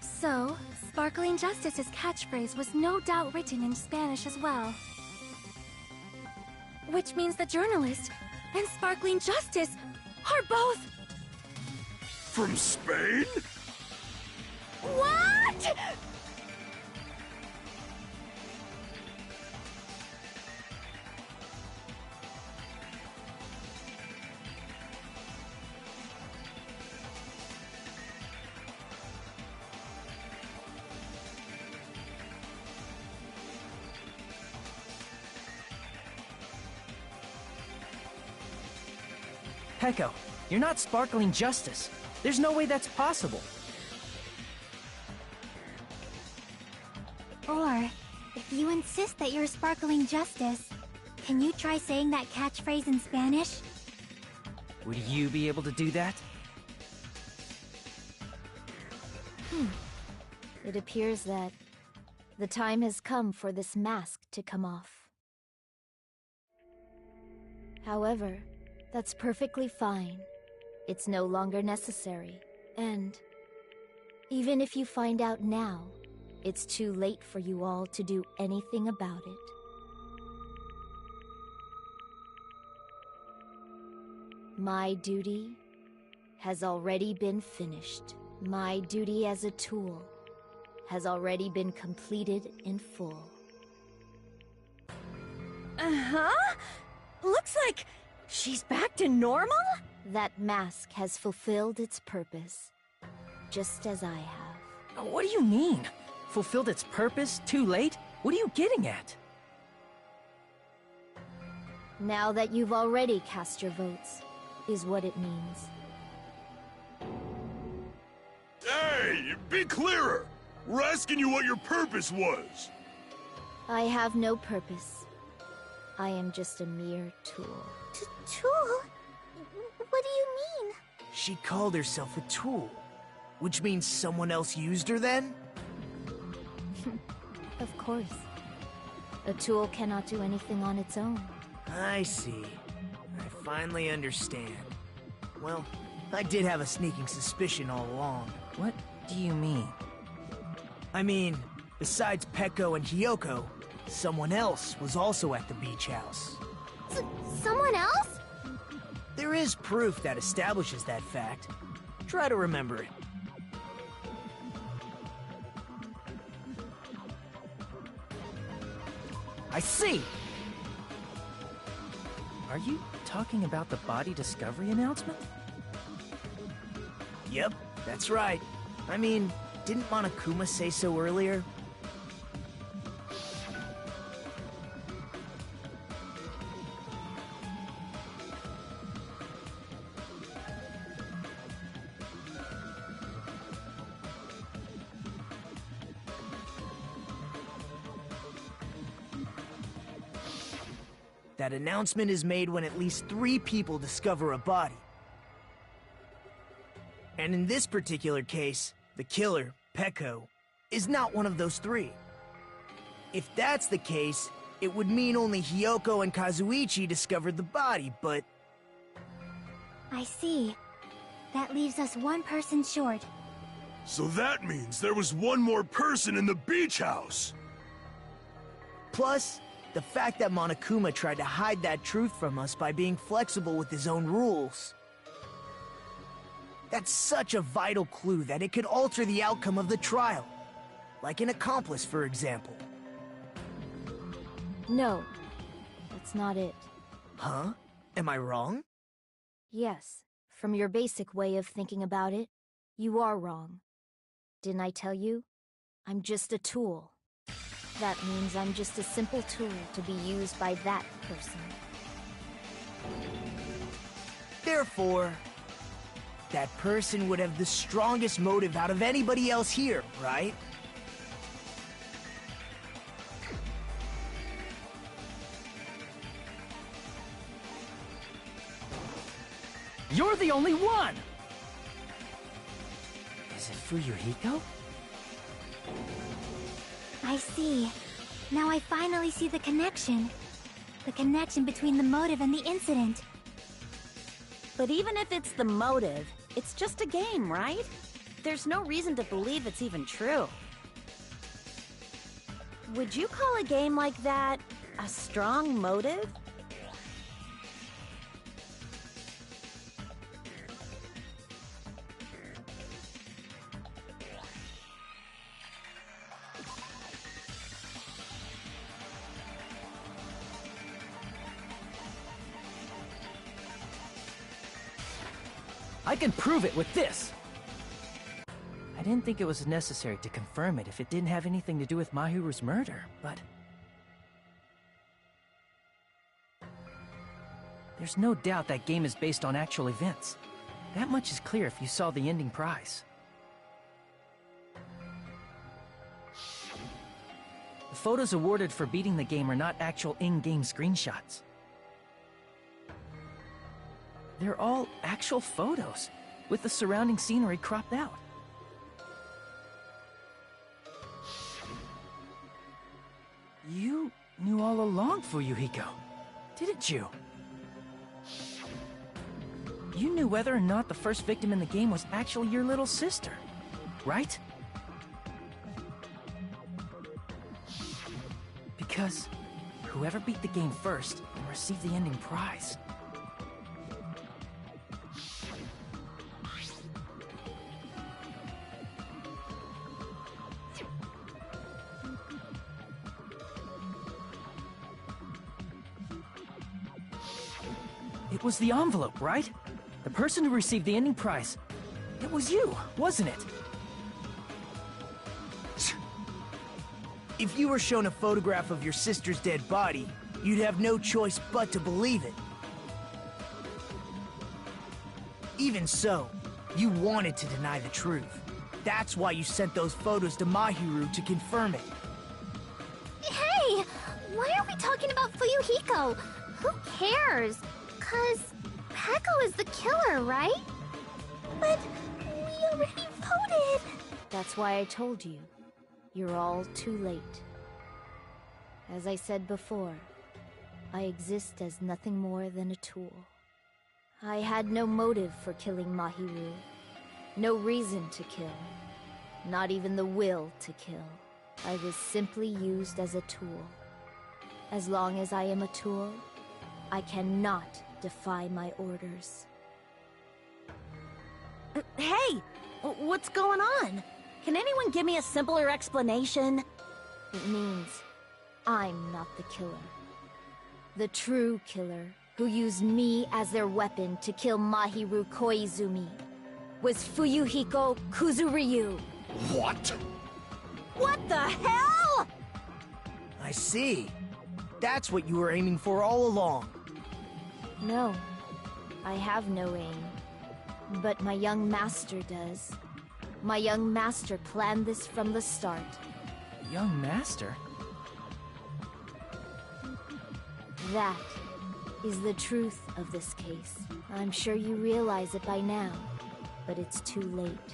So, Sparkling Justice's catchphrase was no doubt written in Spanish as well. Which means the journalist and Sparkling Justice are both... From Spain? What?! Peko, you're not Sparkling Justice. There's no way that's possible. Or, if you insist that you're Sparkling Justice, can you try saying that catchphrase in Spanish? Would you be able to do that? It appears that the time has come for this mask to come off. However, that's perfectly fine. It's no longer necessary. And even if you find out now, it's too late for you all to do anything about it. My duty has already been finished. My duty as a tool has already been completed in full. Uh-huh? Looks like she's back to normal? That mask has fulfilled its purpose, just as I have. What do you mean? Fulfilled its purpose? Too late? What are you getting at? Now that you've already cast your votes, is what it means. Hey, be clearer! We're asking you what your purpose was! I have no purpose. I am just a mere tool. Tool? What do you mean? She called herself a tool, which means someone else used her then? Of course. A tool cannot do anything on its own. I see. I finally understand. Well, I did have a sneaking suspicion all along. What do you mean? I mean, besides Peko and Hiyoko, someone else was also at the beach house. Someone else? There is proof that establishes that fact. Try to remember it. I see! Are you talking about the body discovery announcement? Yep, that's right. I mean, didn't Monokuma say so earlier? That announcement is made when at least 3 people discover a body. And in this particular case, the killer, Peko, is not one of those 3. If that's the case, it would mean only Hiyoko and Kazuichi discovered the body, but... I see. That leaves us one person short. So that means there was one more person in the beach house! Plus, the fact that Monokuma tried to hide that truth from us by being flexible with his own rules. That's such a vital clue that it could alter the outcome of the trial. Like an accomplice, for example. No, that's not it. Huh? Am I wrong? Yes, from your basic way of thinking about it, you are wrong. Didn't I tell you? I'm just a tool. That means I'm just a simple tool to be used by that person. Therefore, that person would have the strongest motive out of anybody else here, right? You're the only one! Is it Fuyuhiko? I see. Now I finally see the connection. The connection between the motive and the incident. But even if it's the motive, it's just a game, right? There's no reason to believe it's even true. Would you call a game like that a strong motive? I can prove it with this! I didn't think it was necessary to confirm it if it didn't have anything to do with Mahiru's murder, but... There's no doubt that game is based on actual events. That much is clear if you saw the ending prize. The photos awarded for beating the game are not actual in-game screenshots. They're all actual photos, with the surrounding scenery cropped out. You knew all along, Fuyuhiko, didn't you? You knew whether or not the first victim in the game was actually your little sister, right? Because whoever beat the game first and received the ending prize. It was the envelope, right? The person who received the ending prize. It was you, wasn't it? If you were shown a photograph of your sister's dead body, you'd have no choice but to believe it. Even so, you wanted to deny the truth. That's why you sent those photos to Mahiru to confirm it. Hey! Why are we talking about Fuyuhiko? Who cares? 'Cause Peko is the killer, right? But we already voted! That's why I told you. You're all too late. As I said before, I exist as nothing more than a tool. I had no motive for killing Mahiru. No reason to kill. Not even the will to kill. I was simply used as a tool. As long as I am a tool, I cannot defy my orders. Hey! What's going on? Can anyone give me a simpler explanation? It means I'm not the killer. The true killer, who used me as their weapon to kill Mahiru Koizumi, was Fuyuhiko Kuzuryu. What? What the hell?! I see. That's what you were aiming for all along. No, I have no aim. But my young master does. My young master planned this from the start. Young master? That is the truth of this case. I'm sure you realize it by now, but it's too late.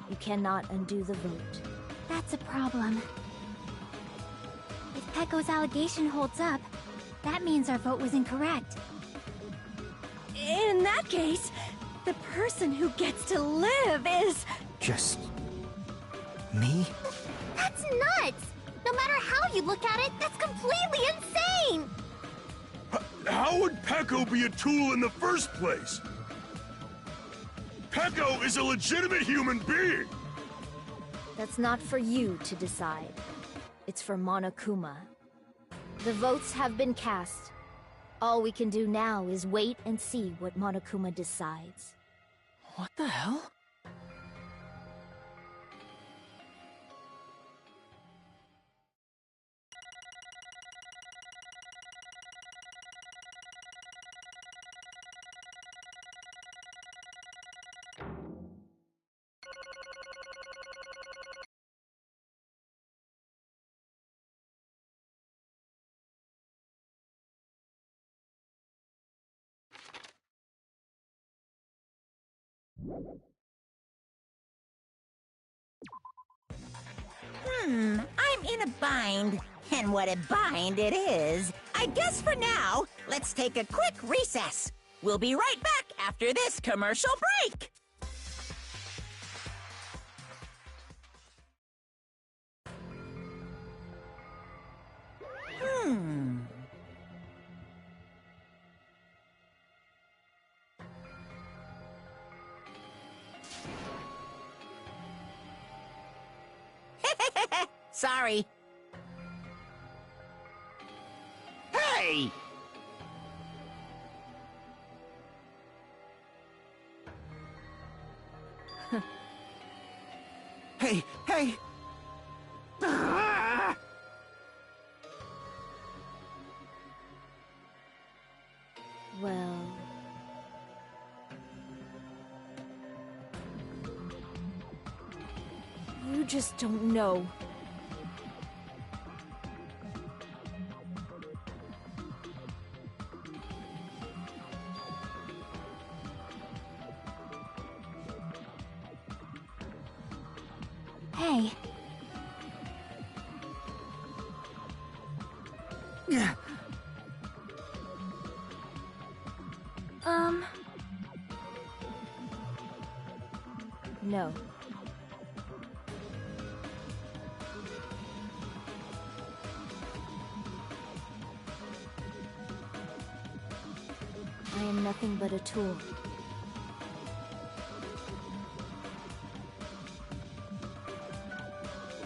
You cannot undo the vote. That's a problem. If Peko's allegation holds up, that means our vote was incorrect. In that case, the person who gets to live is... Just... me? That's nuts! No matter how you look at it, that's completely insane! How would Peko be a tool in the first place? Peko is a legitimate human being! That's not for you to decide. It's for Monokuma. The votes have been cast. All we can do now is wait and see what Monokuma decides. What the hell? I'm in a bind. And what a bind it is. I guess for now, let's take a quick recess. We'll be right back after this commercial break. Sorry. Hey! Hey, hey! Ah! Well... You just don't know. Hey, No. I am nothing but a tool.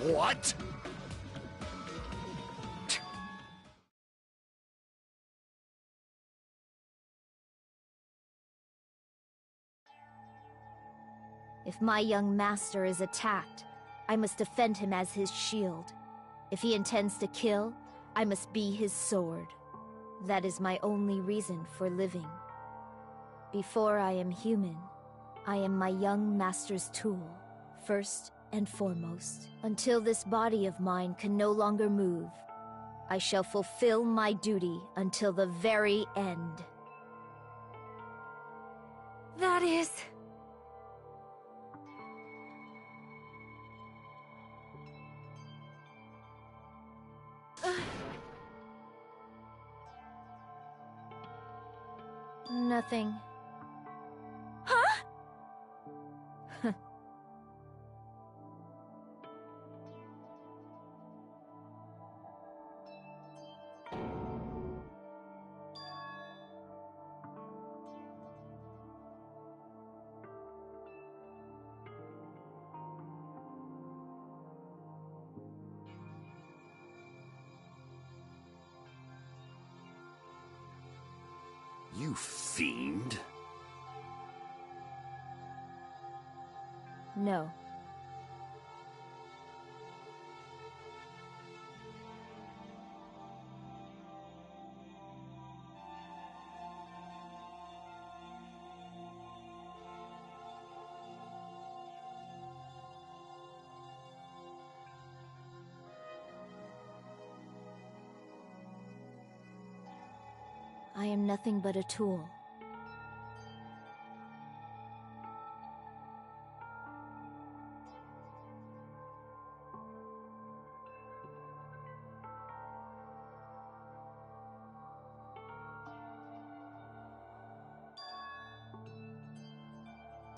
What? If my young master is attacked, I must defend him as his shield. If he intends to kill, I must be his sword. That is my only reason for living. Before I am human, I am my young master's tool, first and foremost. Until this body of mine can no longer move, I shall fulfill my duty until the very end. That is... Nothing. Huh? You fiend. No. I am nothing but a tool.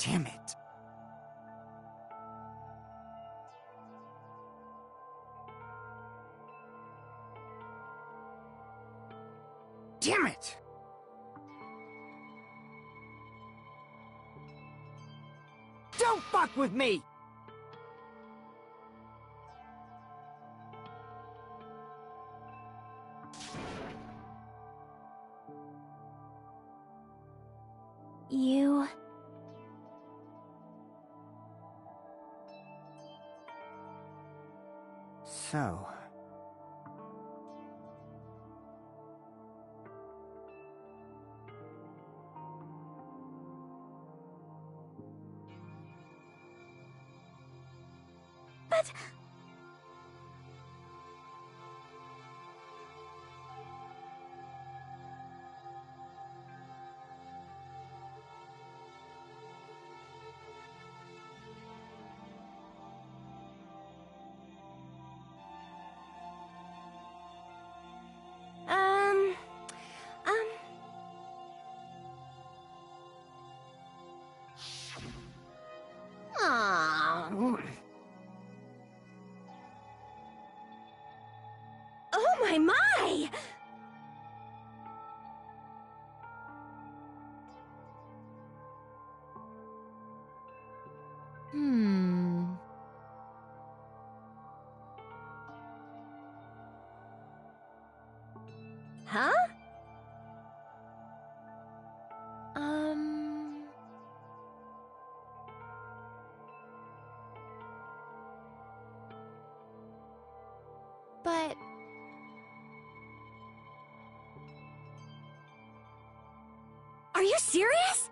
Damn it. Damn it! Don't fuck with me! you... So... But... My! Huh? But... Are you serious?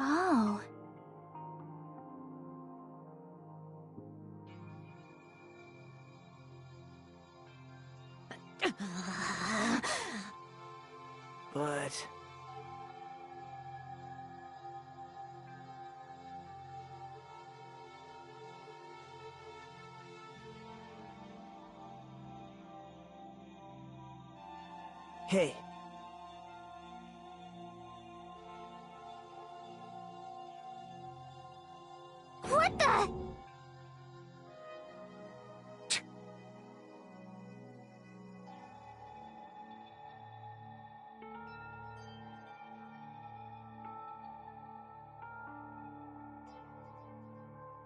Oh... But... Hey. What the?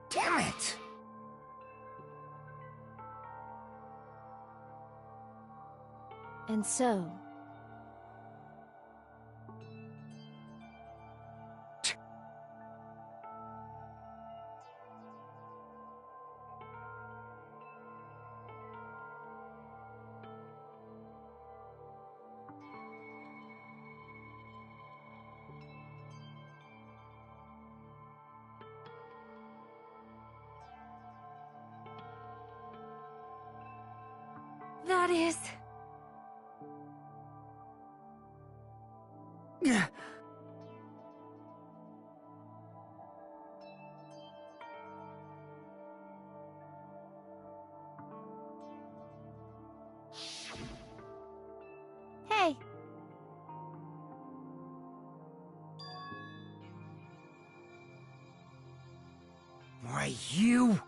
Damn it! And so... That is... Hey, Why, you...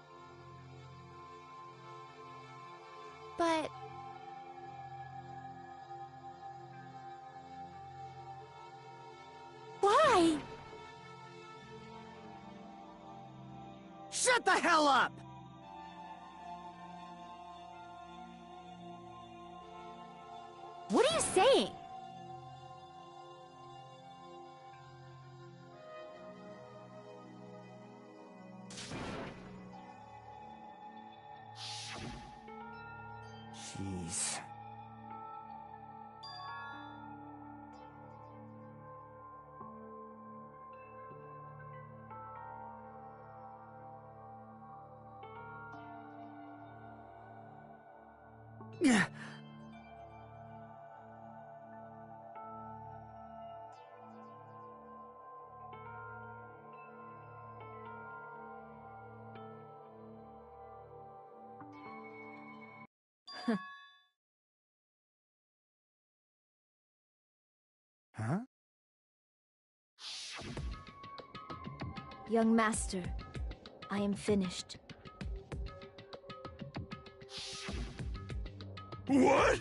but... Why? Shut the hell up! What are you saying? Jeez. Yeah. Huh? Young master, I am finished. What?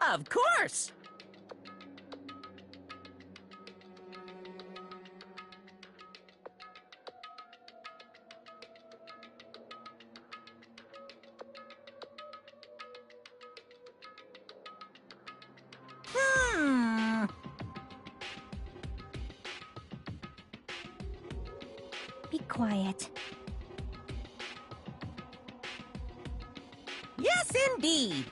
Of course! Be quiet. Yes, indeed!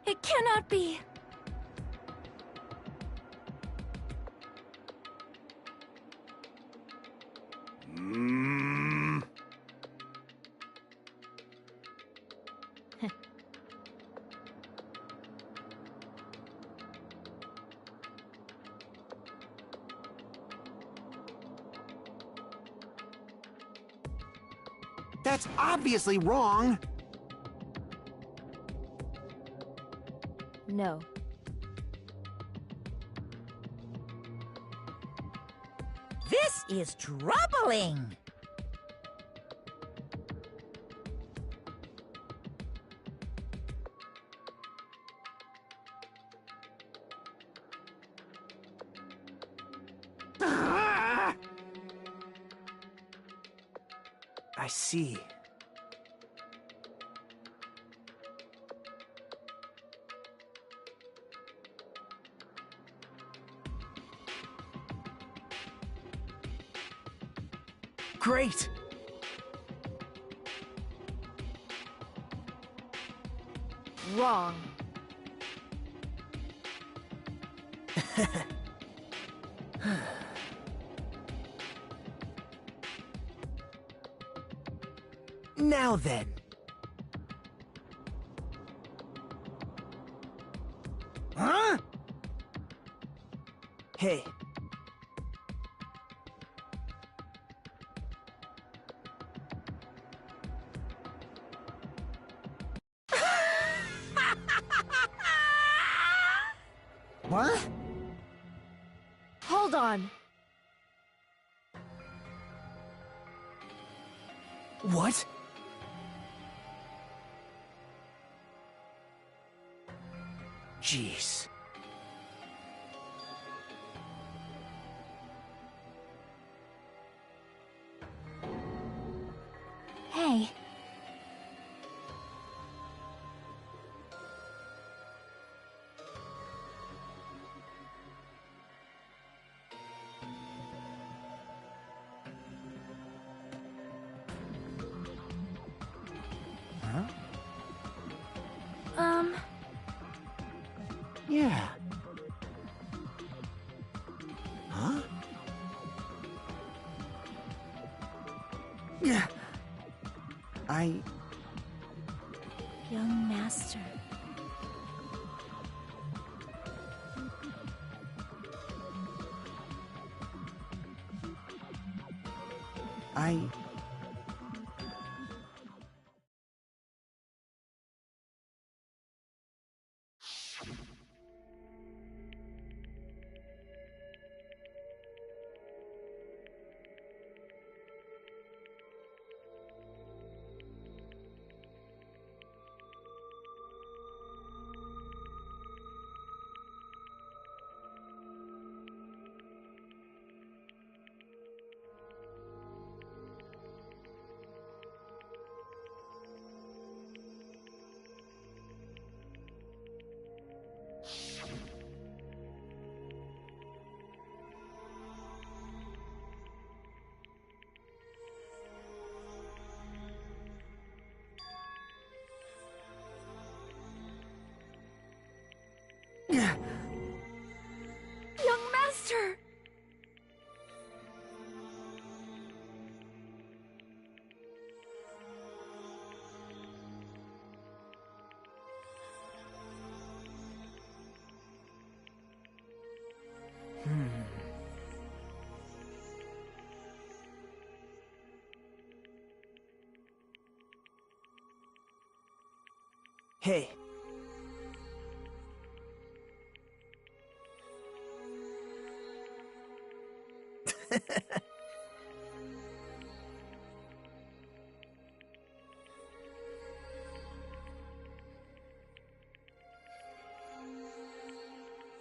It cannot be! That's obviously wrong! No. This is troubling! I see. Great! Wrong. Now then. Huh? Hey. What? Hold on. What? Jeez. Hey. Yeah. Huh? Yeah. Young master. Young master! Hey.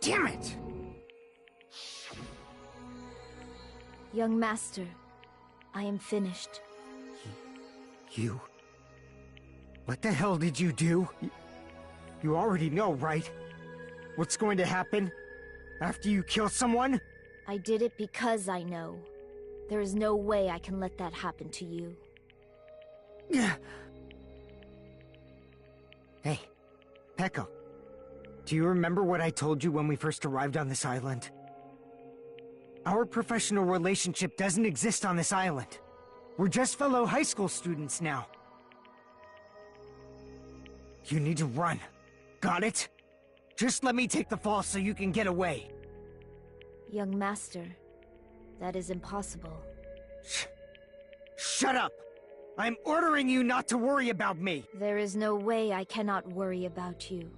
Damn it! Young master, I am finished. You... What the hell did you do? You already know, right? What's going to happen? After you kill someone? I did it because I know. There is no way I can let that happen to you. Hey, Peko. Do you remember what I told you when we first arrived on this island? Our professional relationship doesn't exist on this island. We're just fellow high school students now. You need to run. Got it? Just let me take the fall so you can get away. Young master, that is impossible. Shut up! I'm ordering you not to worry about me! There is no way I cannot worry about you.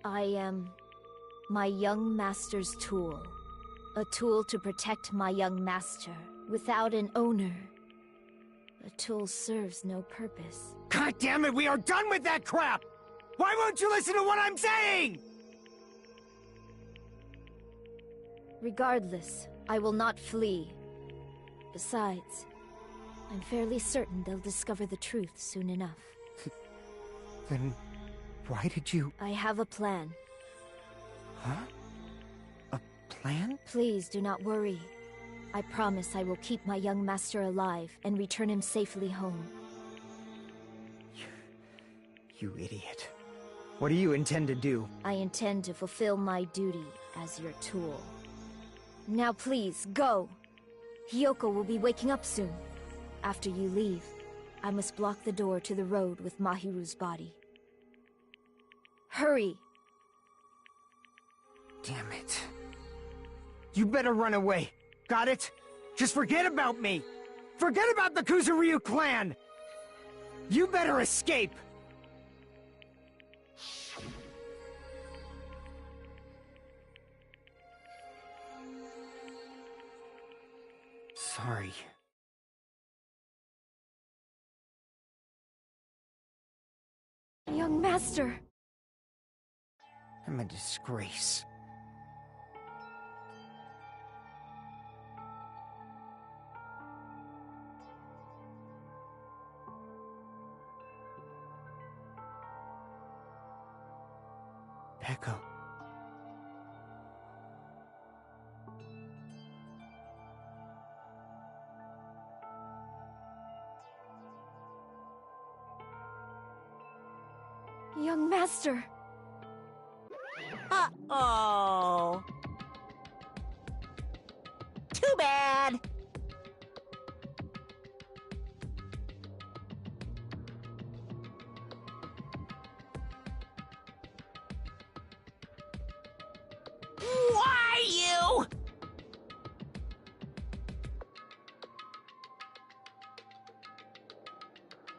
I am my young master's tool. A tool to protect my young master. Without an owner, a tool serves no purpose. God damn it, we are done with that crap! Why won't you listen to what I'm saying?! Regardless, I will not flee. Besides, I'm fairly certain they'll discover the truth soon enough. Then, why did you... I have a plan. Huh? A plan? Please do not worry. I promise I will keep my young master alive and return him safely home. You idiot. What do you intend to do? I intend to fulfill my duty as your tool. Now please, go! Hiyoko will be waking up soon. After you leave, I must block the door to the road with Mahiru's body. Hurry! Damn it. You better run away. Got it? Just forget about me! Forget about the Kuzuryu clan! You better escape! Sorry. Young master! I'm a disgrace. Peko. Young master! Uh-oh. Too bad. Why you?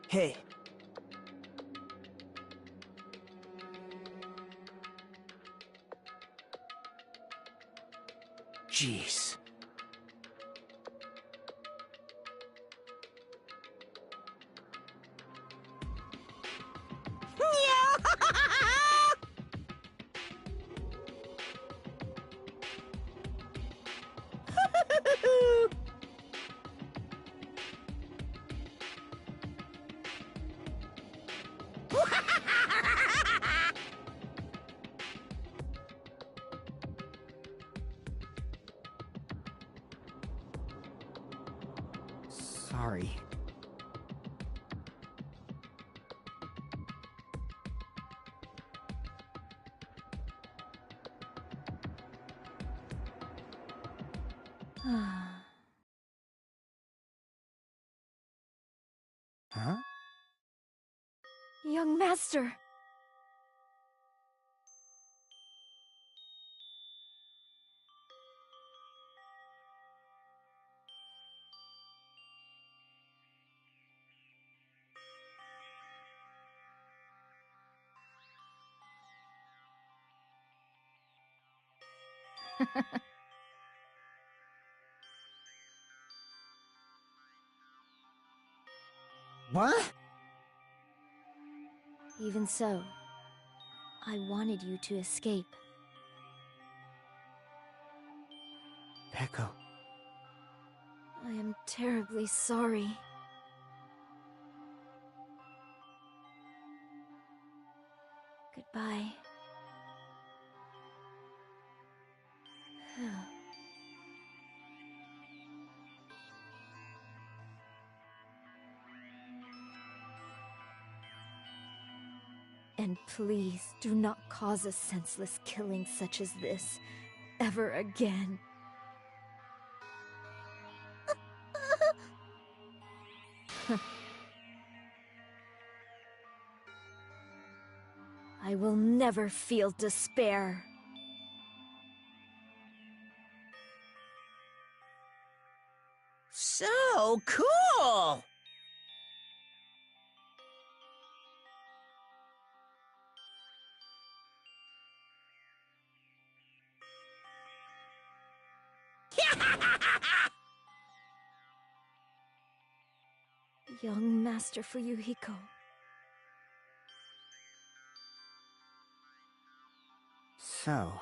Hey. Jeez. Sorry. Huh? Young master! What? Even so, I wanted you to escape. Peko. I am terribly sorry. Goodbye. And please do not cause a senseless killing such as this ever again. I will never feel despair. So cool! Young Master Fuyuhiko. So,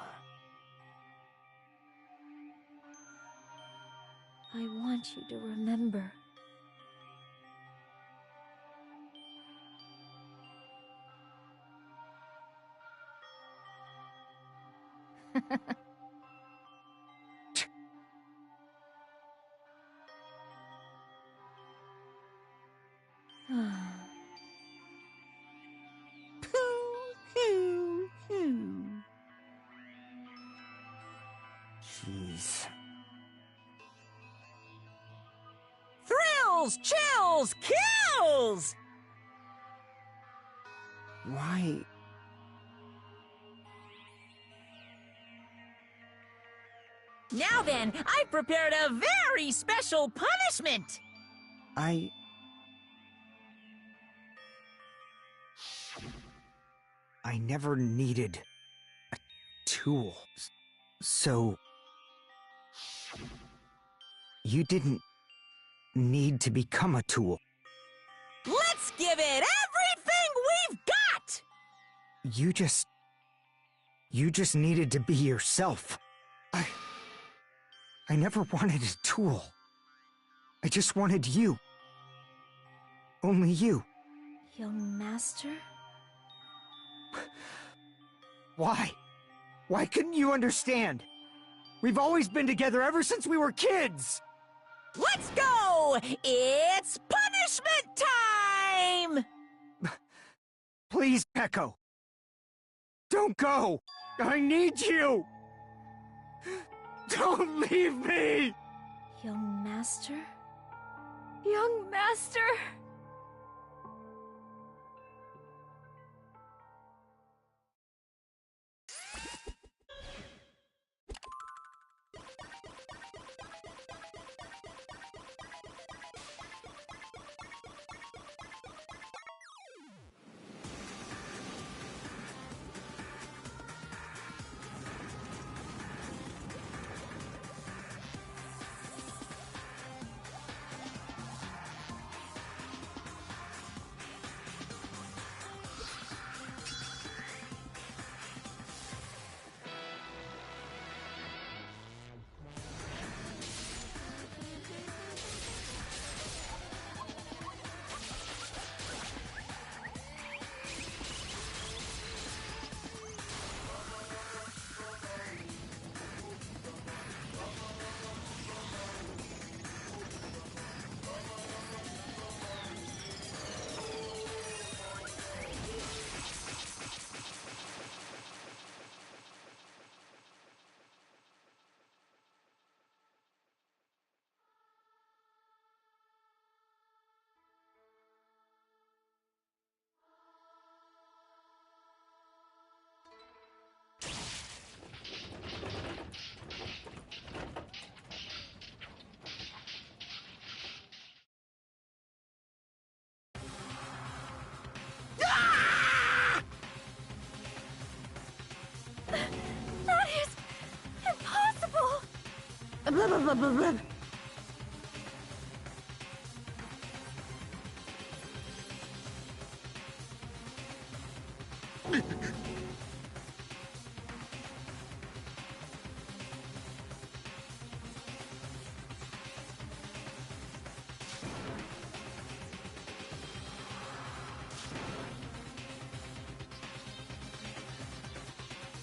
I want you to remember. jeez. Thrills, chills, kills! Why? Now then, I prepared a very special punishment! I never needed a tool. So... you didn't need to become a tool. Let's give it everything we've got! You just needed to be yourself. I never wanted a tool. I just wanted you. Only you. Young Master? Why? Why couldn't you understand? We've always been together ever since we were kids! Let's go! It's punishment time! Please, Peko. Don't go! I need you! Don't leave me! Young Master? Young Master! That is impossible! Blah, blah, blah, blah, blah.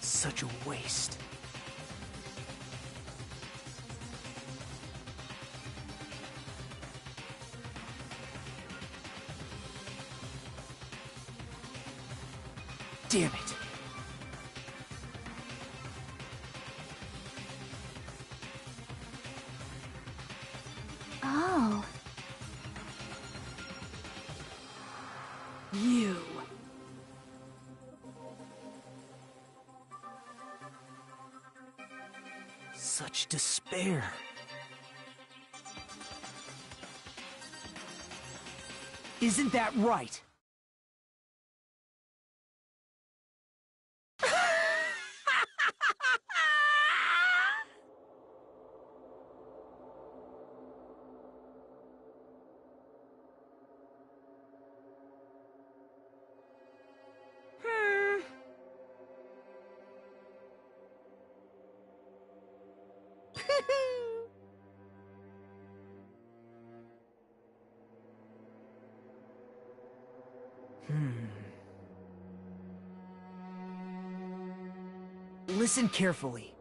Such a waste. Damn it. Oh. You. Such despair. Isn't that right? Listen carefully.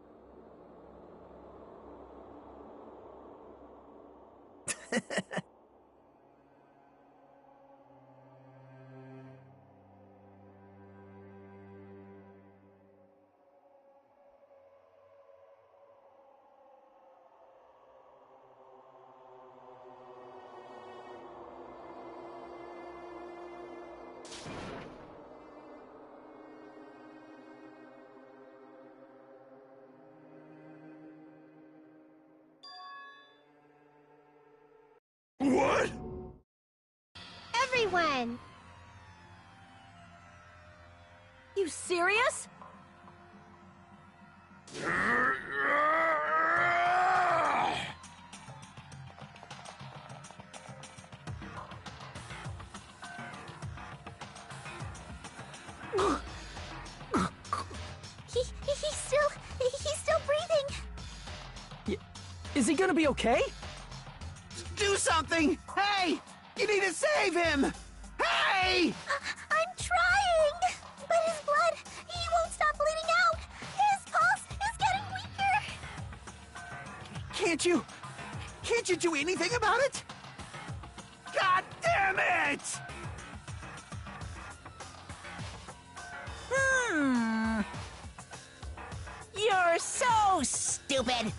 What? Everyone! You serious? He's still breathing. Is he gonna be okay? Do something! Hey! You need to save him! Hey! I'm trying! But his blood, he won't stop bleeding out! His pulse is getting weaker! Can't you do anything about it? God damn it! You're so stupid.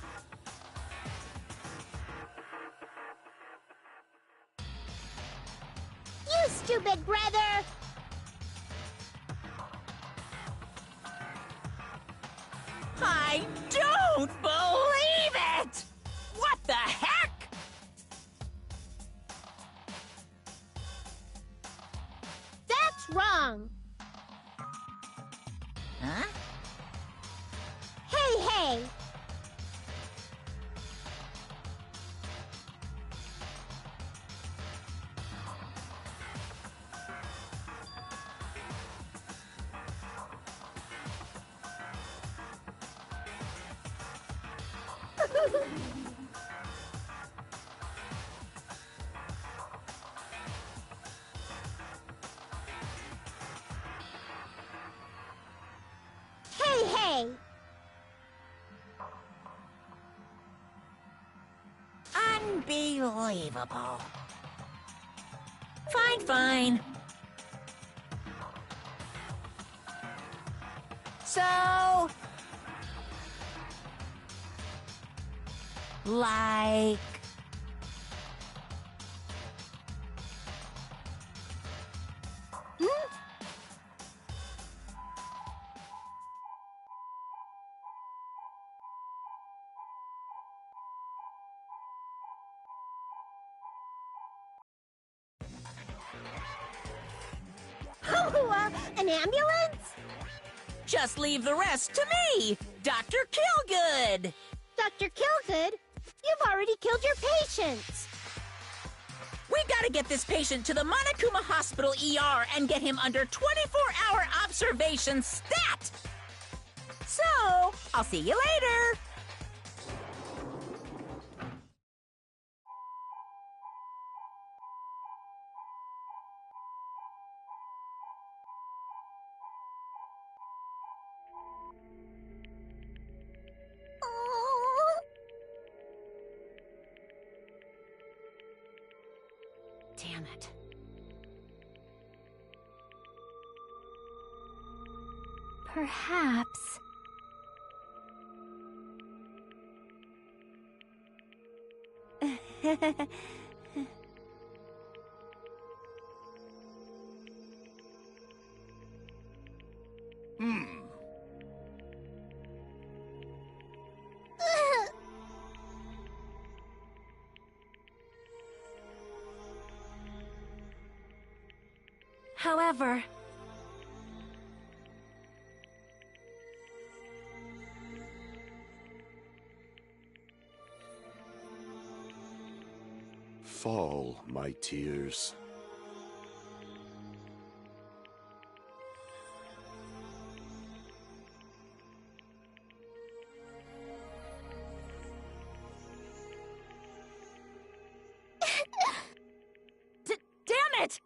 You stupid brother! I don't believe it! What the heck? That's wrong! Huh? Hey! Hey! Unbelievable. Fine. So... like... An ambulance? Just leave the rest to me, Dr. Killgood. Dr. Killgood? You've already killed your patients! We gotta get this patient to the Monokuma Hospital ER and get him under 24-hour observation stat! So, I'll see you later! Oh. Damn it. Perhaps... However... Fall, my tears. Damn it!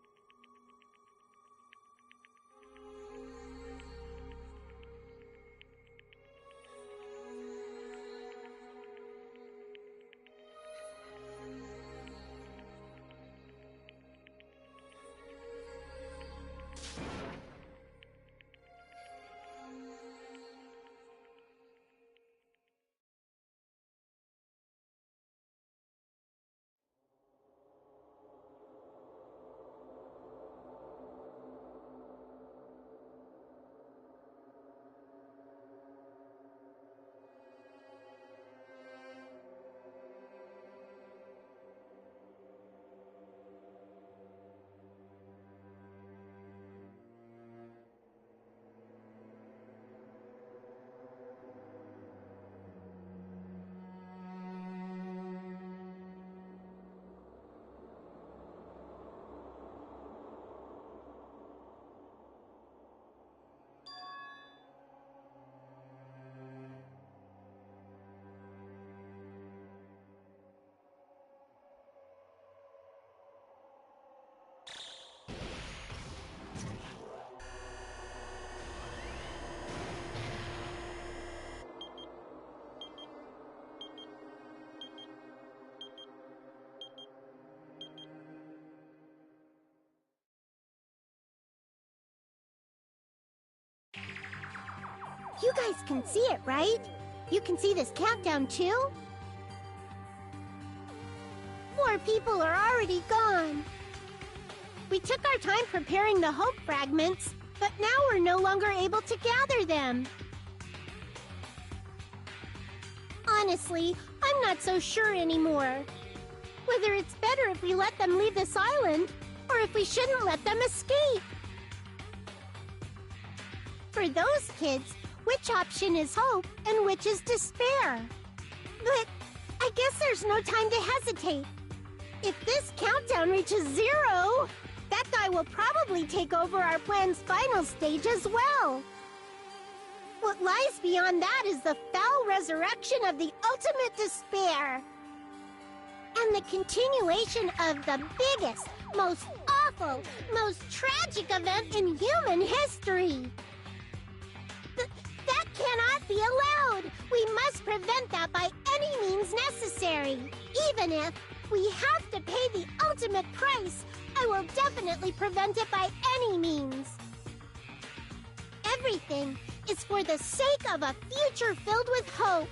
You guys can see it, right? You can see this countdown too? More people are already gone. We took our time preparing the hope fragments, but now we're no longer able to gather them. Honestly, I'm not so sure anymore. Whether it's better if we let them leave this island, or if we shouldn't let them escape. For those kids, which option is hope and which is despair? But I guess there's no time to hesitate. If this countdown reaches 0, that guy will probably take over our plan's final stage as well. What lies beyond that is the foul resurrection of the ultimate despair. And the continuation of the biggest, most awful, most tragic event in human history. That cannot be allowed! We must prevent that by any means necessary. Even if we have to pay the ultimate price, I will definitely prevent it by any means. Everything is for the sake of a future filled with hope.